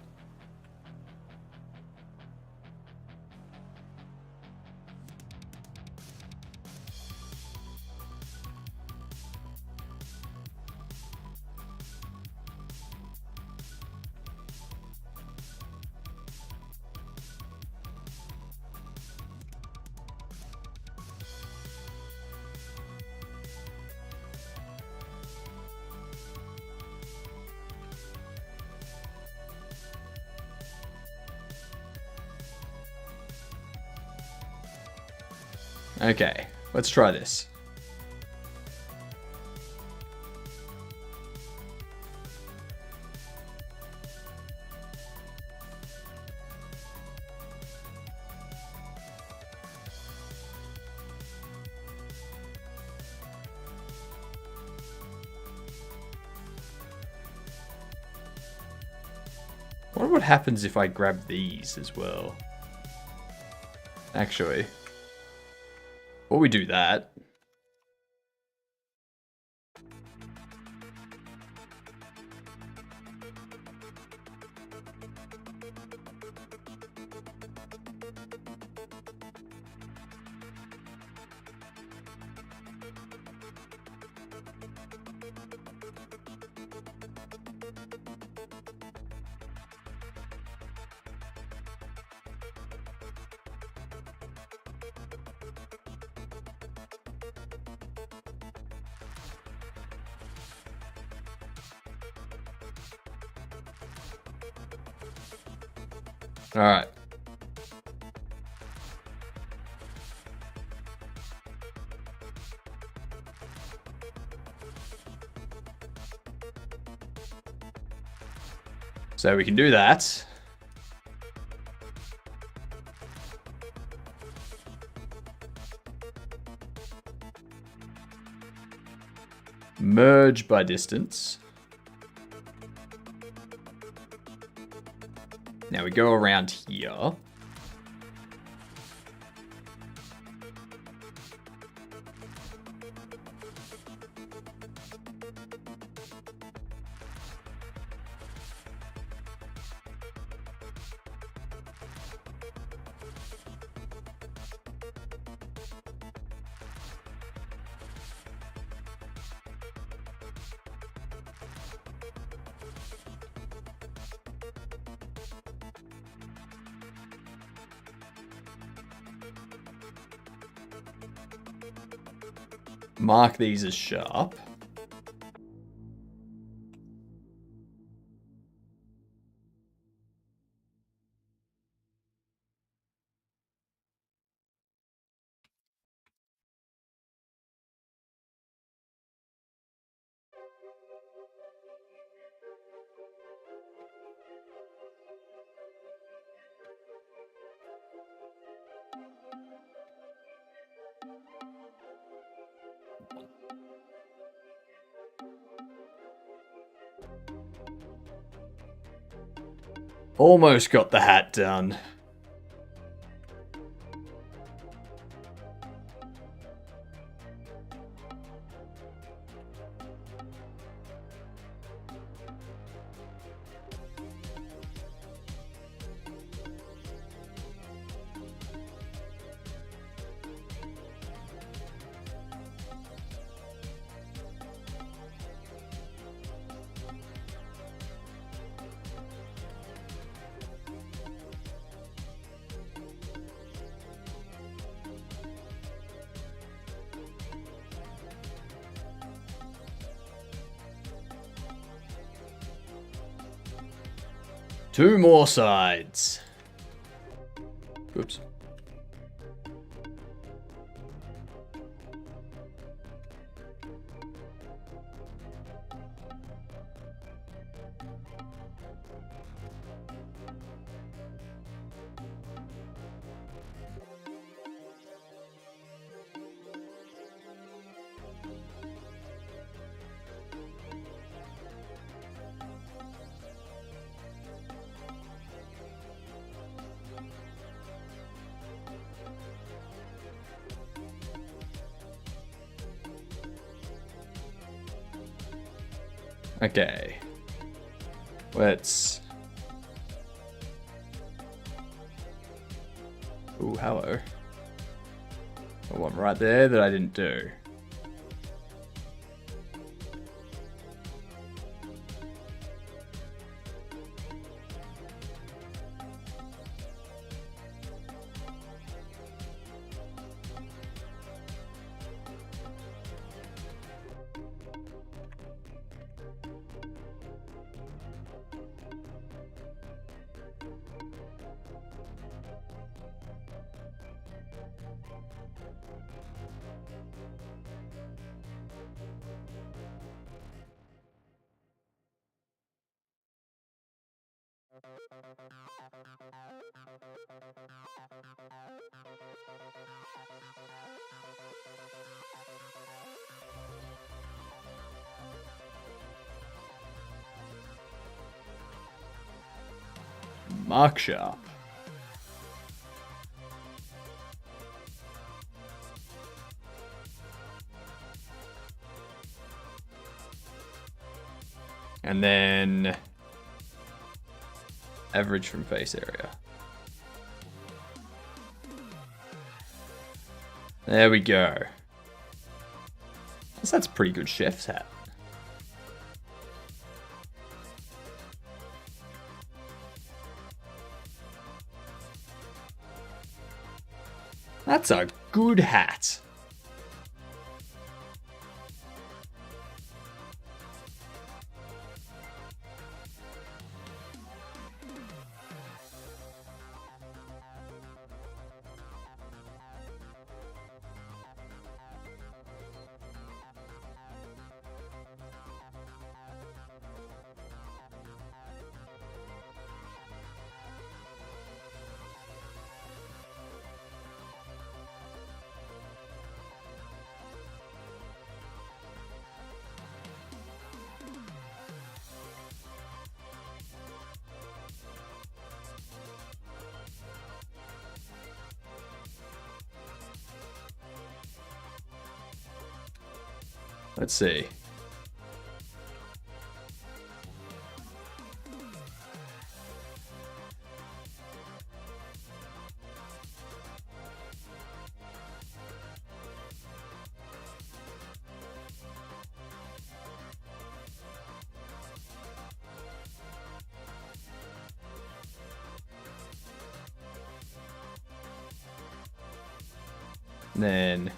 Okay, let's try this. I wonder what happens if I grab these as well. Actually, before we do that, All right. So we can do that. Merge by distance. Now we go around here. Mark these as sharp. Almost got the hat done. Two more sides. Oops. Okay. Let's... Ooh, hello. Oh, one right there that I didn't do. Mark sharp. And then average from face area. There we go. That's a pretty good chef's hat. That's a good hat. Let's see. Then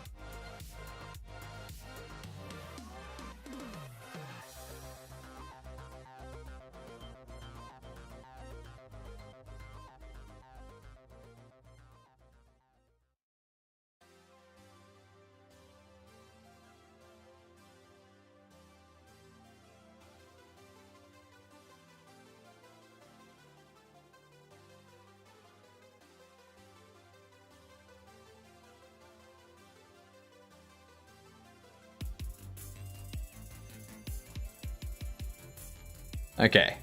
okay.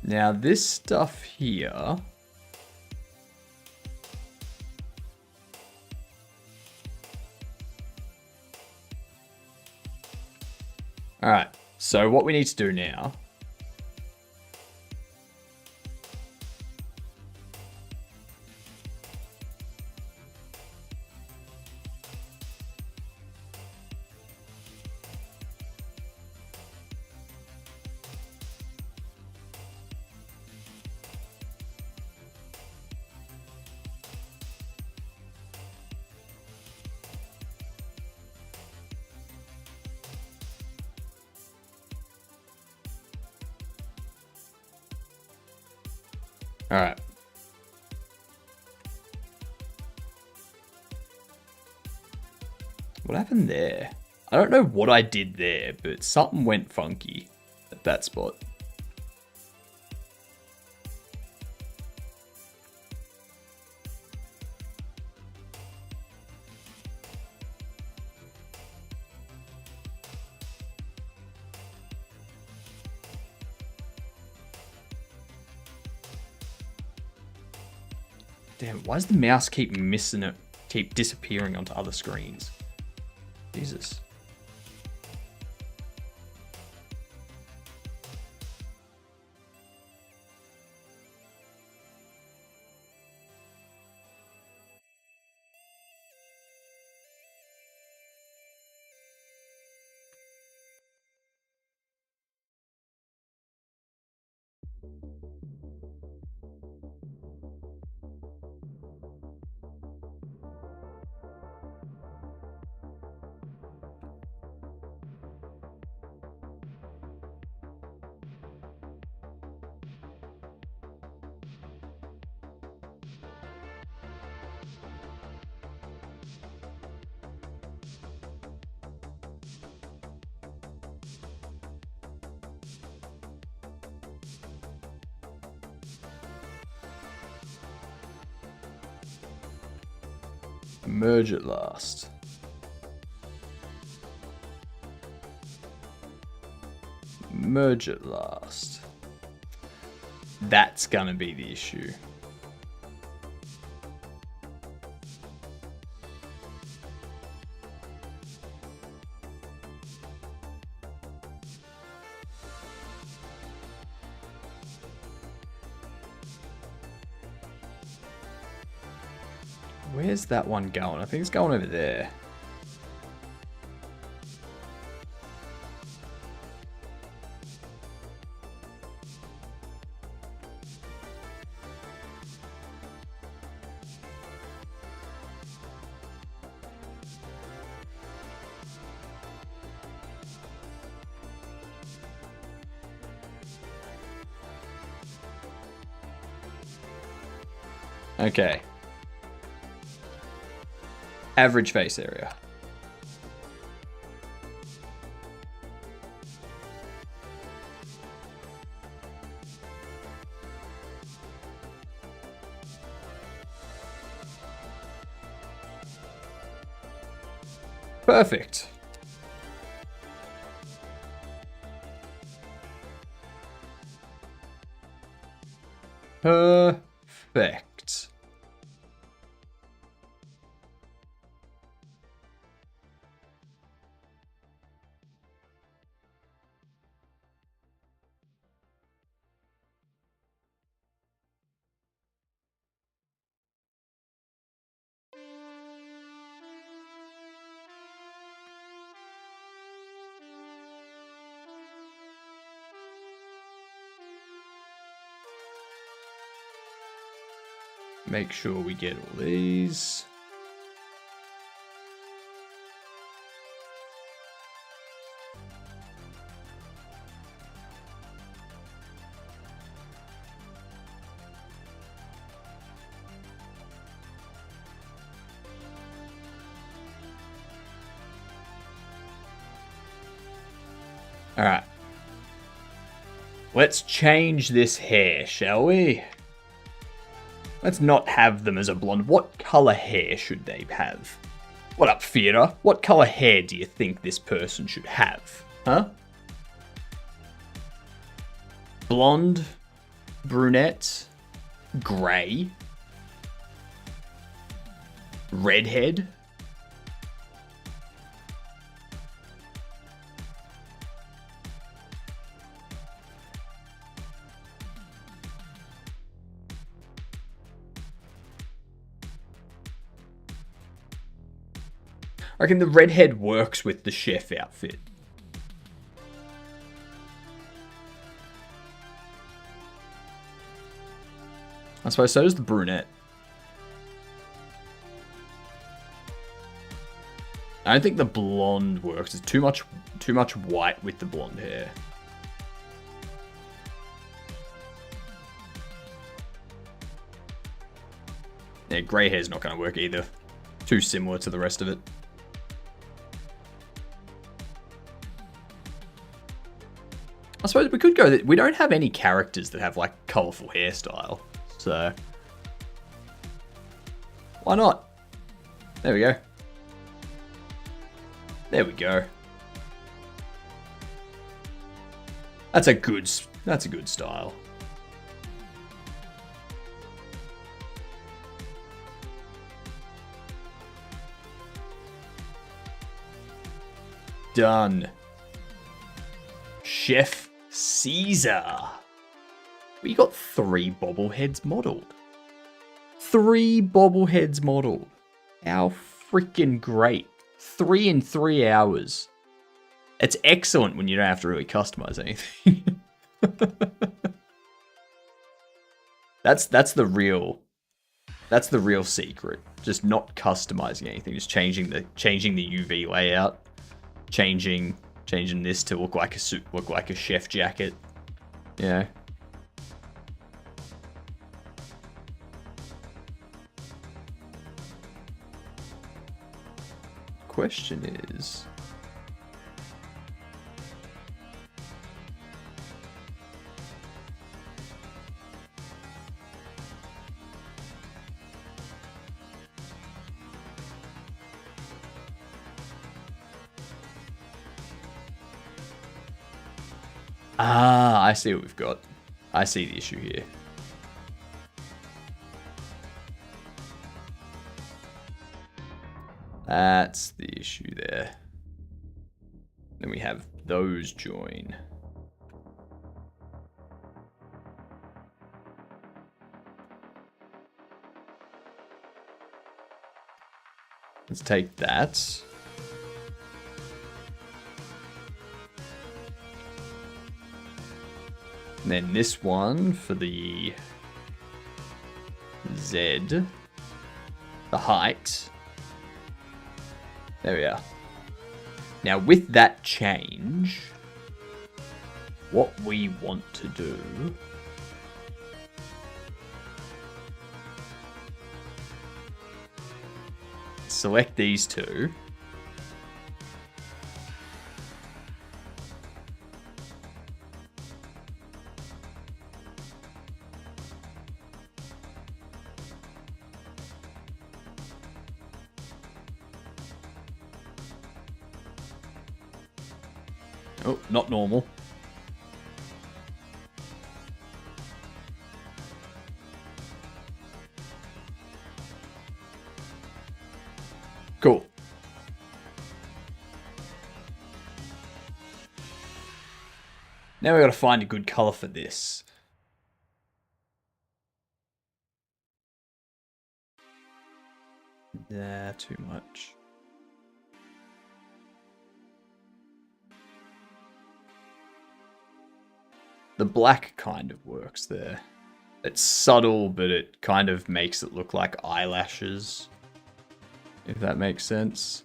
Now this stuff here. All right, so what we need to do now. All right. What happened there? I don't know what I did there, but something went funky at that spot. Damn, why does the mouse keep missing it? Keep disappearing onto other screens? Jesus. Merge at last. Merge at last. That's gonna be the issue. Where's that one going? I think it's going over there. Okay. Average face area. Perfect. Perfect. Make sure we get all these. All right. Let's change this hair, shall we? Let's not have them as a blonde. What color hair should they have? What up, Theodore? What color hair do you think this person should have? Huh? Blonde, brunette, grey, redhead. I reckon the redhead works with the chef outfit. I suppose so does the brunette. I don't think the blonde works. It's too much white with the blonde hair. Yeah, grey hair's not going to work either. Too similar to the rest of it. I suppose we could go that we don't have any characters that have like colourful hairstyle, so why not? There we go. There we go. That's a good style. Done. Chef Caesar. We got 3 bobbleheads modeled. 3 bobbleheads modeled. How freaking great. 3 in 3 hours. It's excellent when you don't have to really customize anything. That's the real secret. Just not customizing anything, just changing the UV layout, changing this to look like a suit, look like a chef jacket. Yeah. Question is, I see what we've got. I see the issue here. That's the issue there. Then we have those join. Let's take that. And then this one for the Z, the height. There we are. Now with that change, what we want to do select these two. Oh, not normal. Cool. Now we got to find a good color for this. Yeah, too much. The black kind of works there. It's subtle, but it kind of makes it look like eyelashes. If that makes sense.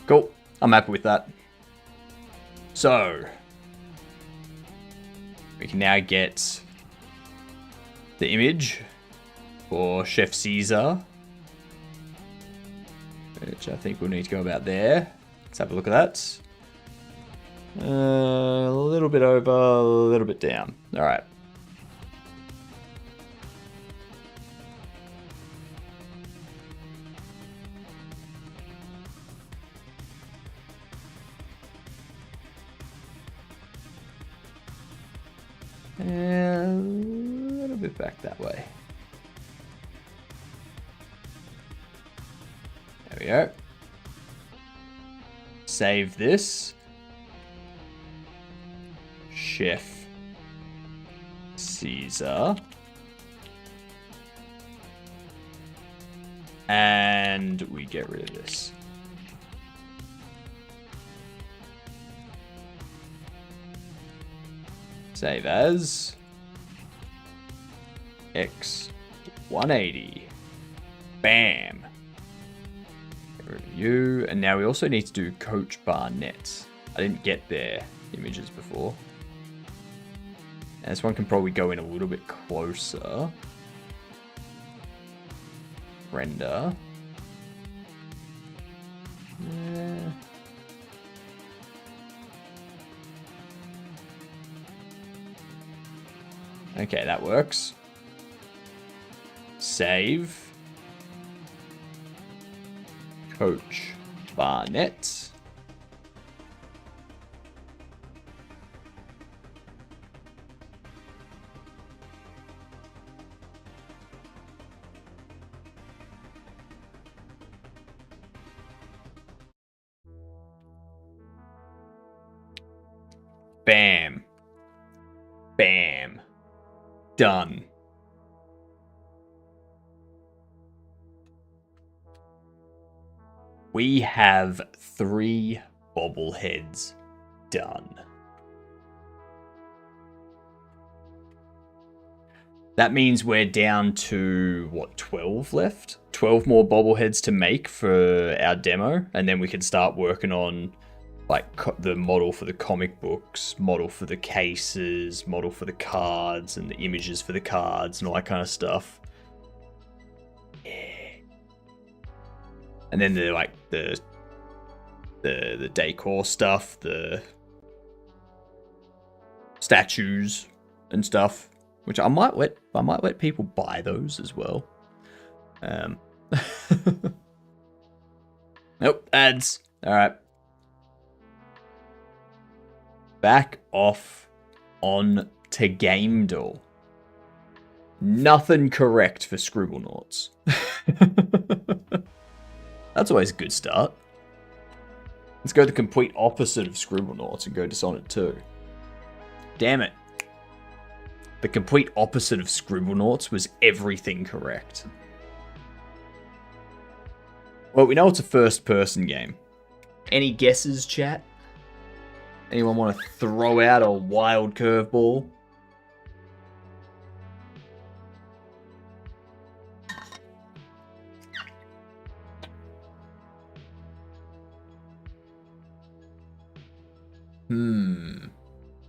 Cool. I'm happy with that. So, we can now get the image for Chef Caesar, which I think we'll need to go about there. Let's have a look at that. A little bit over, a little bit down. All right. And a little bit back that way. There we go. Save this. Chef Caesar. And we get rid of this. Save as X180. Bam. Get rid of you. And now we also need to do Coach Barnett. I didn't get their images before. And this one can probably go in a little bit closer. Render. Yeah. Okay, that works. Save. Coach Barnett. Bam. Bam. Done. We have 3 bobbleheads done. That means we're down to, what, 12 left? 12 more bobbleheads to make for our demo, and then we can start working on like the model for the comic books, model for the cases, model for the cards, and the images for the cards, and all that kind of stuff. Yeah. And then the like the decor stuff, the statues and stuff, which I might let people buy those as well. Nope, ads. All right. Back off on to Gamedoll. Nothing correct for Scribblenauts. That's always a good start. Let's go the complete opposite of Scribblenauts and go Dishonored 2. Damn it. The complete opposite of Scribblenauts was everything correct. Well, we know it's a first-person game. Any guesses, chat? Anyone want to throw out a wild curveball?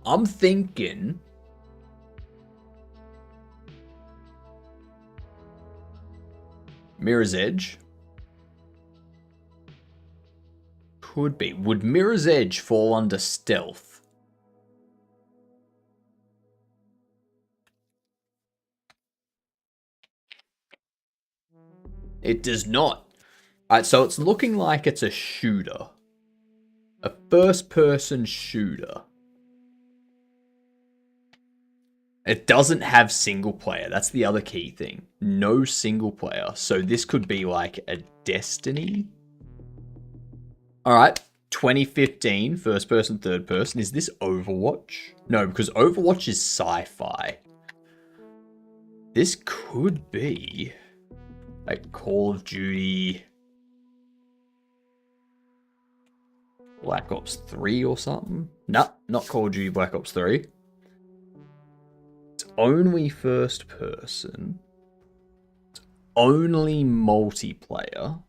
I'm thinking Mirror's Edge. Could be. Would Mirror's Edge fall under stealth? It does not. Alright, so it's looking like it's a shooter. A first-person shooter. It doesn't have single player. That's the other key thing. No single player. So this could be like a Destiny. Alright. 2015, first person, third person. Is this Overwatch? No, because Overwatch is sci-fi. This could be like Call of Duty Black Ops 3 or something. No, not Call of Duty Black Ops 3. It's only first person. It's only multiplayer.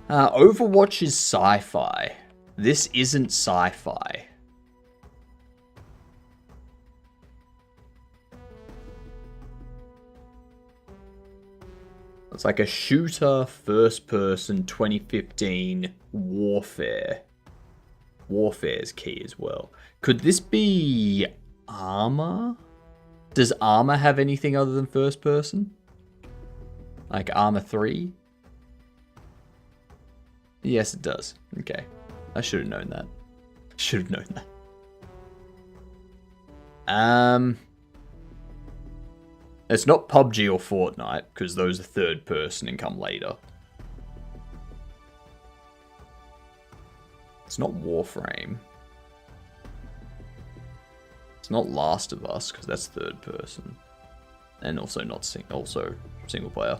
Overwatch is sci-fi. This isn't sci-fi. It's like a shooter, first person, 2015, Warfare. Warfare is key as well. Could this be Armor? Does Armor have anything other than first person? Like Armor 3? Yes, it does. Okay. I should have known that. Should have known that. It's not PUBG or Fortnite, because those are third person and come later. It's not Warframe. It's not Last of Us, because that's third person. And also not single player.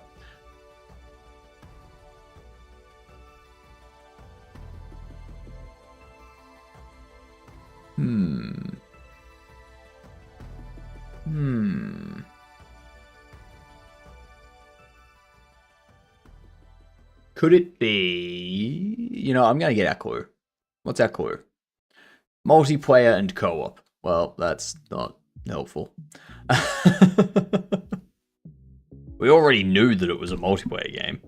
Could it be... You know, I'm going to get our clue. What's our clue? Multiplayer and co-op. Well, that's not helpful. We already knew that it was a multiplayer game.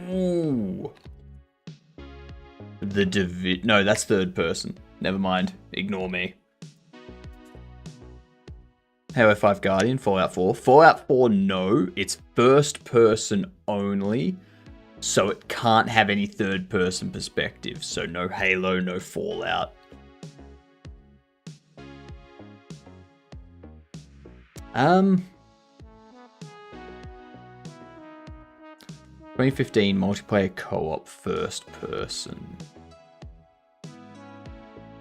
Ooh. No, that's third person. Never mind. Ignore me. Halo 5 Guardian, Fallout 4. Fallout 4, no. It's first person only. So it can't have any third person perspective. So no Halo, no Fallout. Um... 2015 multiplayer co-op first person.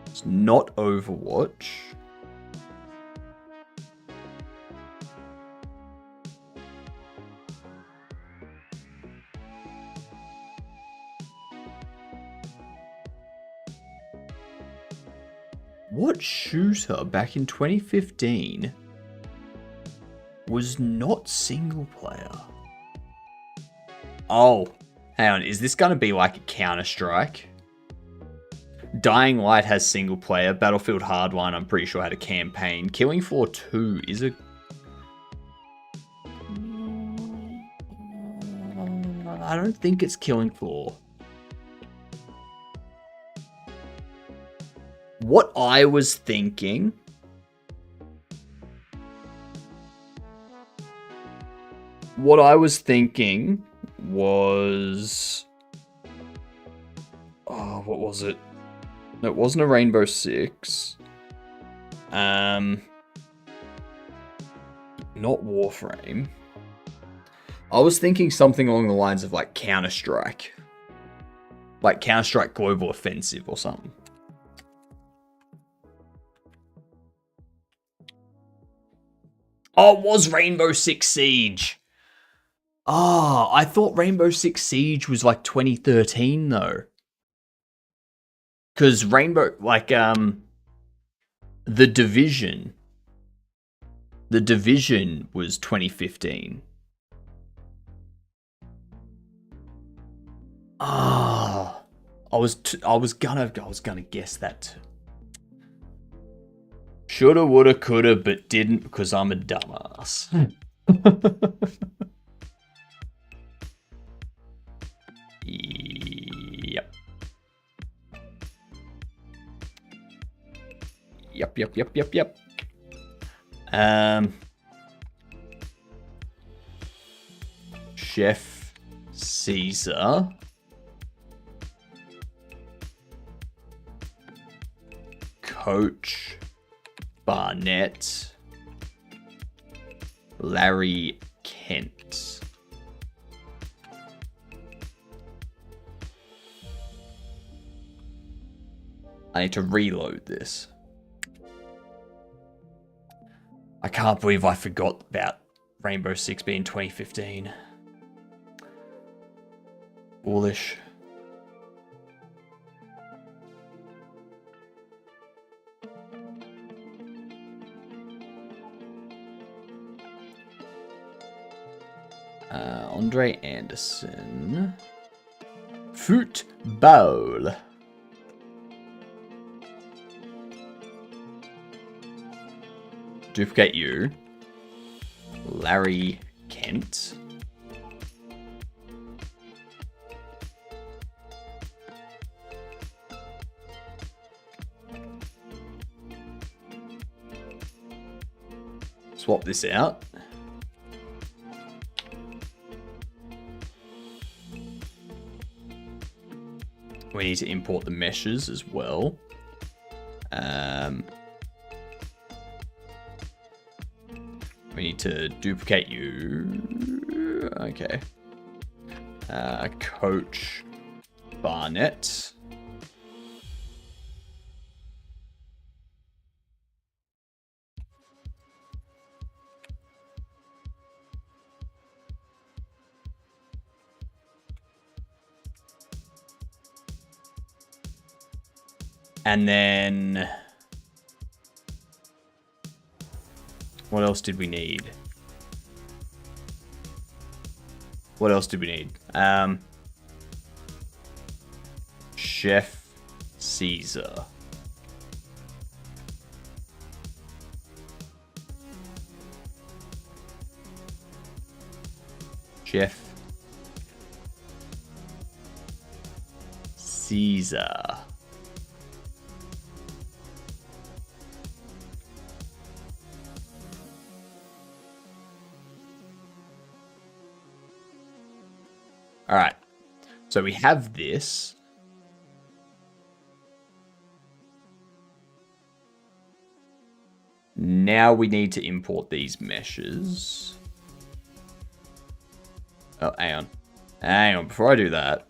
It's not Overwatch. What shooter back in 2015 was not single player? Oh, hang on. Is this going to be like a Counter-Strike? Dying Light has single player. Battlefield Hardline, I'm pretty sure, had a campaign. Killing Floor 2 is a... I don't think it's Killing Floor. What I was thinking... What I was thinking was... Oh, what was it? No, it wasn't a Rainbow Six. Not Warframe. I was thinking something along the lines of like Counter-Strike. Like Counter-Strike Global Offensive or something. Oh, it was Rainbow Six Siege. Oh, I thought Rainbow Six Siege was like 2013 though. Because Rainbow, like, The Division was 2015. Ah, I was gonna guess that. Shoulda, woulda, coulda, but didn't because I'm a dumbass. Yep. Yep. Chef Caesar. Coach Barnett. Larry Kent. I need to reload this. I can't believe I forgot about Rainbow Six being 2015. Foolish. Andre Anderson. Football. Duplicate you. Larry Kent. Swap this out. We need to import the meshes as well. We need to duplicate you. Okay. Coach Barnett. And then what else did we need? Chef Caesar. Chef Caesar. All right, so we have this. Now we need to import these meshes. Oh, hang on. Before I do that,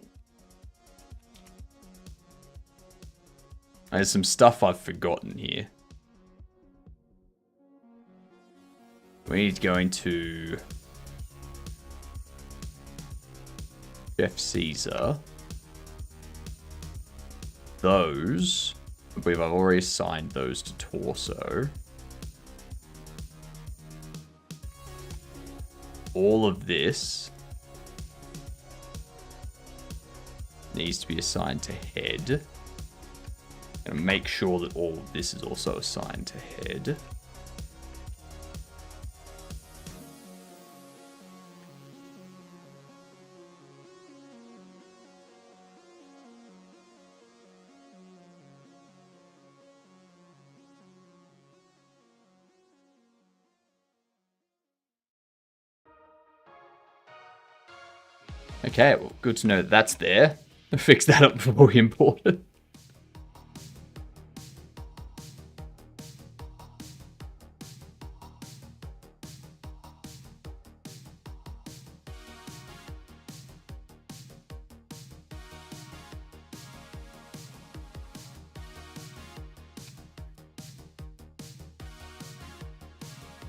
there's some stuff I've forgotten here. We need to go into Chef Caesar. Those, I believe I've already assigned those to Torso. All of this needs to be assigned to Head. And make sure that all of this is also assigned to Head. Okay, well, good to know that that's there. I'll fix that up before we import it.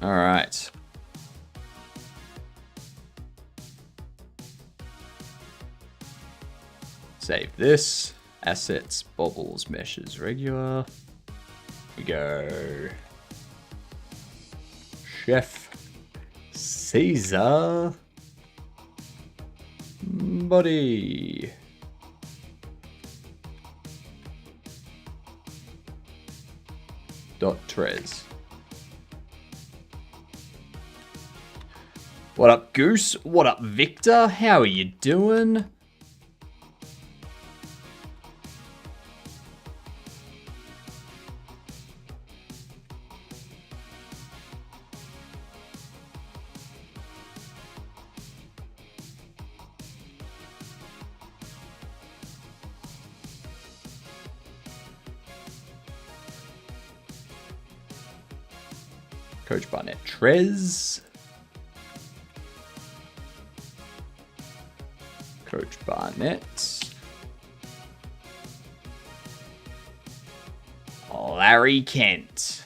All right. Save this. Assets, bobbles, meshes, regular. We go. Chef Caesar. Body. .trez. What up, Goose? What up, Victor? How are you doing? Coach Barnett Trez. Coach Barnett. Larry Kent.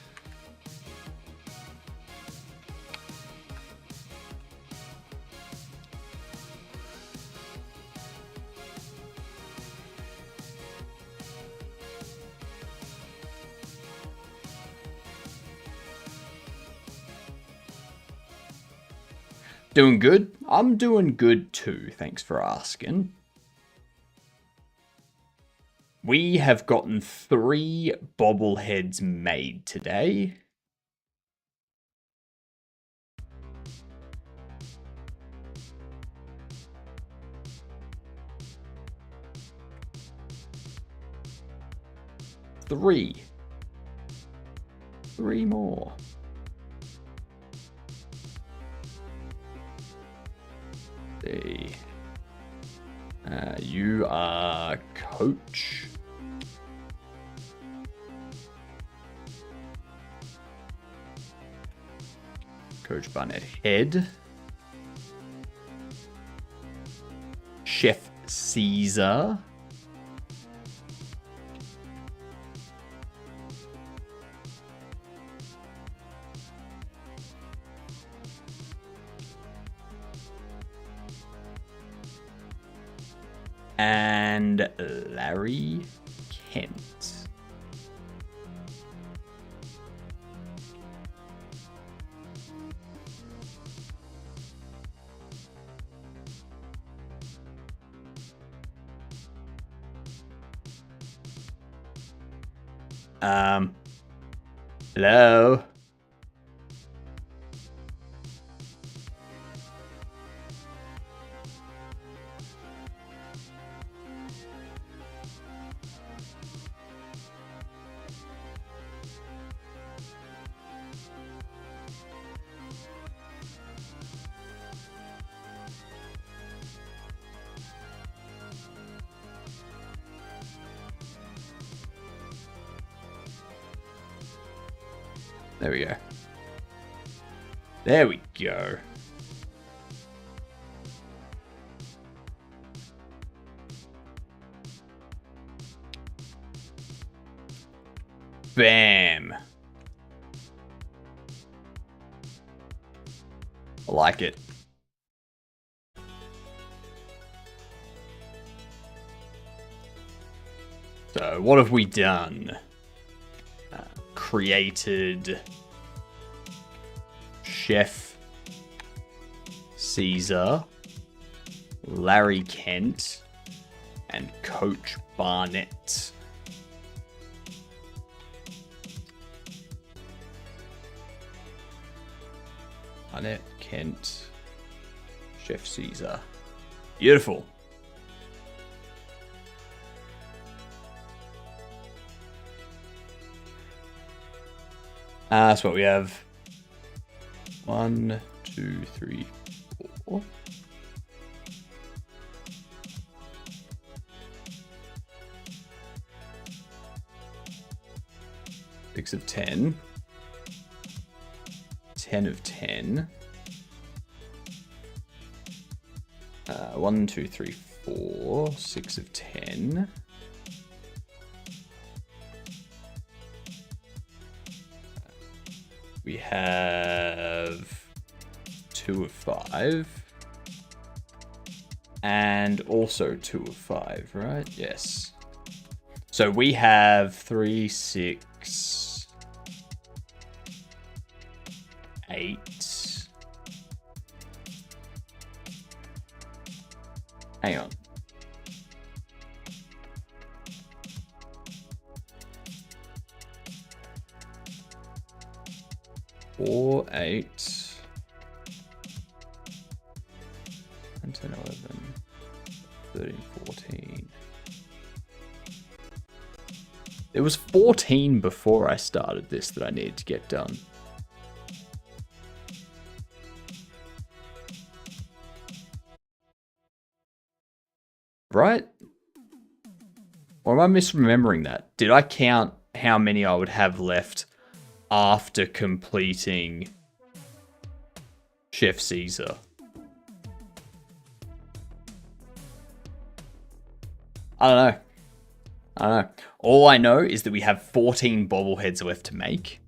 Doing good? I'm doing good too, thanks for asking. We have gotten 3 bobbleheads made today. Three more. You are Coach. Coach Barnett Head. Chef Caesar. And Larry Kent. Hello? There we go. There we go. Bam. I like it. So what have we done? Created Chef Caesar, Larry Kent, and Coach Barnett. Barnett, Kent, Chef Caesar. Beautiful. That's what we have. 1, 2, 3, 4. Six of 10. 10 of 10. 1, 2, 3, 4. 6 of 10. We have 2 of 5. And also 2 of 5, right? Yes. So we have 3, 6, 8. Hang on. Four, 8, and 10, 11, 13, 14. There was 14 before I started this that I needed to get done. Right? Or am I misremembering that? Did I count how many I would have left after completing Chef Caesar. I don't know. All I know is that we have 14 bobbleheads left to make,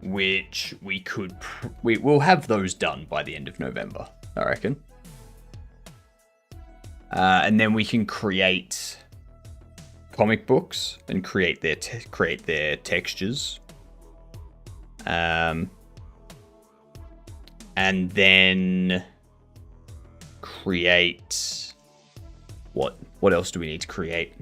which we'll have those done by the end of November, I reckon. And then we can create comic books and create their textures. And then create what else do we need to create?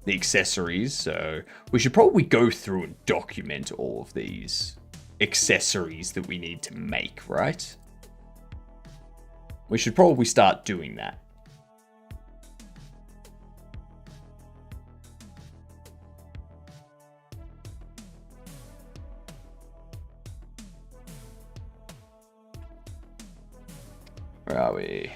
The accessories. So we should probably go through and document all of these accessories that we need to make, right? We should probably start doing that. Where are we?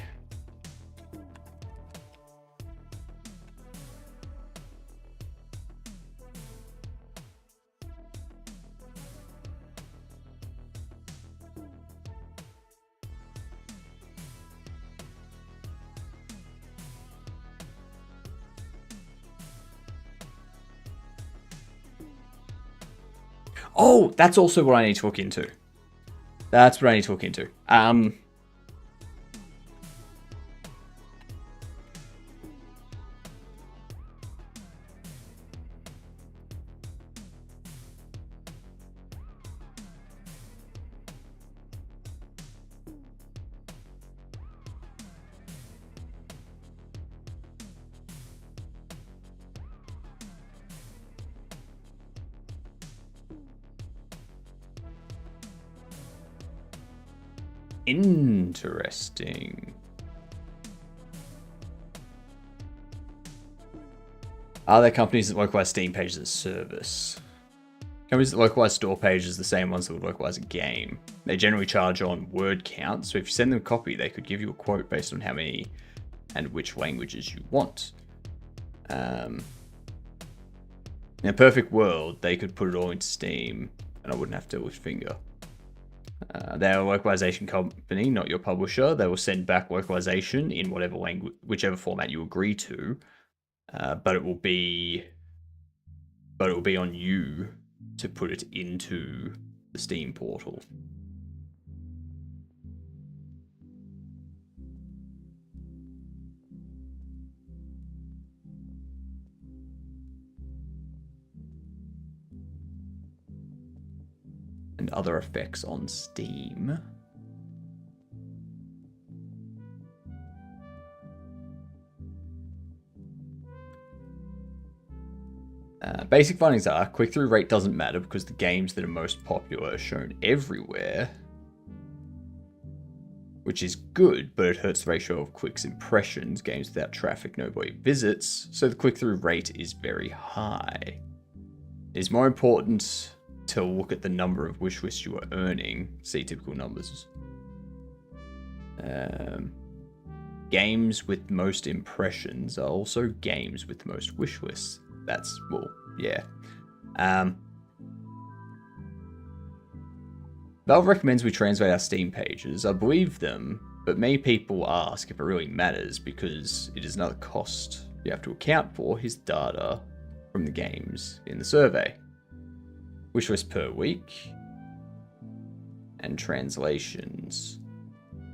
Oh, that's also what I need to look into. That's what I need to look into. Interesting. Are there companies that localize Steam pages as a service? Companies that localize store pages are the same ones that would localize a game. They generally charge on word count, so if you send them a copy, they could give you a quote based on how many and which languages you want. In a perfect world, they could put it all into Steam, and I wouldn't have to lift finger. They're a localization company, not your publisher. They will send back localization in whatever language, whichever format you agree to, but it will be on you to put it into the Steam portal. And other effects on Steam. Basic findings are, click-through rate doesn't matter because the games that are most popular are shown everywhere, which is good, but it hurts the ratio of clicks impressions. Games without traffic nobody visits, so the click-through rate is very high. It is more important to look at the number of wish lists you are earning. See typical numbers. Games with most impressions are also games with most wish lists. That's, well, yeah. Valve recommends we translate our Steam pages. I believe them, but many people ask if it really matters because it is another cost you have to account for. Here's data from the games in the survey. Wishlist per week and translations.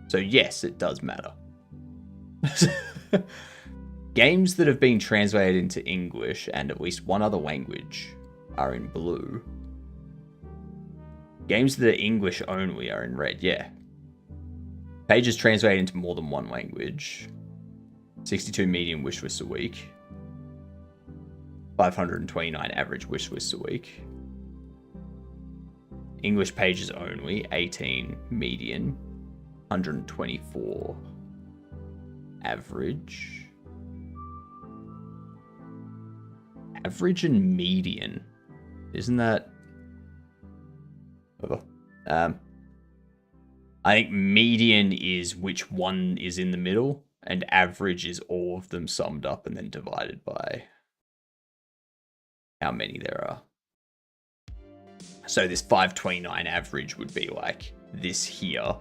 So yes, it does matter. Games that have been translated into English and at least one other language are in blue. Games that are English only are in red, yeah. Pages translated into more than one language. 62 median wish lists a week. 529 average wish lists a week. English pages only, 18 median. 124 average. Average and median. Isn't that... I think median is which one is in the middle, and average is all of them summed up and then divided by how many there are. So this 529 average would be like this here.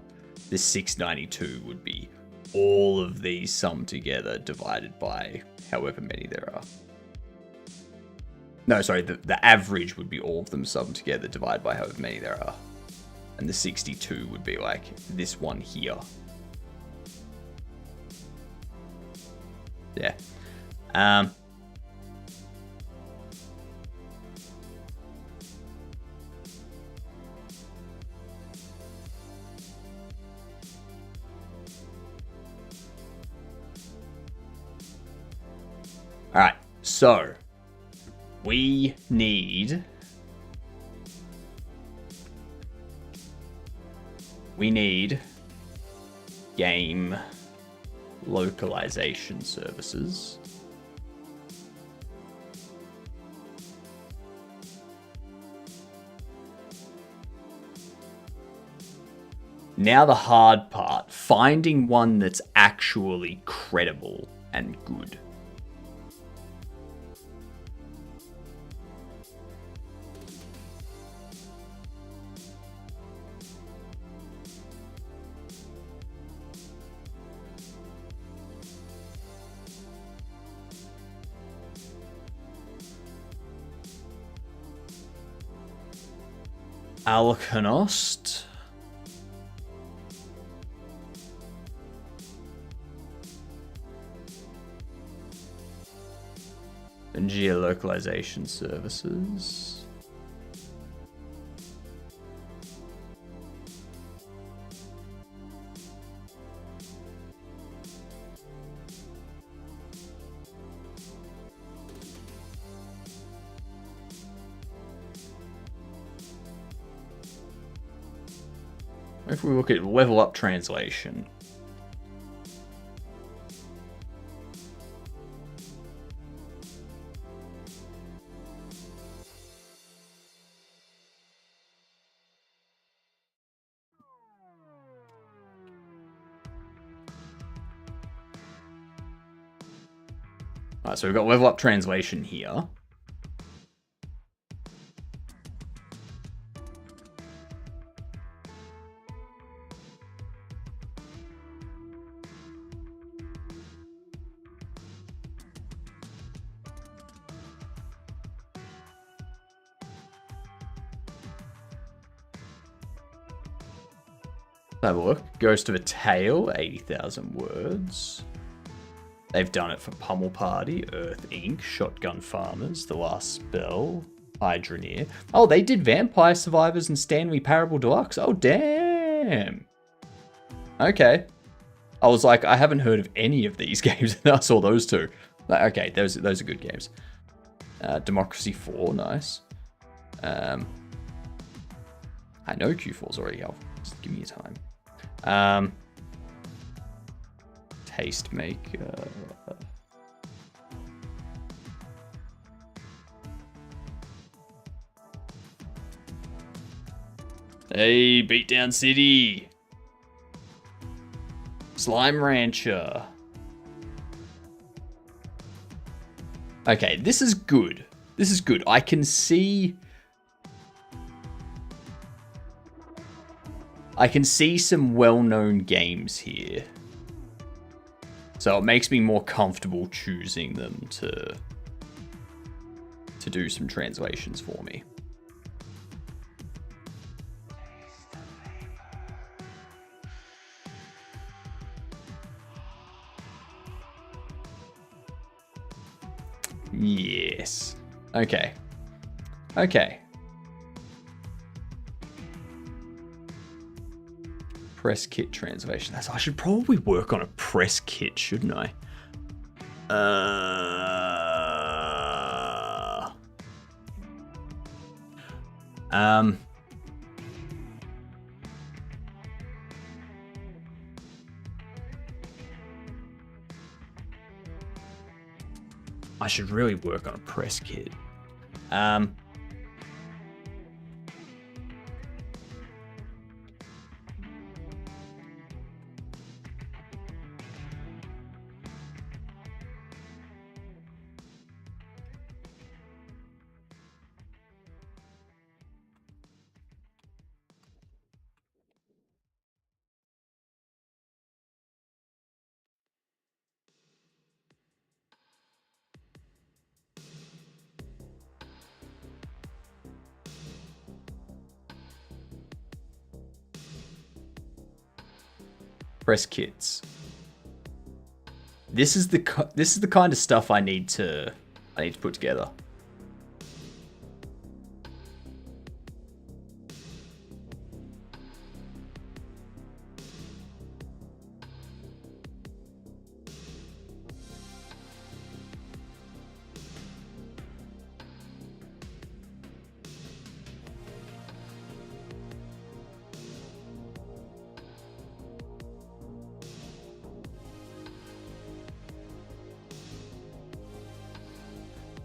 This 692 would be all of these summed together divided by however many there are. No, sorry, the average would be all of them summed together divided by however many there are. And the 62 would be like this one here. Yeah. All right, so we need game localization services. Now the hard part, finding one that's actually credible and good. Alkanost. And geolocalization services. If we look at level up translation. Alright, so we've got level up translation here. Have a look. Ghost of a Tale, 80,000 words. They've done it for Pummel Party, Earth Inc., Shotgun Farmers, The Last Spell, Hydroneer. Oh, they did Vampire Survivors and Stanley Parable Deluxe. Oh, damn. Okay. I was like, I haven't heard of any of these games, and I saw those two. Like, okay, those are good games. Democracy 4, nice. I know Q4's already out. Just give me time. Tastemaker. Hey, Beatdown City. Slime Rancher. Okay, this is good. This is good. I can see some well-known games here. So it makes me more comfortable choosing them to do some translations for me. Yes. Okay. Okay. Press kit translation. I should probably work on a press kit, shouldn't I? I should really work on a press kit. Press kits. This is the kind of stuff I need to put together.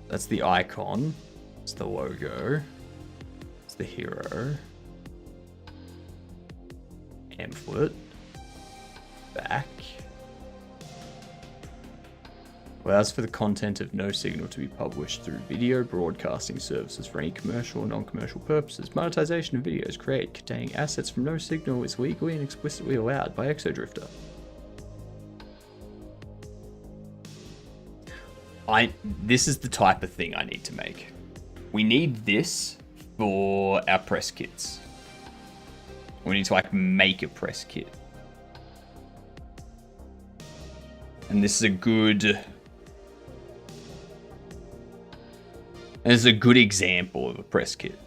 That's the icon. It's the logo. It's the hero. Pamphlet. Back. Allows for the content of no signal to be published through video broadcasting services for any commercial or non-commercial purposes. Monetization of videos created containing assets from no signal is legally and explicitly allowed by Exodrifter. This is the type of thing I need to make. We need this for our press kits. We need to like make a press kit. And this is a good example of a press kit.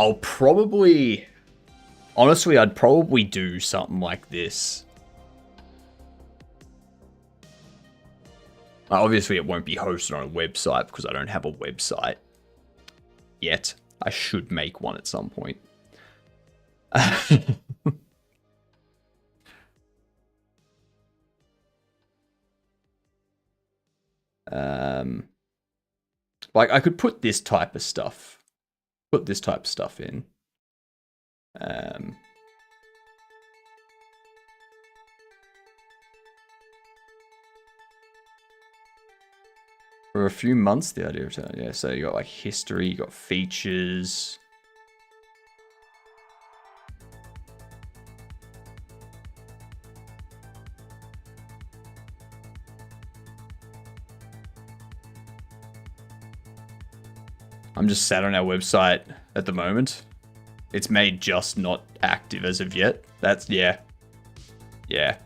I'd probably do something like this. Obviously, it won't be hosted on a website because I don't have a website yet. I should make one at some point. Like I could put this type of stuff. In. For a few months, the idea of yeah. So you got like history, you got features. I'm just sat on our website at the moment. It's made just not active as of yet. That's, yeah. Yeah.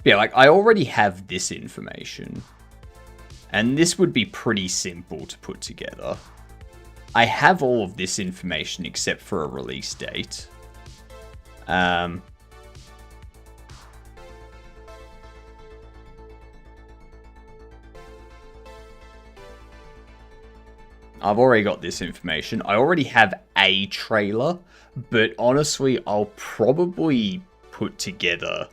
Yeah, like I already have this information. And this would be pretty simple to put together. I have all of this information except for a release date. I've already got this information. I already have a trailer, but honestly, I'll probably put together...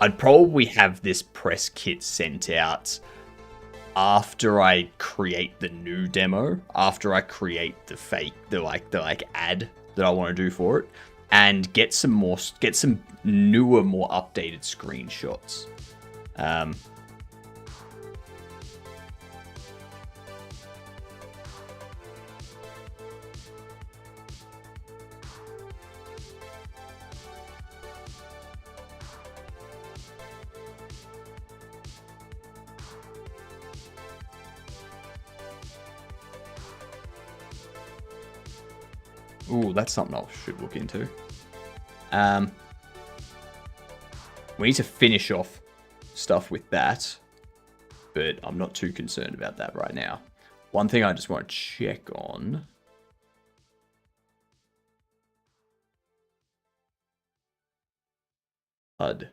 I'd probably have this press kit sent out after I create the new demo, after I create the ad that I want to do for it, and get some newer, more updated screenshots. Ooh, that's something I should look into. We need to finish off stuff with that, but I'm not too concerned about that right now. One thing I just want to check on. HUD.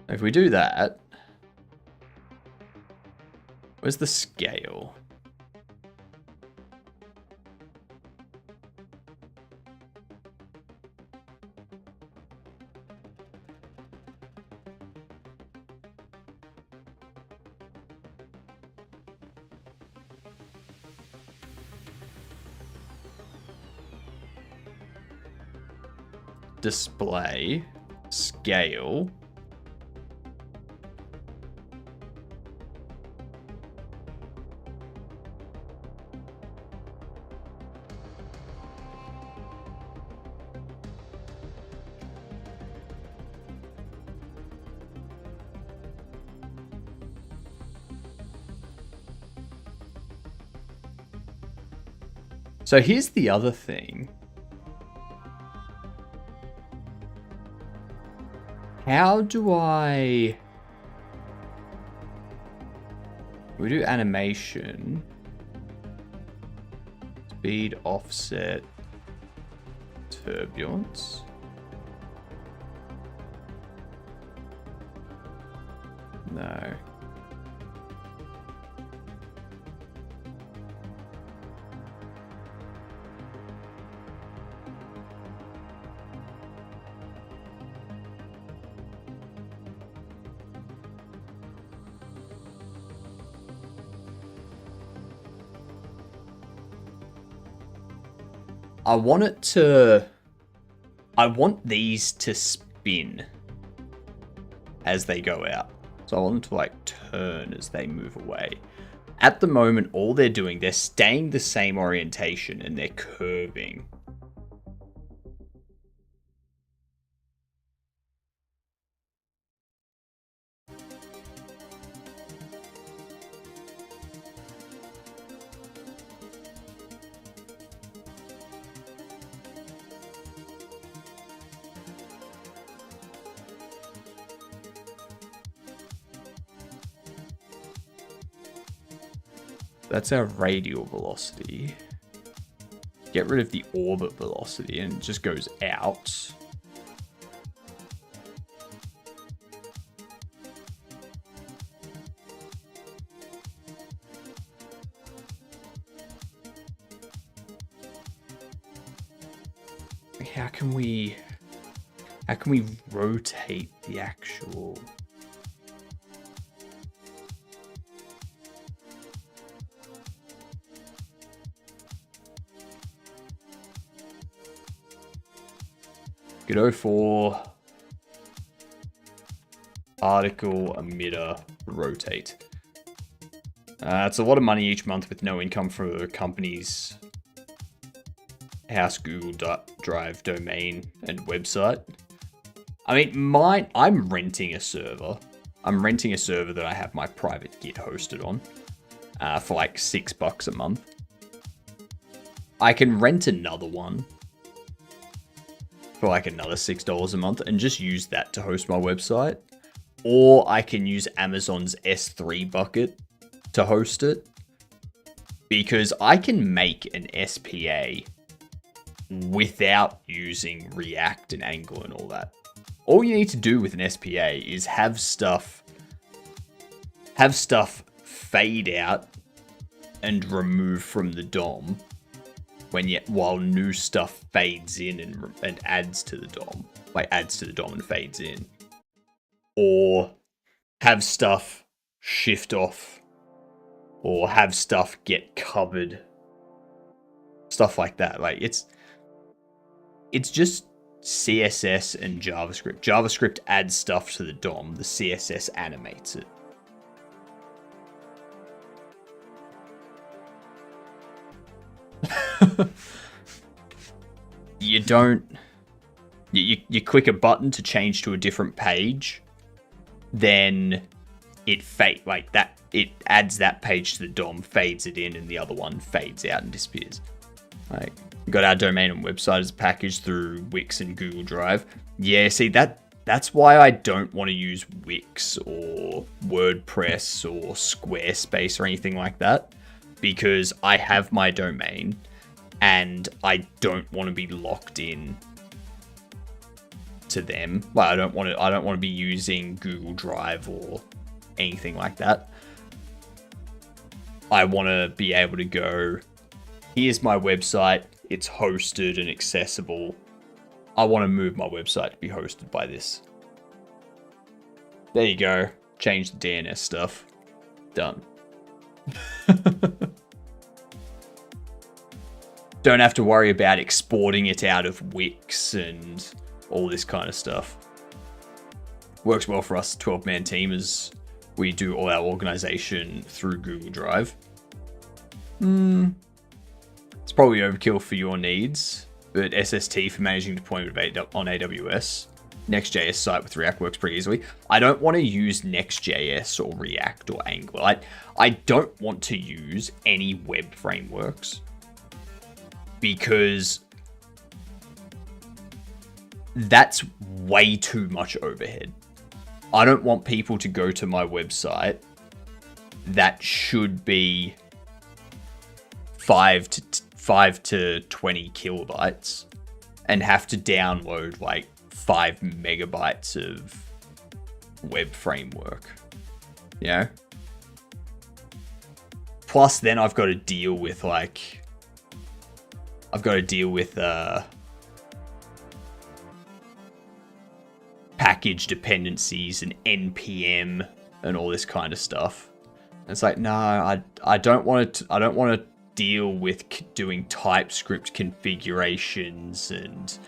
If we do that, where's the scale? display, scale. So here's the other thing. How do I... We do animation. Speed, offset, turbulence. No. I want these to spin as they go out. So I want them to like turn as they move away. At the moment, all they're doing, they're staying the same orientation and they're curving. That's our radial velocity. Get rid of the orbit velocity and it just goes out. How can we rotate the actual... Go for particle emitter rotate. It's a lot of money each month with no income for companies, house, Google Drive, domain, and website. I mean, I'm renting a server. I'm renting a server that I have my private Git hosted on for like $6 a month. I can rent another one for like another $6 a month and just use that to host my website. Or I can use Amazon's S3 bucket to host it. Because I can make an SPA without using React and Angular and all that. All you need to do with an SPA is have stuff fade out and remove from the DOM while new stuff fades in and adds to the DOM. Like adds to the DOM and fades in. Or have stuff shift off. Or have stuff get covered. Stuff like that. Like it's just CSS and JavaScript. JavaScript adds stuff to the DOM. The CSS animates it. You click a button to change to a different page, then it adds that page to the DOM, fades it in, and the other one fades out and disappears. Like, we got our domain and website as a package through Wix and Google Drive. Yeah, see, that's why I don't want to use Wix or WordPress or Squarespace or anything like that, because I have my domain and I don't want to be locked in to them. Like, I don't want to be using Google Drive or anything like that. I want to be able to go, here's my website, it's hosted and accessible. I want to move my website to be hosted by this. There you go. Change the DNS stuff. Done. Don't have to worry about exporting it out of Wix and all this kind of stuff. Works well for us 12-man team as we do all our organization through Google Drive. It's probably overkill for your needs, but SST for managing deployment on AWS. Next.js site with React works pretty easily. I don't want to use Next.js or React or Angular. I don't want to use any web frameworks because that's way too much overhead. I don't want people to go to my website that should be 5 to 20 kilobytes and have to download like 5 megabytes of web framework, you know? Plus then I've got to deal with package dependencies and NPM and all this kind of stuff. And it's like, no, I don't want to deal with doing TypeScript configurations and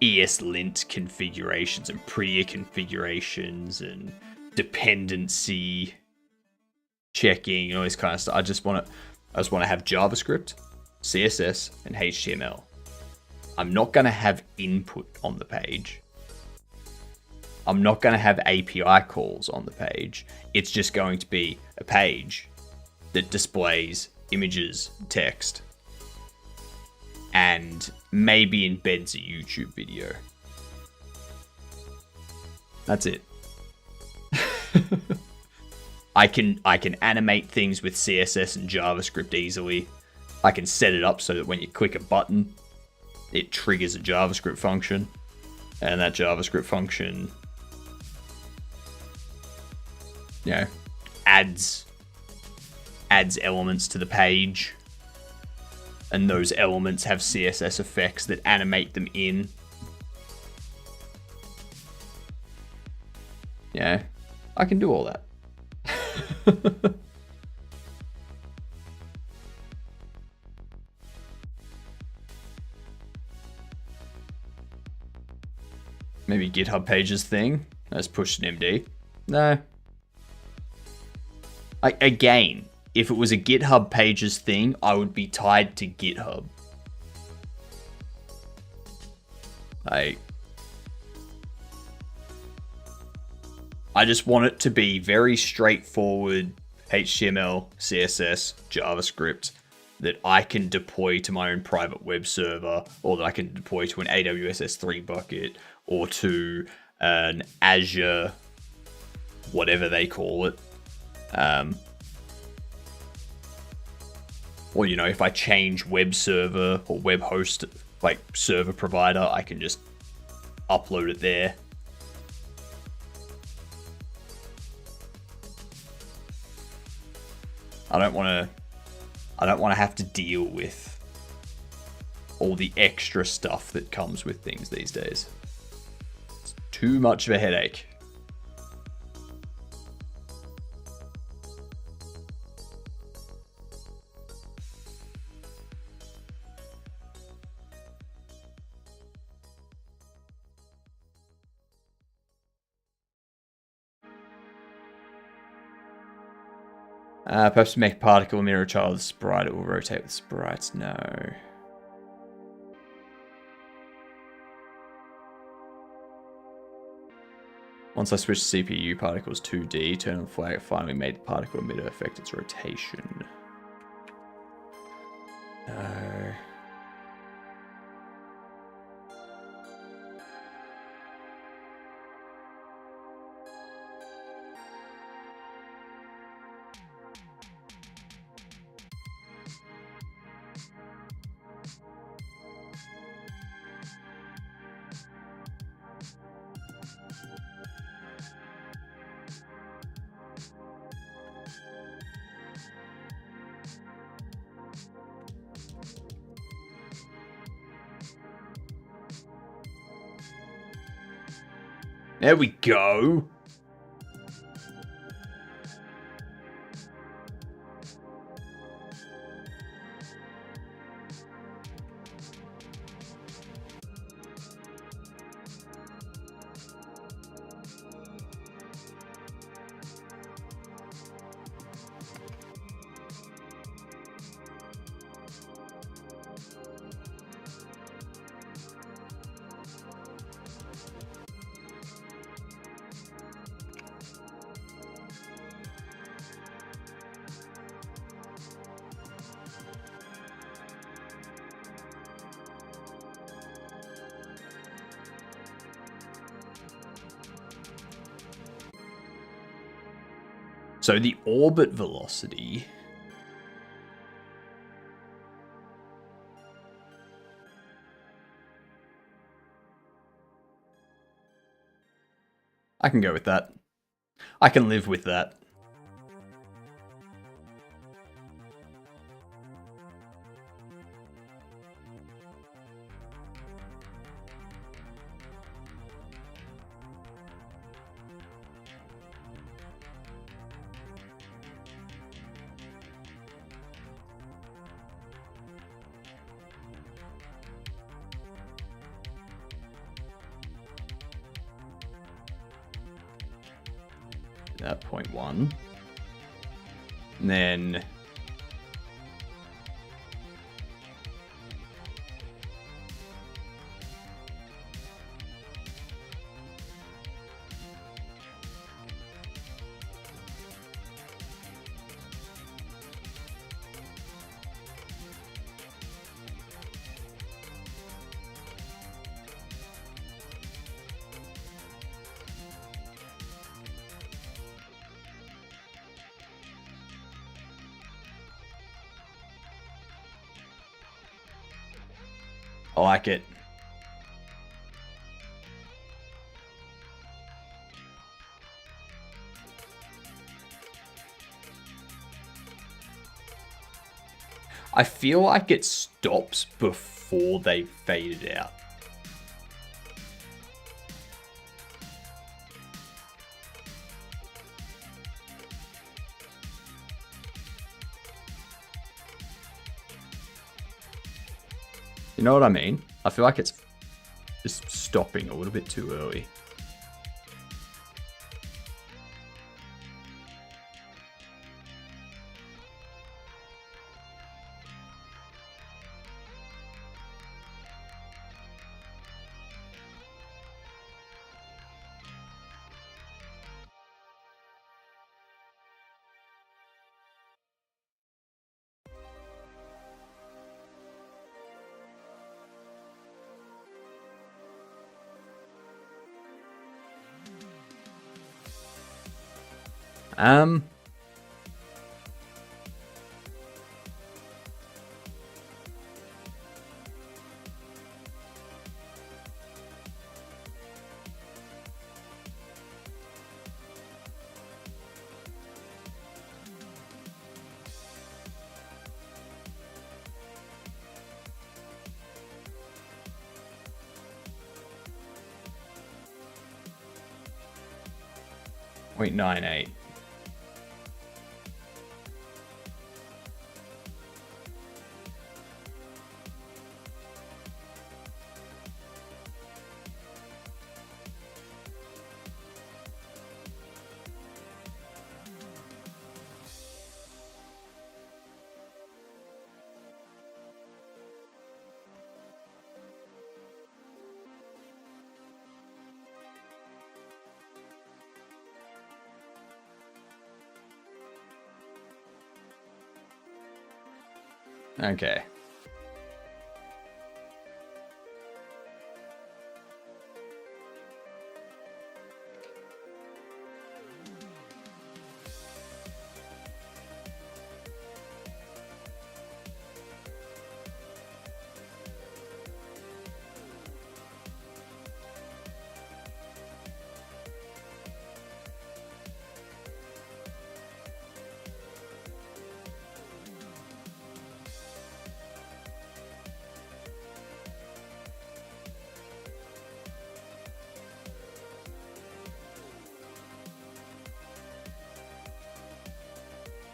ESLint configurations and Priya configurations and dependency checking and all this kind of stuff. I just want to have JavaScript, CSS, and HTML. I'm not going to have input on the page. I'm not going to have API calls on the page. It's just going to be a page that displays images, text, and maybe embeds a YouTube video. That's it. I can animate things with CSS and JavaScript easily. I can set it up so that when you click a button, it triggers a JavaScript function, and that JavaScript function, you know, adds elements to the page, and those elements have CSS effects that animate them in. Yeah, I can do all that. Maybe GitHub Pages thing. Let's push an MD. No. Again, if it was a GitHub Pages thing, I would be tied to GitHub. I just want it to be very straightforward HTML, CSS, JavaScript that I can deploy to my own private web server, or that I can deploy to an AWS S3 bucket, or to an Azure, whatever they call it. Or, you know, if I change web server or web host, like server provider, I can just upload it there. I don't want to have to deal with all the extra stuff that comes with things these days. It's too much of a headache. Perhaps to make a particle mirror child of the sprite, it will rotate with sprites. No. Once I switched to CPU, particles 2D, turn on flag, it finally made the particle emitter affect its rotation. No. There we go. So the orbit velocity... I can go with that. I can live with that. At 0.1. And then... I like it. I feel like it stops before they fade it out. You know what I mean? I feel like it's just stopping a little bit too early. Um, .98. Okay.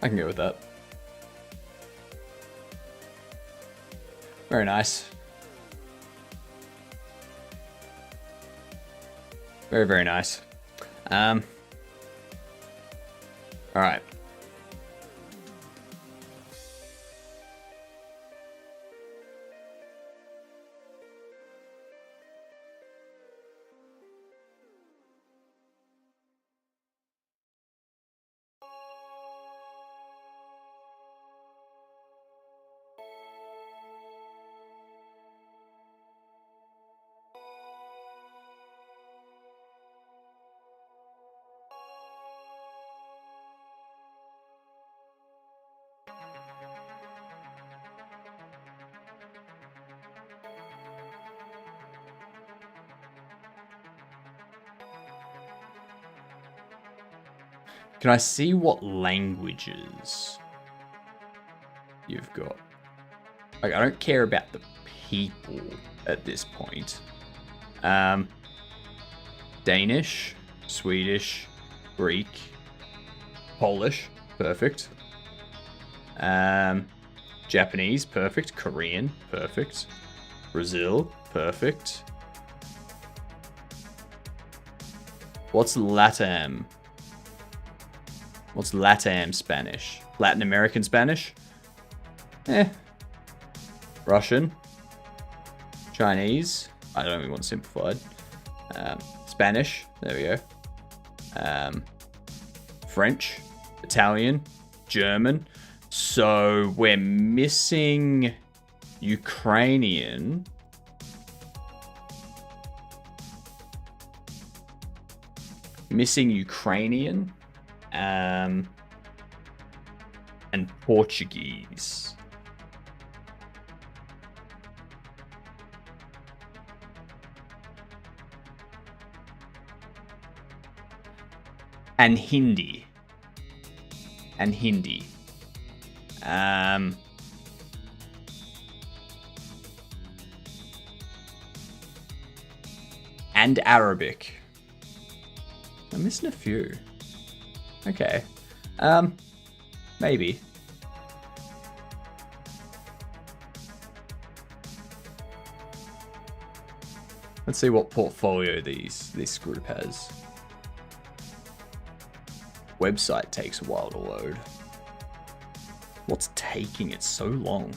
I can go with that. Very nice. Very, very nice. All right. Can I see what languages you've got? Like, I don't care about the people at this point. Danish, Swedish, Greek, Polish, perfect. Japanese, perfect. Korean, perfect. Brazil, perfect. What's LATAM? What's LATAM Spanish? Latin American Spanish? Russian. Chinese. I don't even want simplified. Spanish. There we go. French. Italian. German. So we're missing Ukrainian. And Portuguese. And Hindi. And Arabic. I'm missing a few. Okay. Maybe. Let's see what portfolio this group has. Website takes a while to load. What's taking it so long?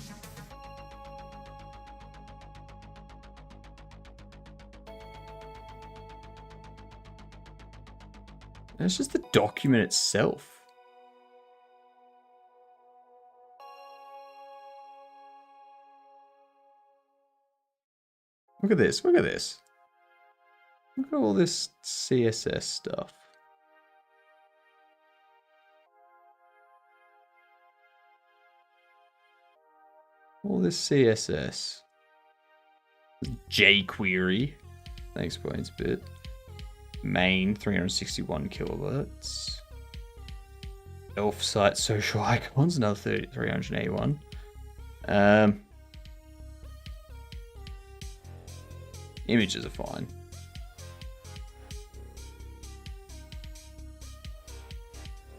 It's just the document itself. Look at this. Look at this. Look at all this CSS stuff. All this CSS. jQuery. That explains a bit. Main 361 kilobytes. Elf site social icons, another 381. Images are fine.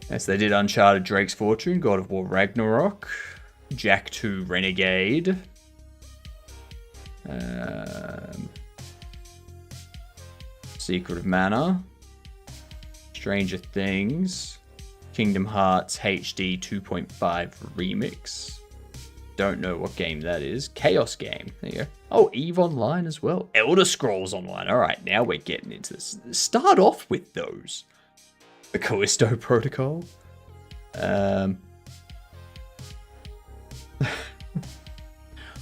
Yes, they did Uncharted Drake's Fortune, God of War Ragnarok, Jack 2 Renegade. Secret of Mana, Stranger Things, Kingdom Hearts HD 2.5 Remix. Don't know what game that is. Chaos game. There you go. Oh, EVE Online as well. Elder Scrolls Online. All right, now we're getting into this. Start off with those. The Callisto Protocol.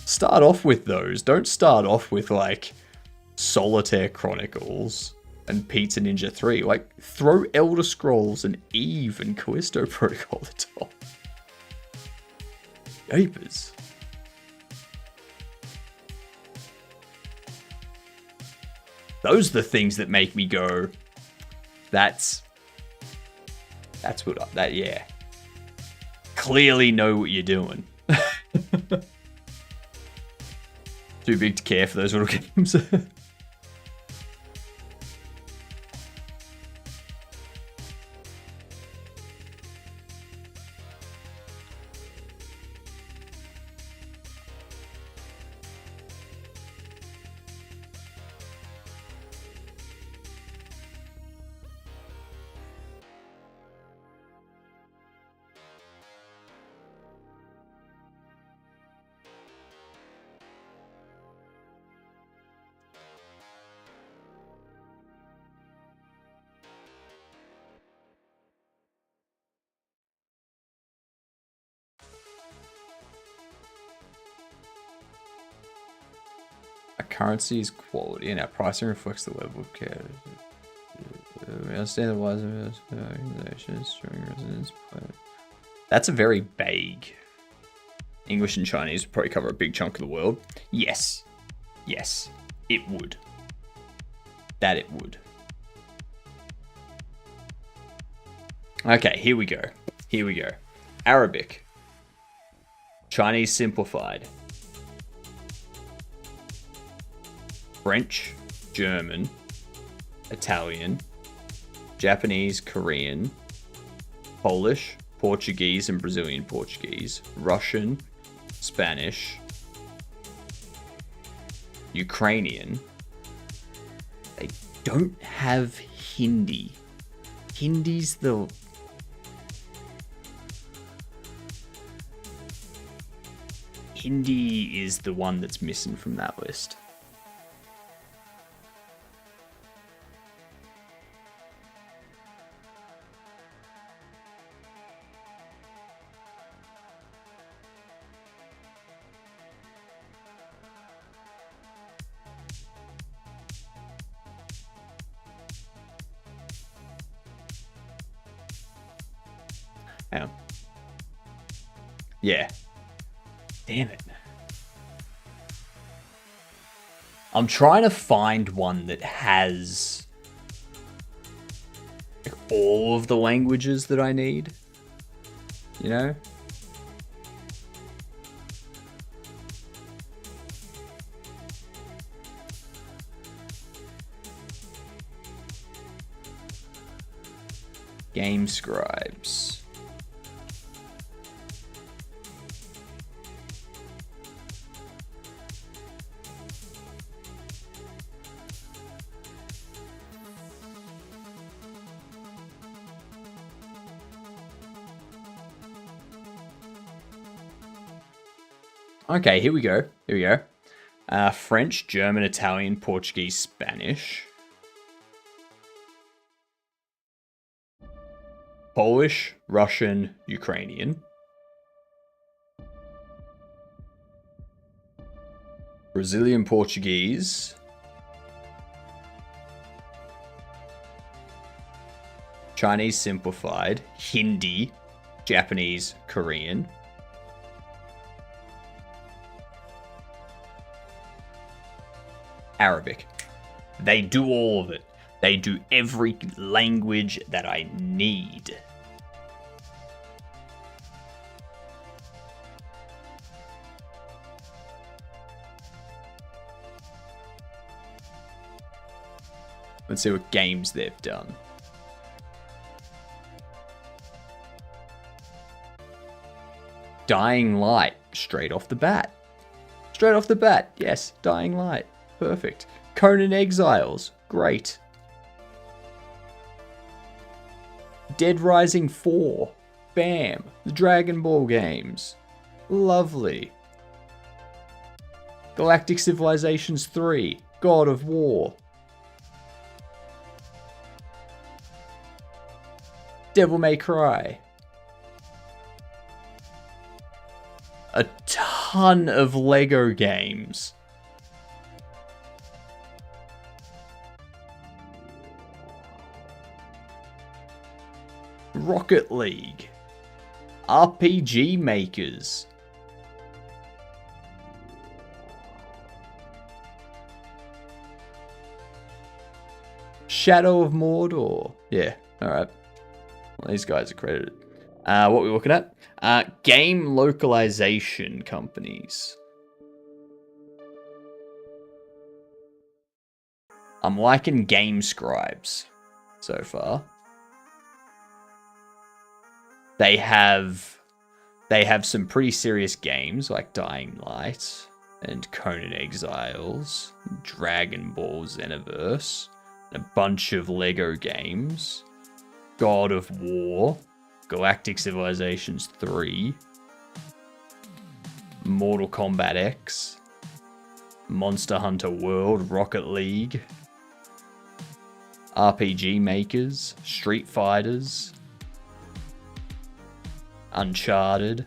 Start off with those. Don't start off with, like, Solitaire Chronicles and Pizza Ninja 3. Like, throw Elder Scrolls and EVE and Callisto Protocol at the top. Yapers. Those are the things that make me go, that's what, yeah. Clearly know what you're doing. Too big to care for those little games. Our currency is quality, and our pricing reflects the level of care. We understand the wise organizations, showing residents. That's a very vague. English and Chinese would probably cover a big chunk of the world. Yes. Yes. It would. That it would. Okay, here we go. Here we go. Arabic. Chinese simplified. French, German, Italian, Japanese, Korean, Polish, Portuguese and Brazilian Portuguese, Russian, Spanish, Ukrainian. They don't have Hindi. Hindi's the... Hindi is the one that's missing from that list. Hang on. Yeah. Damn it. I'm trying to find one that has like all of the languages that I need. You know? Game scribes. Okay, here we go. Here we go. French, German, Italian, Portuguese, Spanish. Polish, Russian, Ukrainian. Brazilian Portuguese. Chinese simplified. Hindi, Japanese, Korean. Arabic. They do all of it. They do every language that I need. Let's see what games they've done. Dying Light, straight off the bat. Straight off the bat, yes, Dying Light. Perfect. Conan Exiles, great. Dead Rising 4, bam. The Dragon Ball games, lovely. Galactic Civilizations 3, God of War. Devil May Cry. A ton of Lego games. Rocket League. RPG makers. Shadow of Mordor. Yeah, alright. Well, these guys are credited. What are we looking at? Game localization companies. I'm liking Game Scribes so far. They have some pretty serious games like Dying Light and Conan Exiles, Dragon Ball Xenoverse, a bunch of Lego games, God of War, Galactic Civilizations 3, Mortal Kombat X, Monster Hunter World, Rocket League, RPG makers, Street Fighters, Uncharted.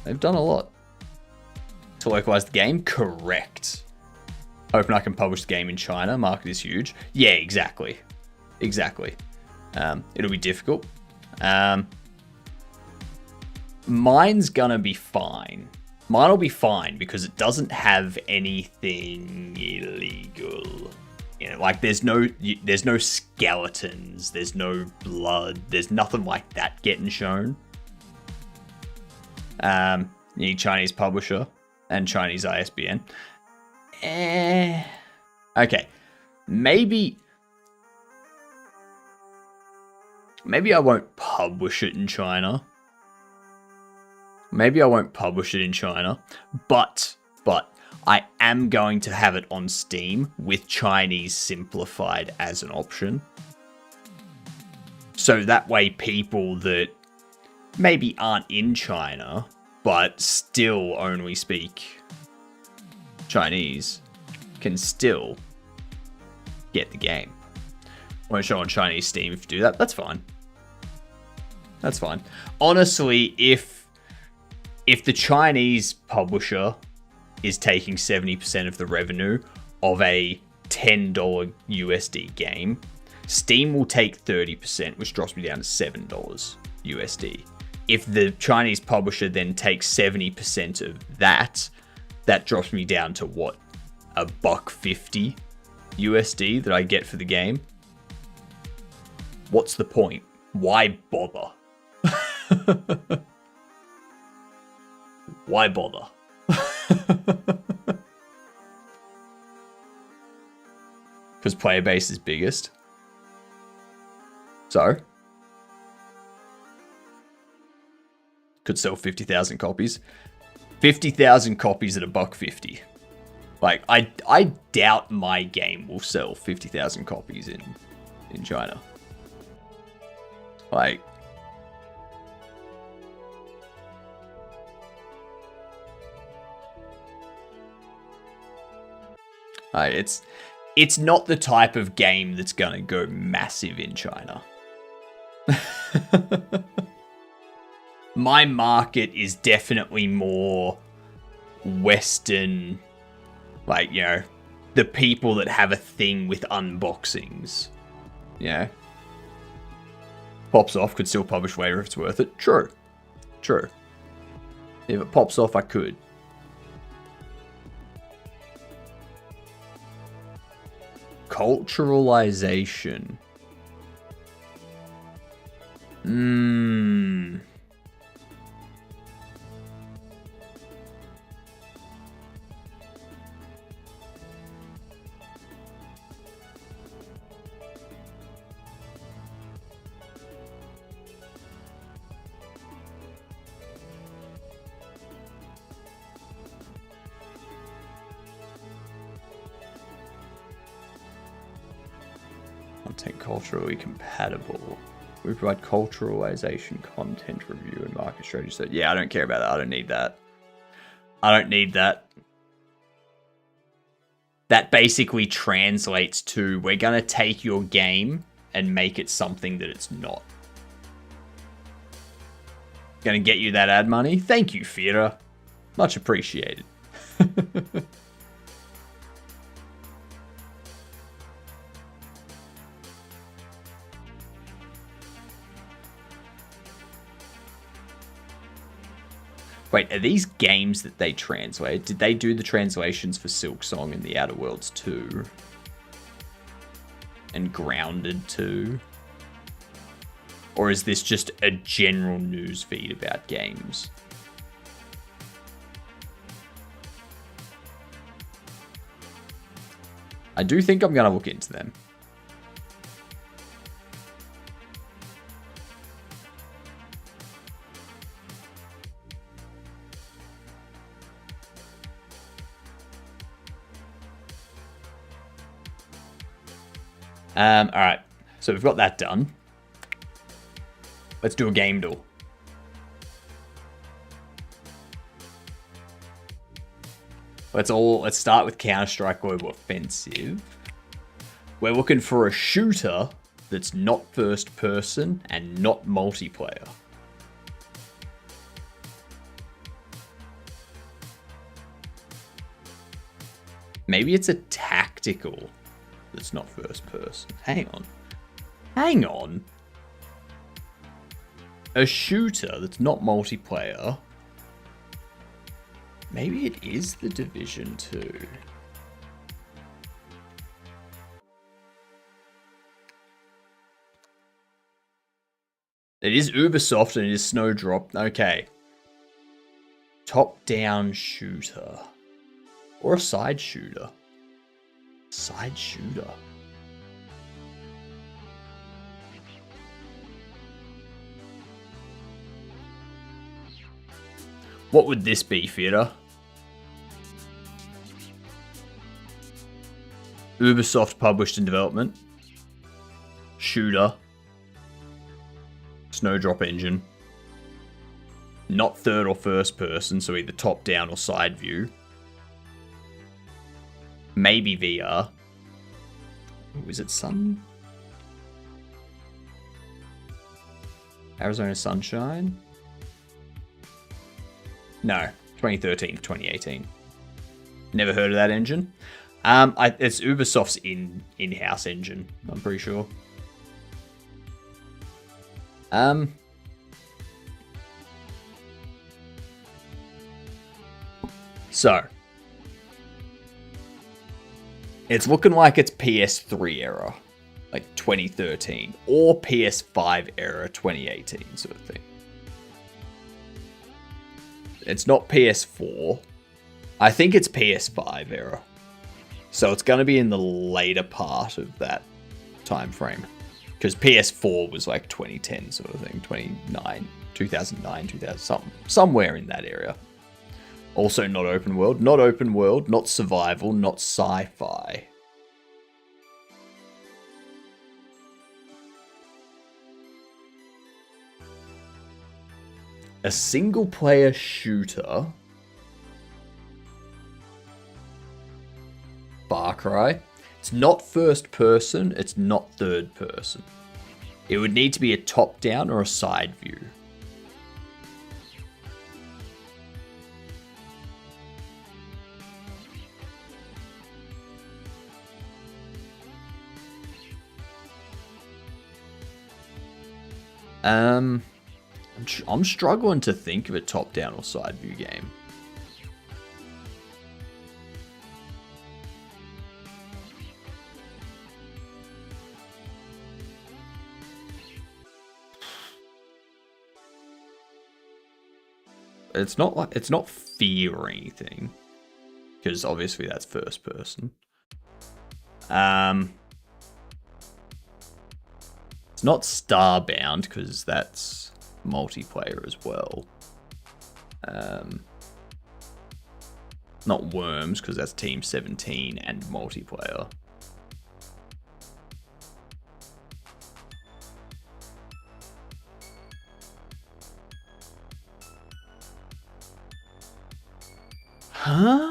They've done a lot to localize the game. Correct. Hoping I can publish the game in China. Market is huge. Yeah, exactly. Exactly. It'll be difficult. Mine's gonna be fine. Mine'll be fine because it doesn't have anything illegal in it. Like, there's no skeletons, there's no blood, there's nothing like that getting shown. You need Chinese publisher and Chinese ISBN. Okay, maybe I won't publish it in China. But I am going to have it on Steam with Chinese simplified as an option. So that way people that maybe aren't in China, but still only speak Chinese, can still get the game. Won't show on Chinese Steam if you do that. That's fine. Honestly, if the Chinese publisher is taking 70% of the revenue of a $10 USD game, Steam will take 30%, which drops me down to $7 USD. If the Chinese publisher then takes 70% of that drops me down to what? $1.50 USD that I get for the game? What's the point? Why bother? Why bother? Because player base is biggest. So could sell 50,000 copies. 50,000 copies at $1.50. Like, I doubt my game will sell 50,000 copies in China. Like, it's not the type of game that's gonna go massive in China. My market is definitely more Western, like, you know, the people that have a thing with unboxings. Yeah. Pops off, could still publish later if it's worth it. True. If it pops off, I could. Culturalization. Content culturally compatible. We provide culturalization, content review, and market strategy. So yeah, I don't care about that. I don't need that. That basically translates to, we're gonna take your game and make it something that it's not. Gonna get you that ad money? Thank you, Fira. Much appreciated. Wait, are these games that they translate? Did they do the translations for Silksong and The Outer Worlds 2? And Grounded 2? Or is this just a general news feed about games? I do think I'm going to look into them. Alright, so we've got that done. Let's do a game duel. Let's start with Counter-Strike Global Offensive. We're looking for a shooter that's not first person and not multiplayer. Maybe it's a tactical that's not first person. Hang on. A shooter that's not multiplayer. Maybe it is The Division 2. It is Ubisoft and it is Snowdrop. Okay. Top-down shooter. Or a side shooter. Side shooter. What would this be, Theatre? Ubisoft published in development. Shooter. Snowdrop engine. Not third or first person, so either top down or side view. Maybe VR. Ooh, is it Sun? Arizona Sunshine? No, 2013, 2018. Never heard of that engine. It's Ubisoft's in-house engine, I'm pretty sure. So, it's looking like it's PS3 era, like 2013, or PS5 era 2018 sort of thing. It's not PS4. I think it's PS5 era. So it's going to be in the later part of that time frame. Because PS4 was like 2010 sort of thing, 2009, 2000, somewhere in that area. Also not open world, not survival, not sci-fi. A single player shooter. Far Cry. It's not first person, it's not third person. It would need to be a top down or a side view. I'm struggling to think of a top-down or side-view game. It's not Fear or anything, because obviously that's first person. It's not Starbound, because that's multiplayer as well. Not Worms, because that's Team 17 and multiplayer. Huh?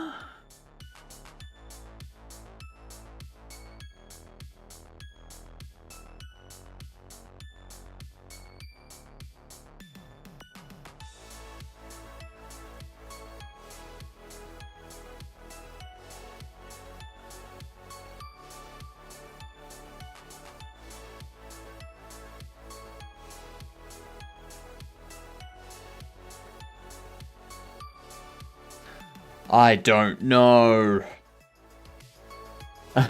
I don't know. My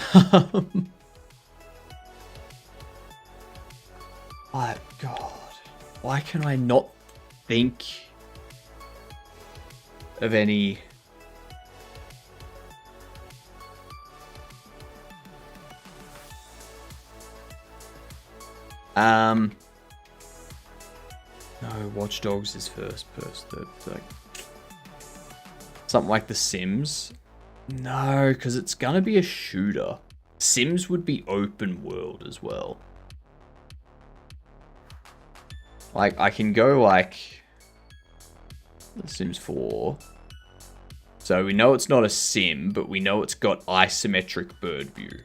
God. Why can I not think of any... No, Watch Dogs is first person. Like, something like The Sims. No, because it's gonna be a shooter. Sims would be open world as well. Like, I can go like The Sims 4. So we know it's not a sim, but we know it's got isometric bird view.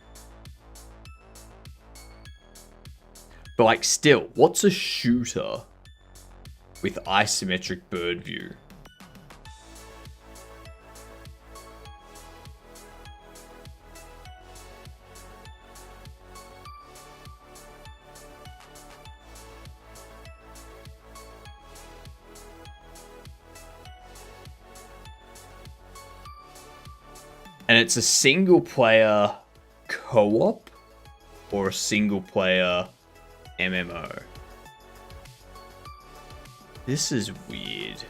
But like, still, what's a shooter with isometric bird view? And it's a single player co-op or a single player MMO. This is weird.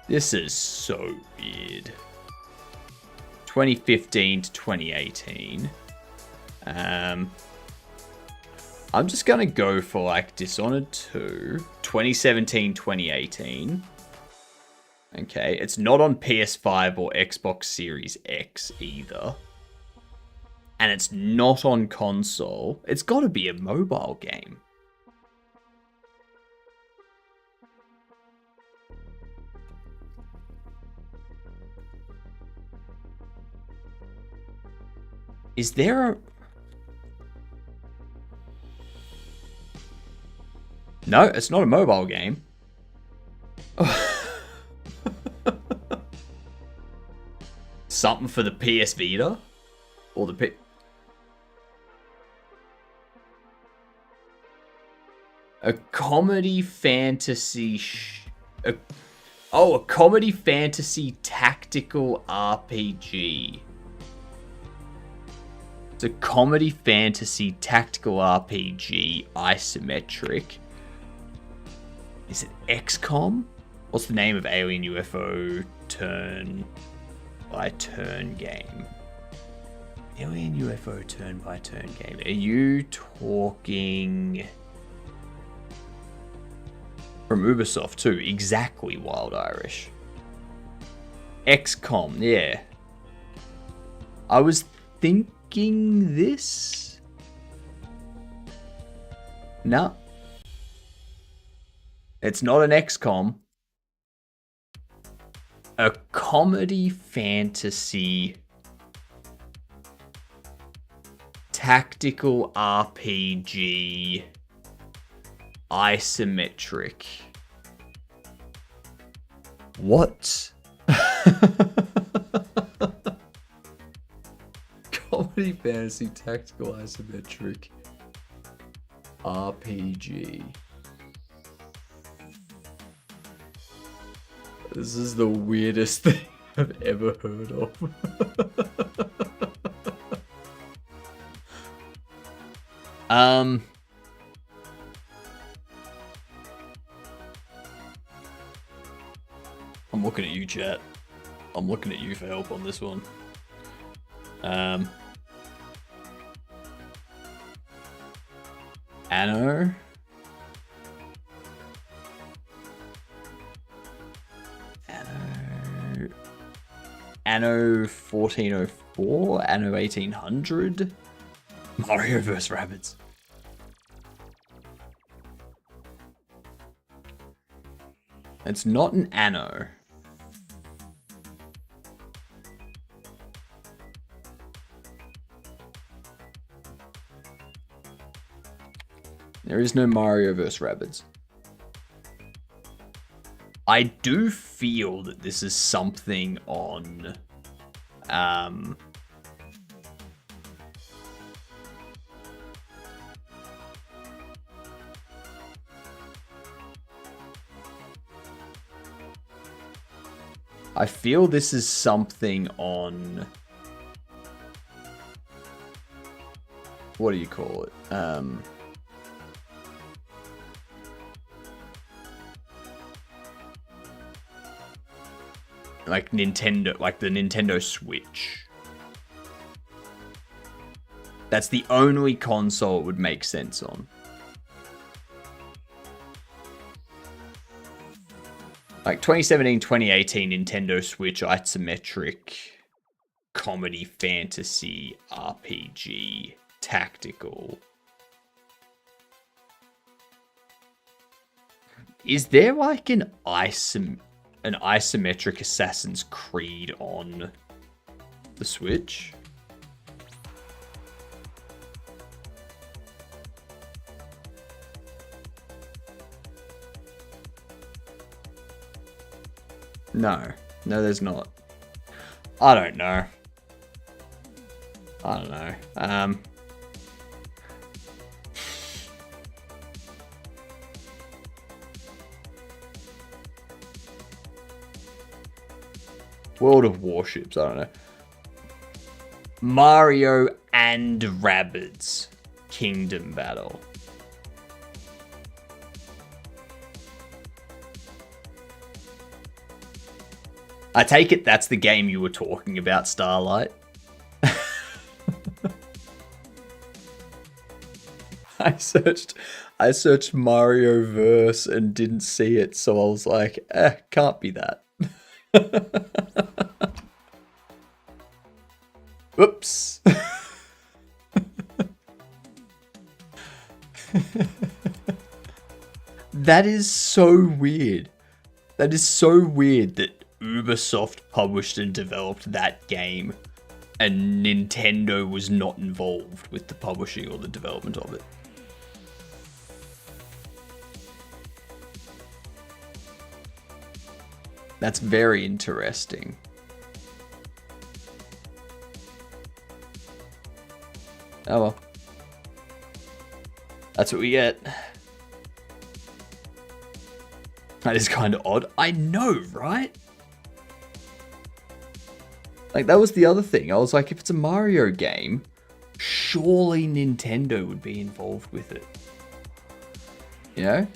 This is so weird. 2015 to 2018. I'm just gonna go for like Dishonored 2. 2017, 2018. Okay, it's not on PS5 or Xbox Series X either. And it's not on console. It's gotta be a mobile game. Is there a... No, it's not a mobile game. Something for the PS Vita? Or the P... A comedy fantasy... a comedy fantasy tactical RPG. It's a comedy fantasy tactical RPG isometric. Is it XCOM? What's the name of Alien UFO turn-by-turn game? Alien UFO turn-by-turn game. Are you talking... From Ubisoft too, exactly Wild Irish. XCOM, yeah. I was thinking this? No. It's not an XCOM. A comedy fantasy tactical RPG isometric. What? Comedy fantasy tactical isometric RPG. This is the weirdest thing I've ever heard of. I'm looking at you, chat. I'm looking at you for help on this one. Anno. Anno 1404, Anno 1800, Mario vs. Rabbids. It's not an Anno. There is no Mario vs. Rabbids. I do feel that this is something on... I feel this is something on... What do you call it? Like Nintendo, like the Nintendo Switch. That's the only console it would make sense on. Like 2017, 2018 Nintendo Switch isometric comedy fantasy RPG tactical. Is there like an isometric Assassin's Creed on the Switch? No, there's not. I don't know. World of Warships, I don't know. Mario and Rabbids. Kingdom Battle. I take it that's the game you were talking about, Starlight. I searched Mario Verse and didn't see it, so I was like, can't be that. Whoops. That is so weird. That is so weird that Ubisoft published and developed that game and Nintendo was not involved with the publishing or the development of it. That's very interesting. Oh well. That's what we get. That is kind of odd. I know, right? Like, that was the other thing. I was like, if it's a Mario game, surely Nintendo would be involved with it. You know?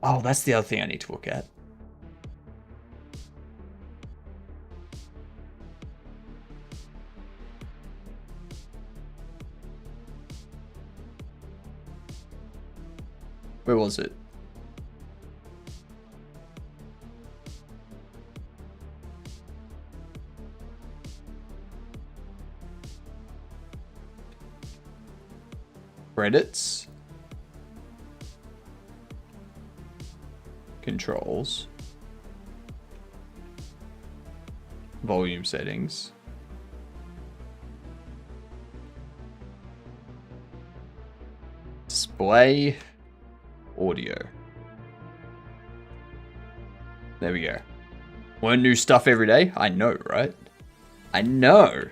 Oh, that's the other thing I need to look at. Where was it? Credits. Controls. Volume settings. Display. Audio. There we go. Learn new stuff every day? I know, right? I know.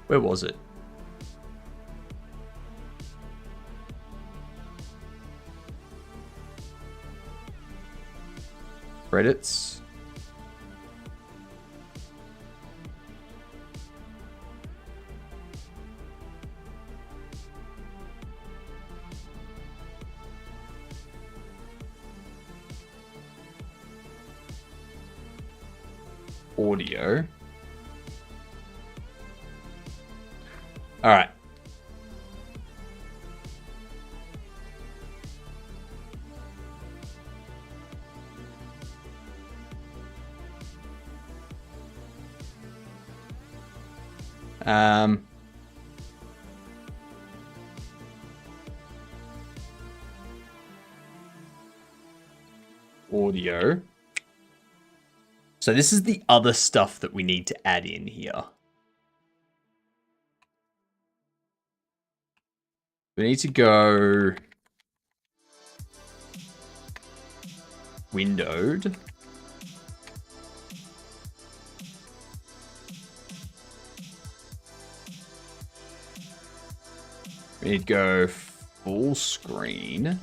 Where was it? Credits. Audio. All right. Audio. So this is the other stuff that we need to add in here. We need to go windowed. We need to go full screen.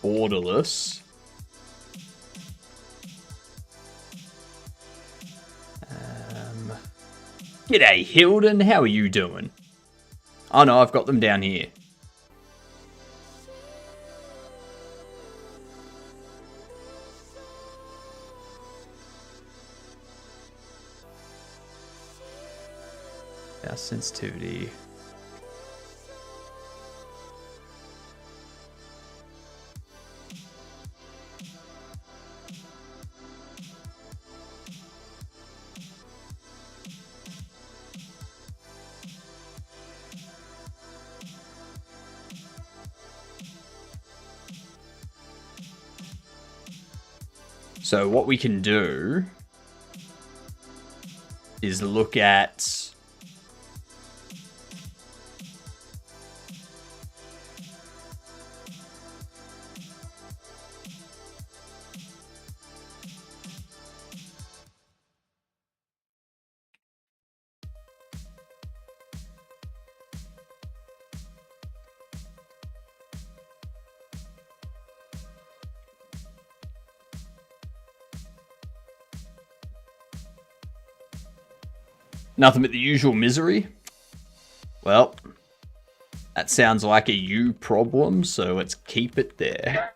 Borderless. G'day, Hilden. How are you doing? Oh no, I've got them down here. Our sensitivity. So what we can do is look at nothing but the usual misery. Well, that sounds like a you problem, so let's keep it there.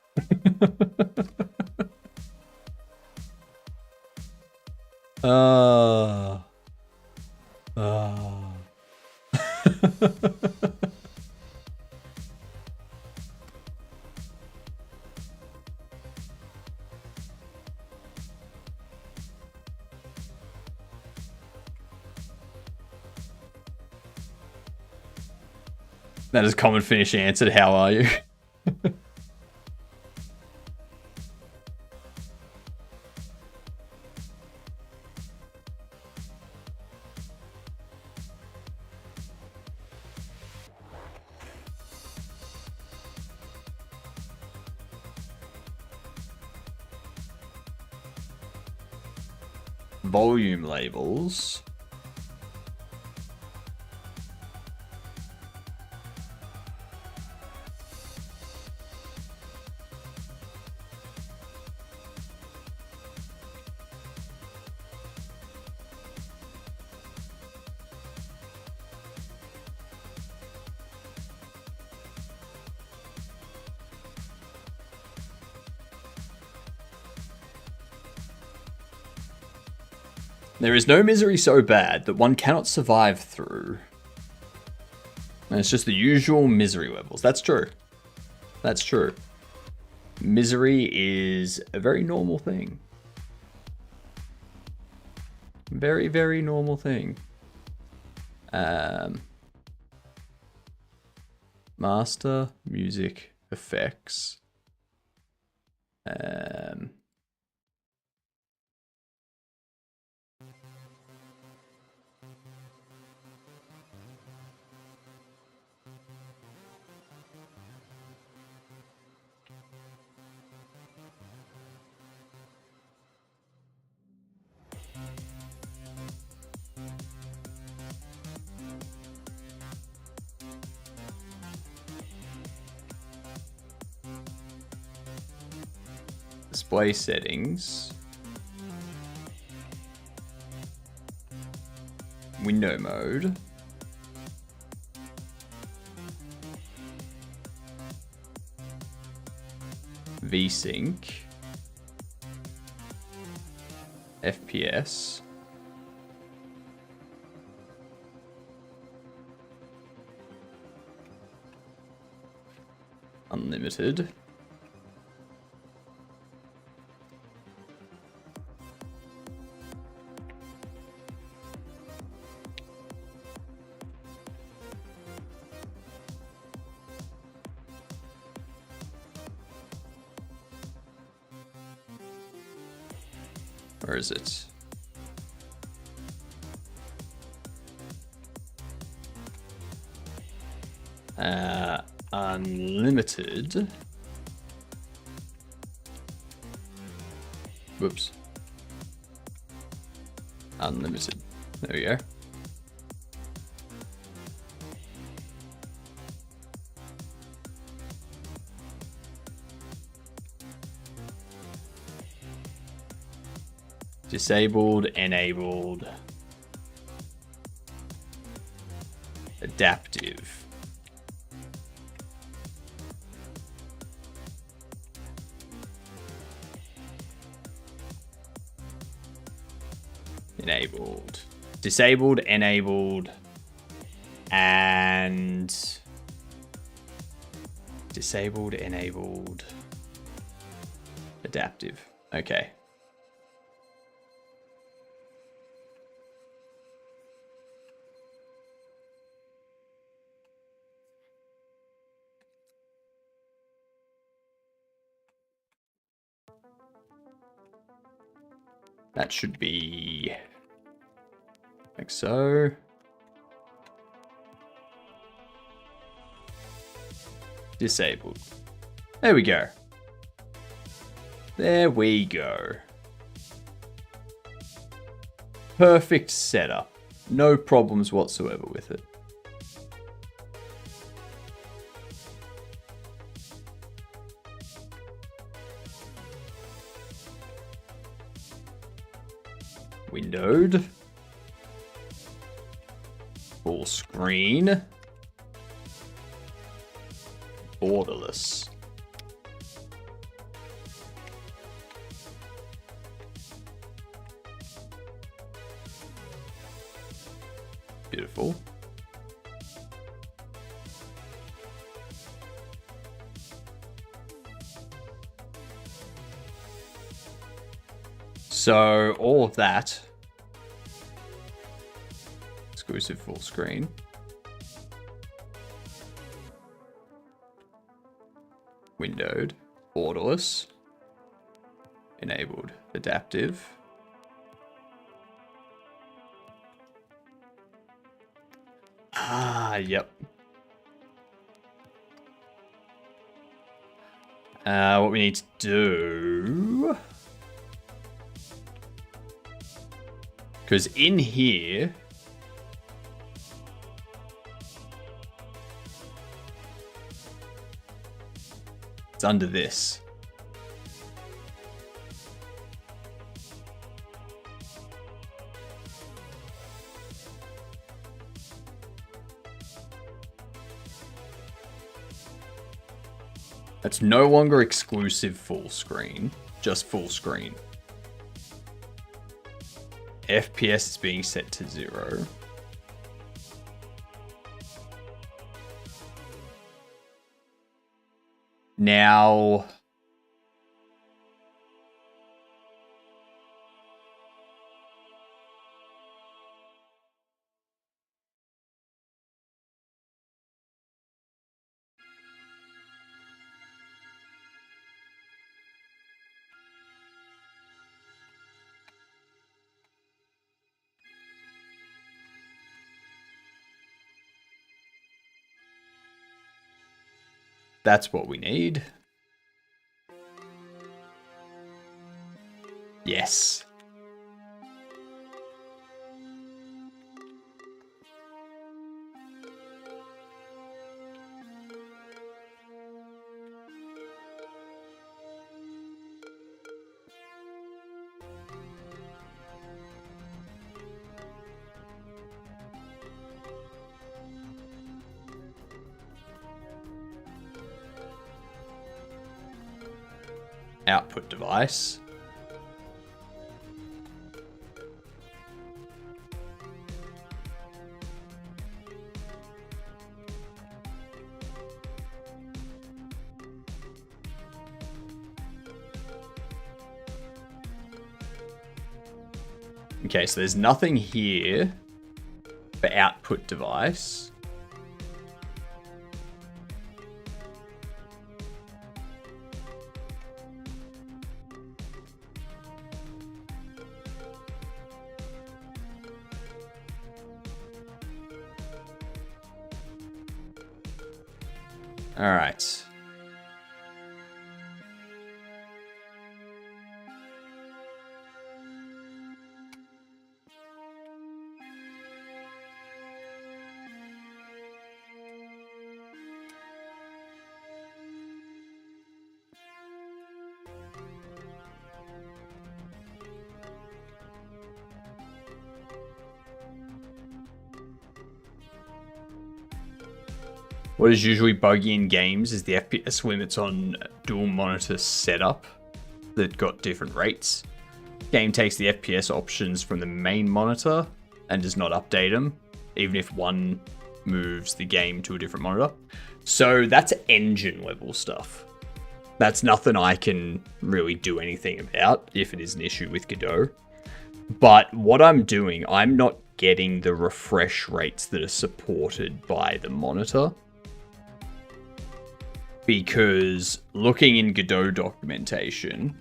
That is common finish answered. How are you? Volume labels. There is no misery so bad that one cannot survive through. And it's just the usual misery levels. That's true. That's true. Misery is a very normal thing. Very, very normal thing. Master, music, effects. Display settings. Window mode. VSync. FPS. Unlimited. Where is it? Unlimited. Whoops. Unlimited. There we go. Disabled, enabled, adaptive. Enabled. Disabled, enabled, and disabled, enabled, adaptive. Okay. That should be Like so. Disabled. There we go. There we go. Perfect setup. No problems whatsoever with it. Windowed. Full screen. Borderless. Beautiful. So all of that. Exclusive full screen. Windowed. Borderless. Enabled. Adaptive. Ah, yep. What we need to do... Because in here... It's under this. It's no longer exclusive full screen, just full screen. FPS is being set to 0. Now... That's what we need. Yes. Output device. Okay, so there's nothing here for output device. All right. What is usually buggy in games is the FPS when it's on dual monitor setup that got different rates. Game takes the FPS options from the main monitor and does not update them, even if one moves the game to a different monitor. So that's engine level stuff. That's nothing I can really do anything about if it is an issue with Godot. But what I'm doing, I'm not getting the refresh rates that are supported by the monitor. Because looking in Godot documentation,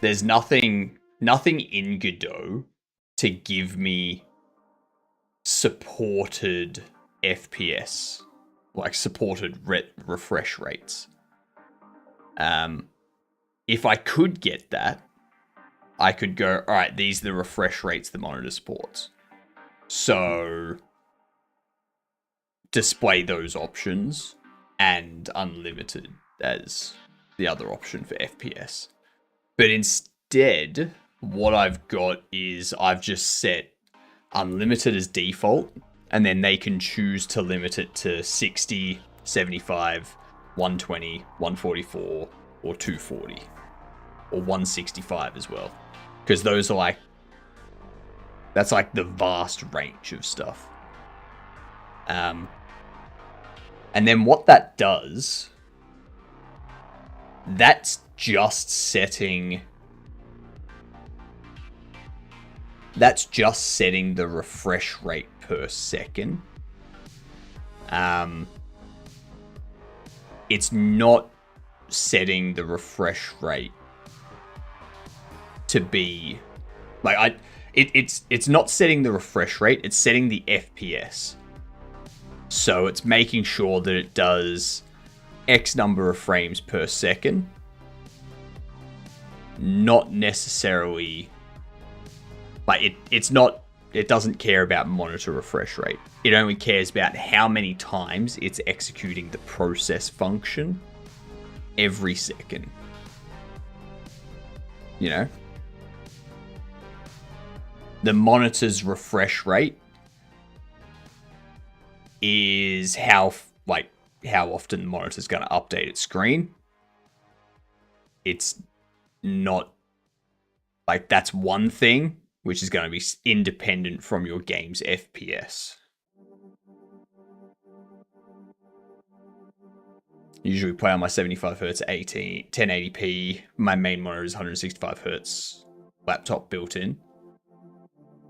there's nothing in Godot to give me supported FPS, like supported refresh rates. If I could get that, I could go, all right, these are the refresh rates the monitor supports. So display those options and unlimited as the other option for FPS. But instead, what I've got is I've just set unlimited as default, and then they can choose to limit it to 60, 75, 120, 144, or 240, or 165 as well. Because those are like, that's like the vast range of stuff. And then what that does, that's just setting the refresh rate per second. It's not setting the refresh rate to be like it's not setting the refresh rate, it's setting the FPS. So it's making sure that it does X number of frames per second, not necessarily like it doesn't care about monitor refresh rate. It only cares about how many times it's executing the process function every second. You know? The monitor's refresh rate is how often the monitor's going to update its screen. It's not like that's one thing which is going to be independent from your game's FPS. Usually play on my 75Hz 1080p. My main monitor is 165Hz laptop built in.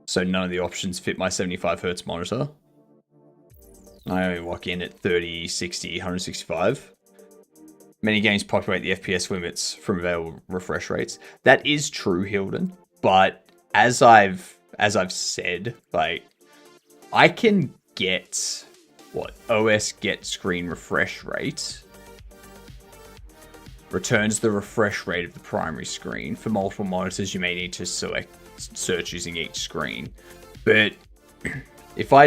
So none of the options fit my 75Hz monitor. I only lock in at 30, 60, 165. Many games populate the FPS limits from available refresh rates. That is true, Hilden. But as I've said, like, I can get OS get screen refresh rate returns the refresh rate of the primary screen. For multiple monitors, you may need to search using each screen. But if I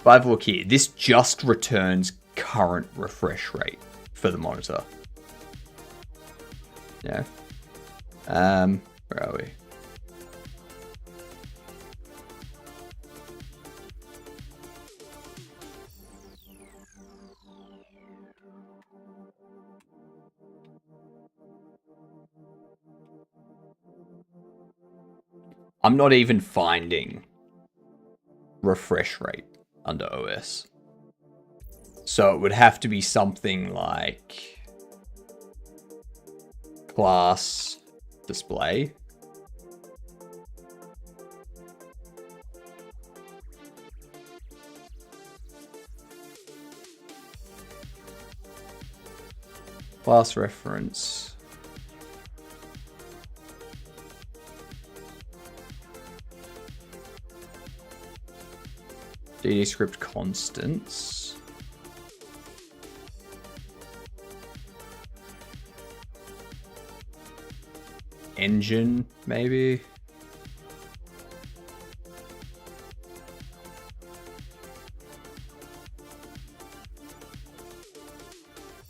have a look here, this just returns current refresh rate for the monitor. Yeah. Where are we? I'm not even finding refresh rate under OS. So it would have to be something like class display. Class reference. DD script constants. Engine, maybe.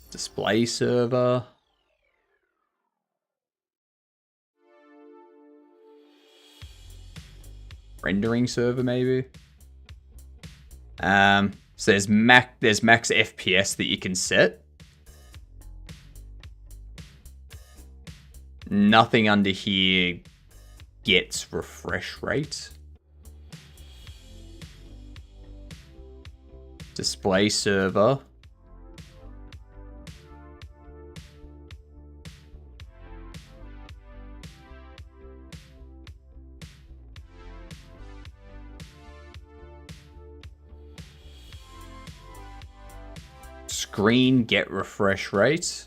Display server. Rendering server, maybe. So there's max FPS that you can set. Nothing under here gets refresh rate. Display server. Screen get refresh rate.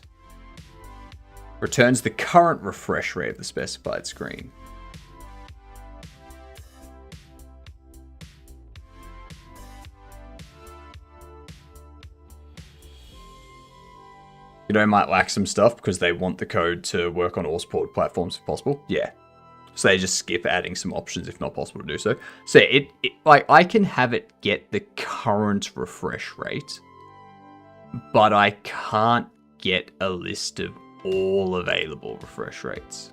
Returns the current refresh rate of the specified screen. You know, might lack some stuff because they want the code to work on all supported platforms if possible. Yeah. So they just skip adding some options if not possible to do so. So it like I can have it get the current refresh rate, but I can't get a list of all available refresh rates.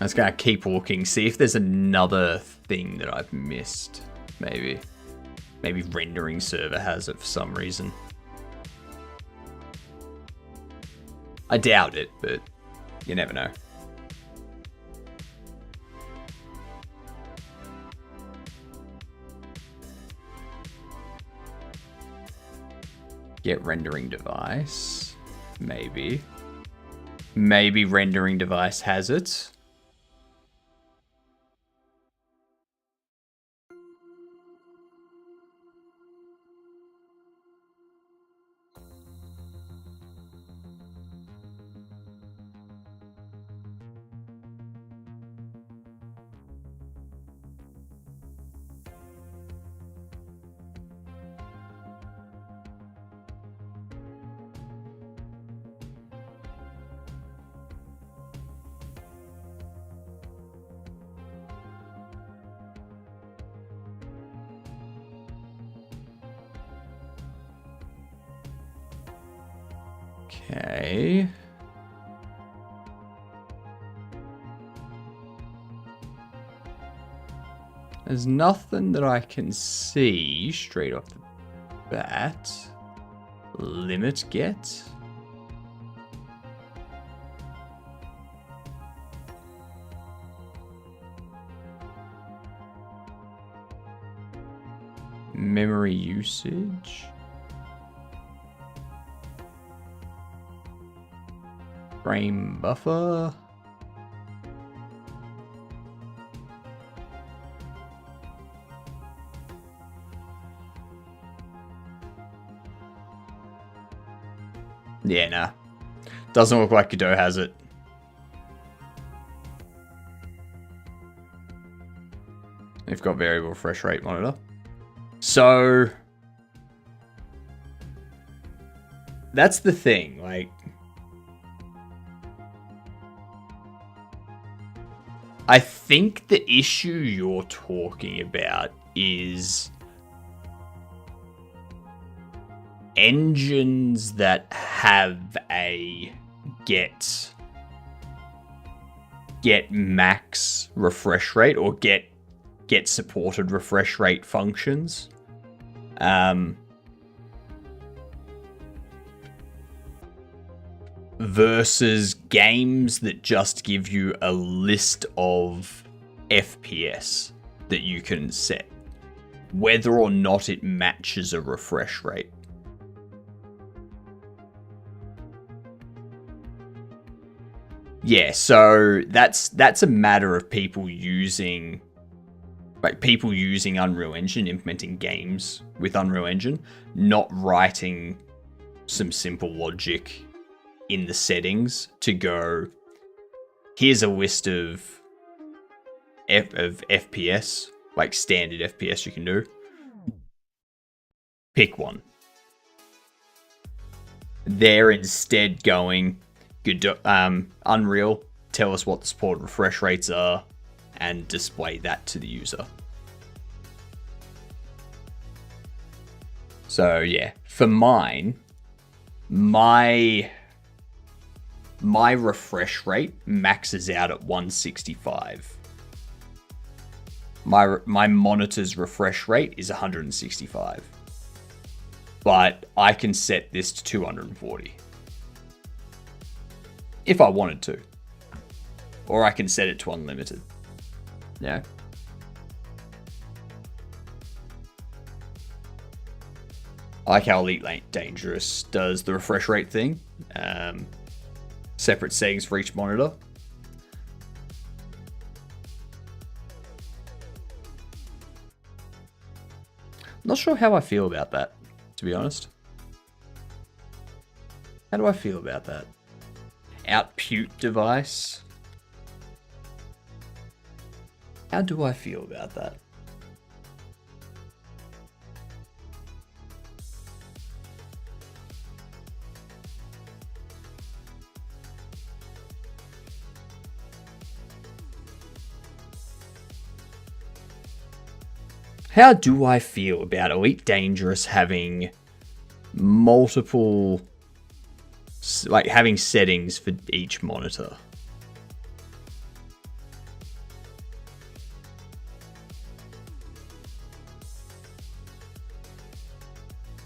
I'm just gonna keep looking, see if there's another thing that I've missed. Maybe rendering server has it for some reason. I doubt it, but you never know. Get rendering device. Maybe rendering device has it. Okay. There's nothing that I can see straight off the bat. Limit get. Memory usage. Frame buffer. Yeah, nah. Doesn't look like Godot has it. They've got variable refresh rate monitor. So that's the thing, like I think the issue you're talking about is engines that have a get max refresh rate or get supported refresh rate functions. Versus games that just give you a list of FPS that you can set, whether or not it matches a refresh rate. Yeah, so that's a matter of people using Unreal Engine, implementing games with Unreal Engine, not writing some simple logic in the settings to go, here's a list of FPS, like standard FPS you can do. Pick one. They're instead going, Unreal, tell us what the supported refresh rates are, and display that to the user. So yeah, for mine, my refresh rate maxes out at 165. My monitor's refresh rate is 165. But I can set this to 240. If I wanted to. Or I can set it to unlimited. Yeah. I like how Elite Dangerous does the refresh rate thing. Separate settings for each monitor. Not sure how I feel about that, to be honest. How do I feel about that? Output device. How do I feel about that? How do I feel about Elite Dangerous having multiple, like having settings for each monitor?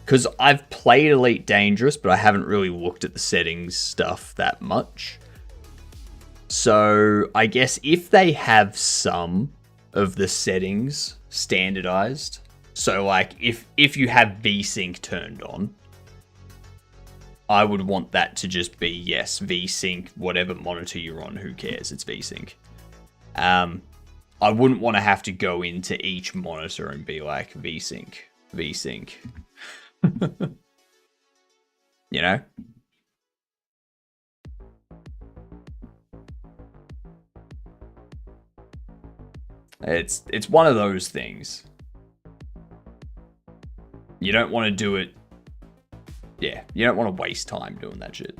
Because I've played Elite Dangerous, but I haven't really looked at the settings stuff that much. So I guess if they have some of the settings standardized, so like if you have VSync turned on, I would want that to just be, yes, VSync, whatever monitor you're on, who cares, it's VSync. I wouldn't want to have to go into each monitor and be like, VSync. You know? It's one of those things. You don't want to do it. Yeah, you don't want to waste time doing that shit.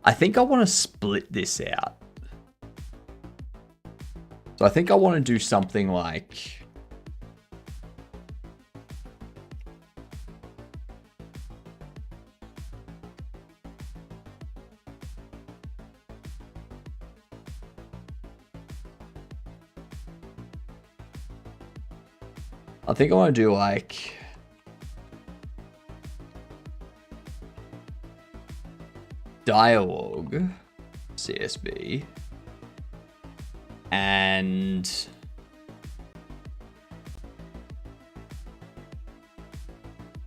I think I want to split this out. So I think I want to do something like... I think I want to do like... Dialogue CSB and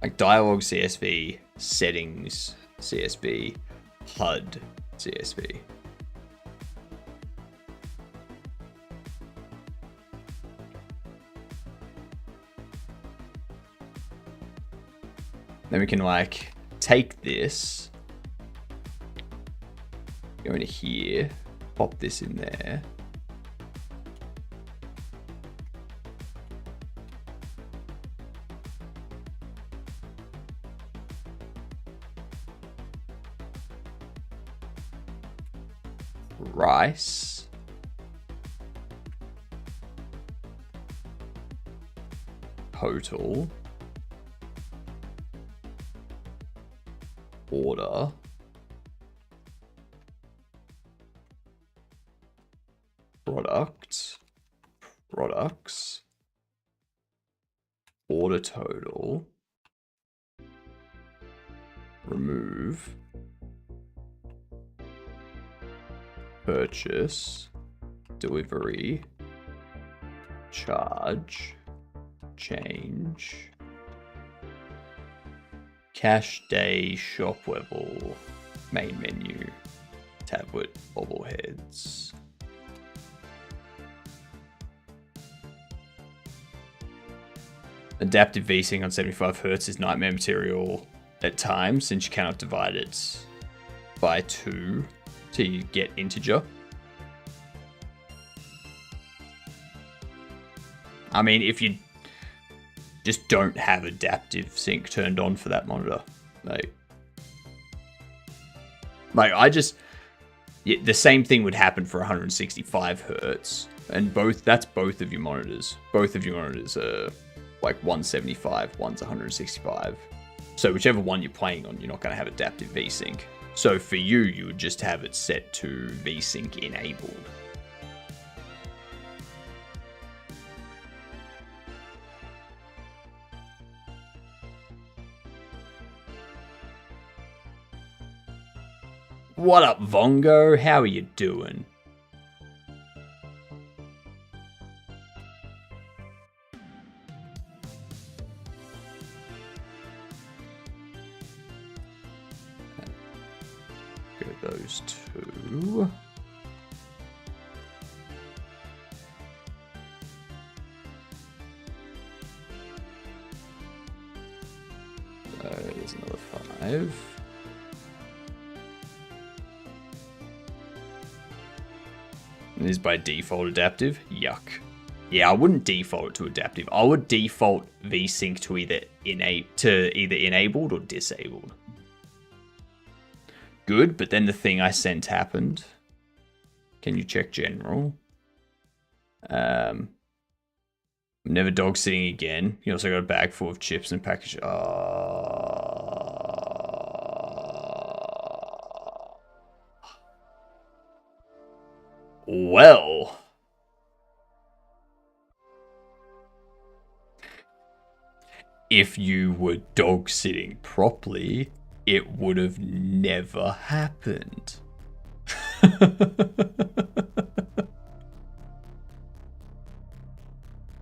like dialogue CSV, settings CSV, HUD CSV. Then we can like take this, go into here, pop this in there. Rice. Total. Order. Product. Products. Order total. Remove. Purchase, delivery, charge, change, cash day, shop level, main menu, tablet, bobbleheads. Adaptive VSync on 75 Hz is nightmare material at times, since you cannot divide it by 2. To get integer. I mean, if you just don't have adaptive sync turned on for that monitor, like the same thing would happen for 165 Hertz, and that's both of your monitors. Both of your monitors are like 175, one's 165. So whichever one you're playing on, you're not going to have adaptive VSync. So for you, you would just have it set to VSync enabled. What up, Vongo? How are you doing? Here's another 5. And is by default adaptive? Yuck. Yeah, I wouldn't default it to adaptive. I would default VSync to either enabled or disabled. Good, but then the thing I sent happened. Can you check general? Never dog sitting again. You also got a bag full of chips and package. Well. If you were dog sitting properly, it would have never happened.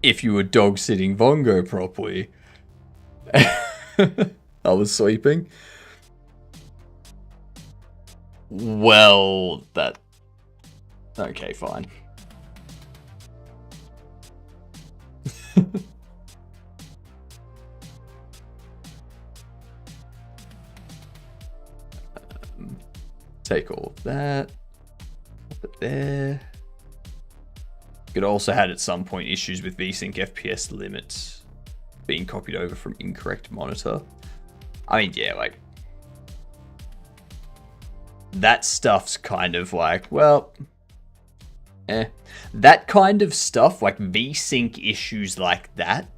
If you were dog sitting Vongo properly, I was sweeping. Well, that. Okay, fine. Take all of that. Put it there. It also had at some point issues with VSync FPS limits being copied over from incorrect monitor. I mean, yeah, like that stuff's kind of like, well, that kind of stuff, like VSync issues like that,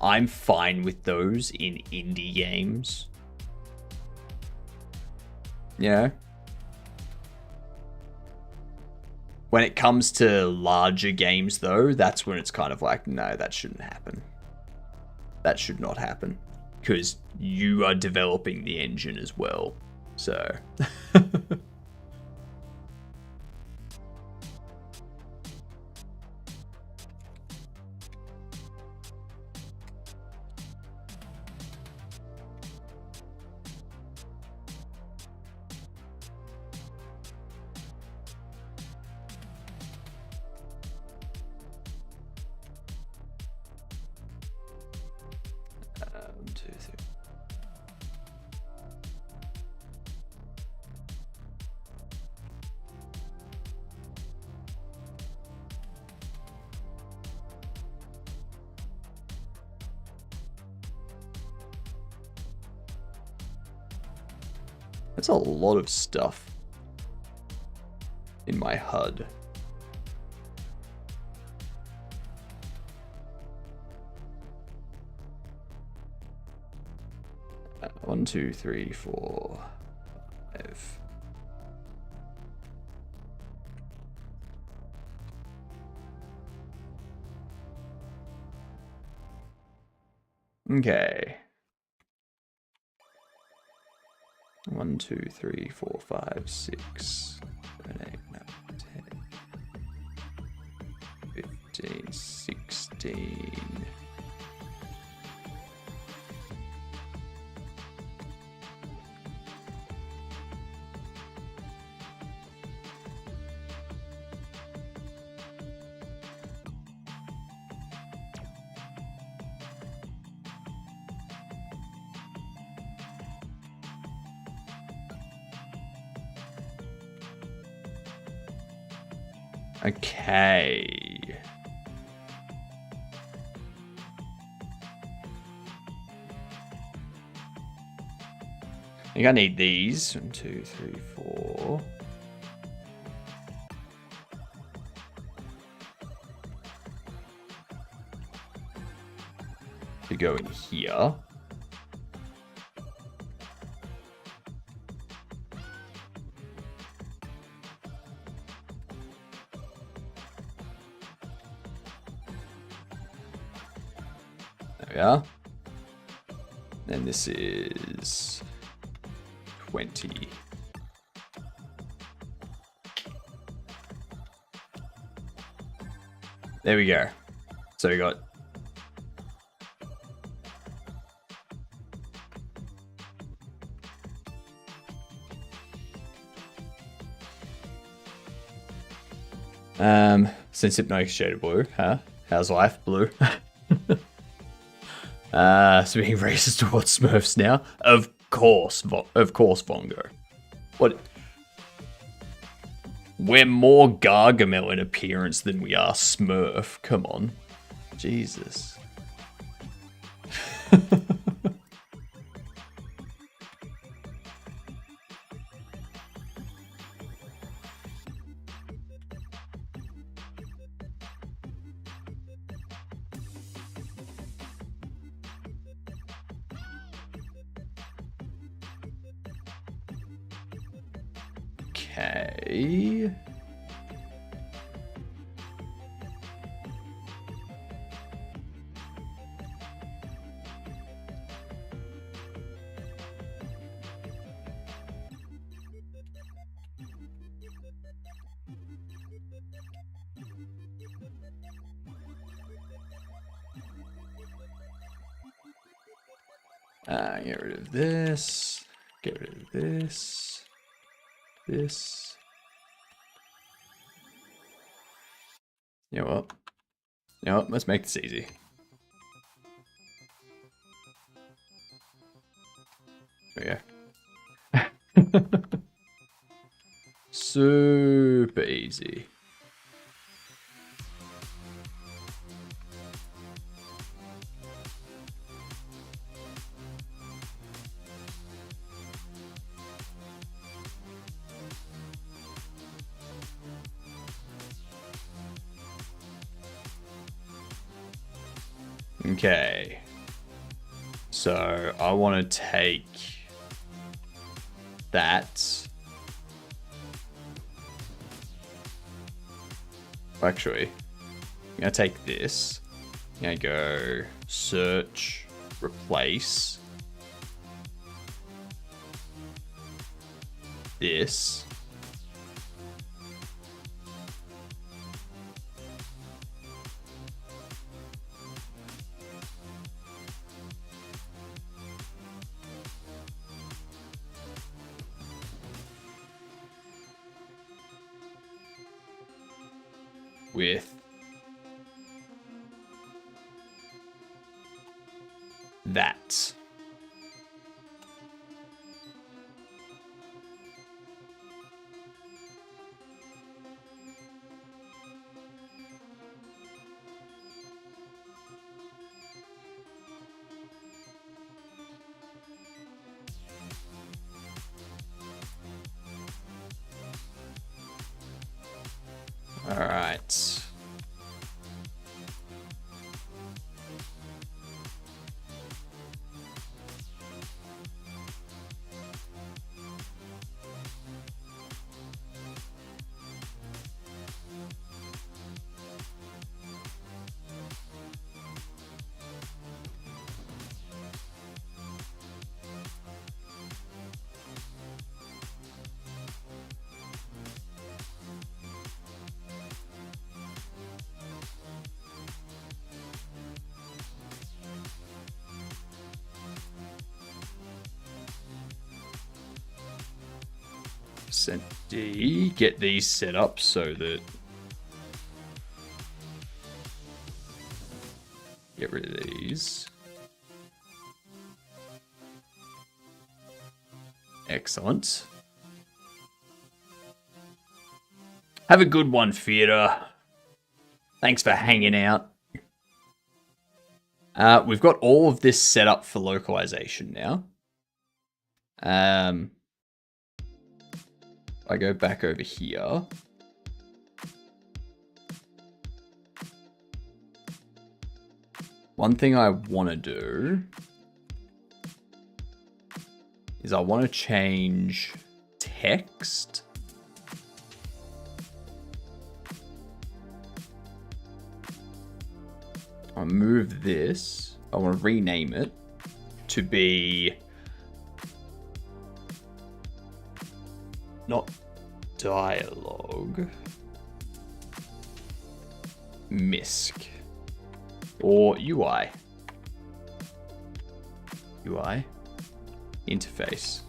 I'm fine with those in indie games. You know? When it comes to larger games, though, that's when it's kind of like, no, that shouldn't happen. That should not happen. Because you are developing the engine as well. So. That's a lot of stuff in my HUD. One, two, three, 4, 5. Okay. 1, 2, 3, 4, 5, 6, 7, 8, 9, 10, 15, 16. Okay. I think I need these. 1, 2, 3, 4. To go in here. Yeah. Then this is 20. There we go. So we got Since Hypnotic Shaded Blue, huh? How's life, Blue? So being racist towards Smurfs now? Of course, Vongo. What? We're more Gargamel in appearance than we are Smurf. Come on. Jesus. Okay. Get rid of this. Get rid of this. This. You know what? You know what? Let's make this easy. There we go. Super easy. Okay. So I want to take that. Actually, I'm going to take this. I'm going to go search, replace this. With that. All right. %D, get these set up so that get rid of these. Excellent. Have a good one, Theatre. Thanks for hanging out. We've got all of this set up for localization now. I go back over here. One thing I want to do is I want to change text. I'll move this. I want to rename it to be not dialogue, MISC, or UI. UI interface.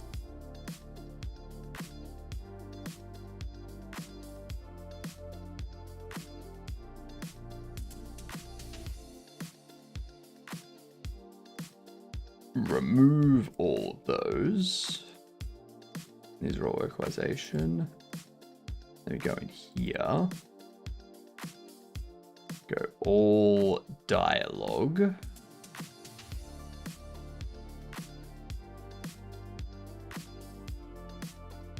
remove all of those. These are all localization. Then we go in here. Go all dialogue.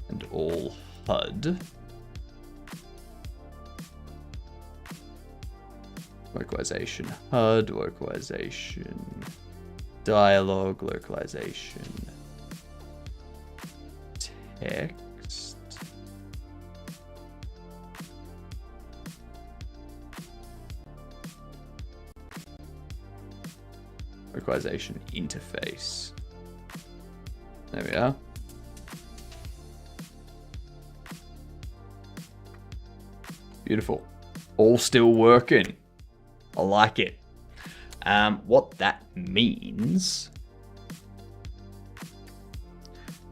And all HUD. Localization HUD, localization dialogue, localization text. Localization interface. There we are. Beautiful. All still working. I like it. What that means...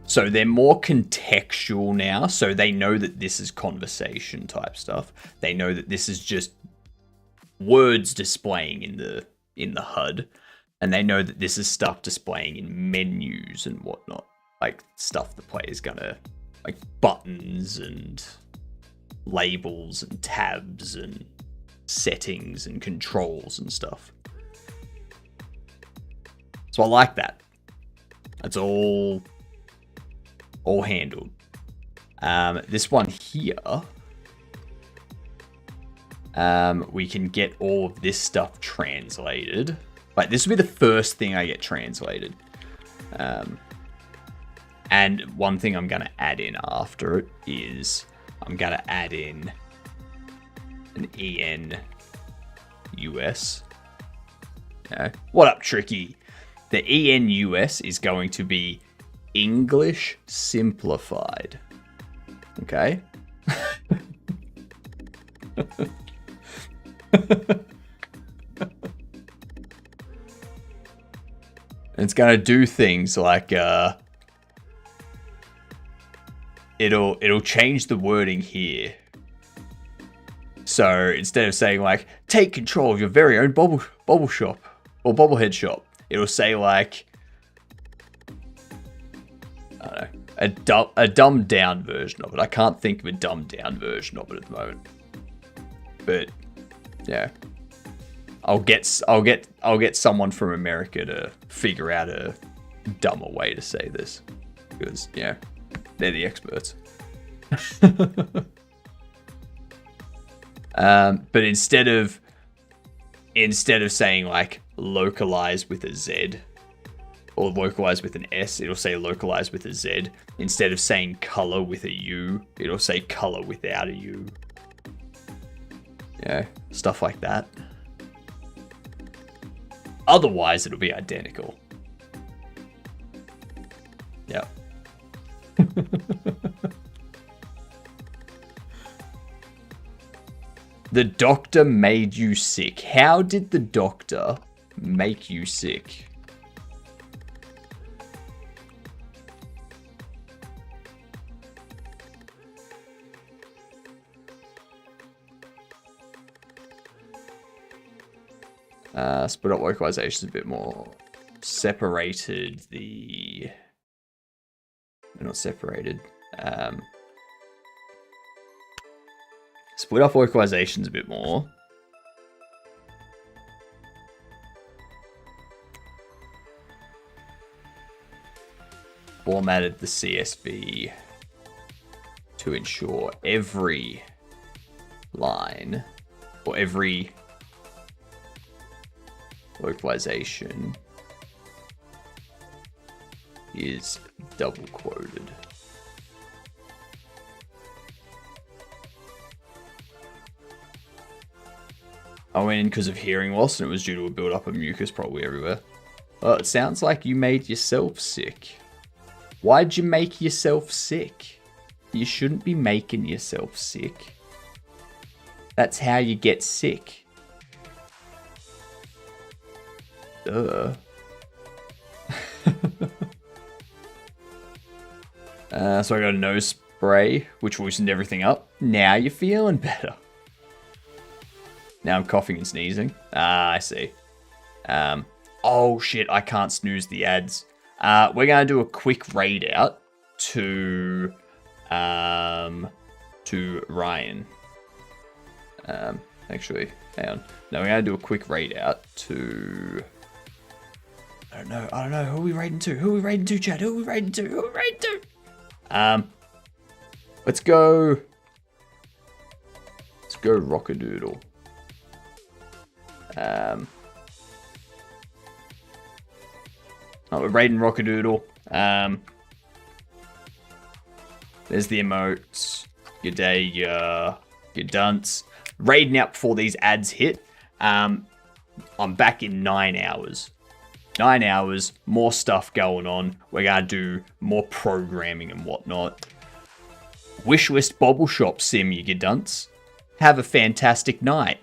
So they're more contextual now, so they know that this is conversation type stuff. They know that this is just words displaying in the HUD, and they know that this is stuff displaying in menus and whatnot, like stuff the player's gonna, like buttons and labels and tabs and settings and controls and stuff. So I like that. That's all handled. This one here, we can get all of this stuff translated. Like this will be the first thing I get translated. And one thing I'm gonna add in after it is I'm gonna add in an EN US. Yeah. What up, Tricky? The EN US is going to be English simplified. Okay? It's gonna do things like it'll change the wording here. So instead of saying like take control of your very own bobble shop or bobblehead shop, it'll say like, I don't know, a dumbed down version of it. I can't think of a dumbed down version of it at the moment. But yeah, I'll get someone from America to figure out a dumber way to say this, because yeah, they're the experts. But instead of saying like localize with a Z or localize with an S, it'll say localize with a Z. Instead of saying color with a U, it'll say color without a U. Yeah, stuff like that. Otherwise, it'll be identical. Yeah. The doctor made you sick. How did the doctor make you sick? Split up localization a bit more. Separated the... Not separated. Split off localizations a bit more. Formatted the CSV to ensure every line or every localization is double quoted. I went in because of hearing loss and it was due to a build-up of mucus probably everywhere. Well, it sounds like you made yourself sick. Why'd you make yourself sick? You shouldn't be making yourself sick. That's how you get sick. Duh. So I got a nose spray, which loosened everything up. Now you're feeling better. Now I'm coughing and sneezing. Ah, I see. Oh shit, I can't snooze the ads. We're gonna do a quick raid out to Ryan. Actually, hang on. No, we're gonna do a quick raid out to. I don't know. Who are we raiding to? Chad? Who are we raiding to? Let's go. Let's go Rockadoodle. We're raiding Rockadoodle. There's the emotes. Good day, your dunce. Raiding out before these ads hit. I'm back in 9 hours. 9 hours, more stuff going on. We're gonna do more programming and whatnot. Wishlist Bobble Shop Sim, you dunce. Have a fantastic night.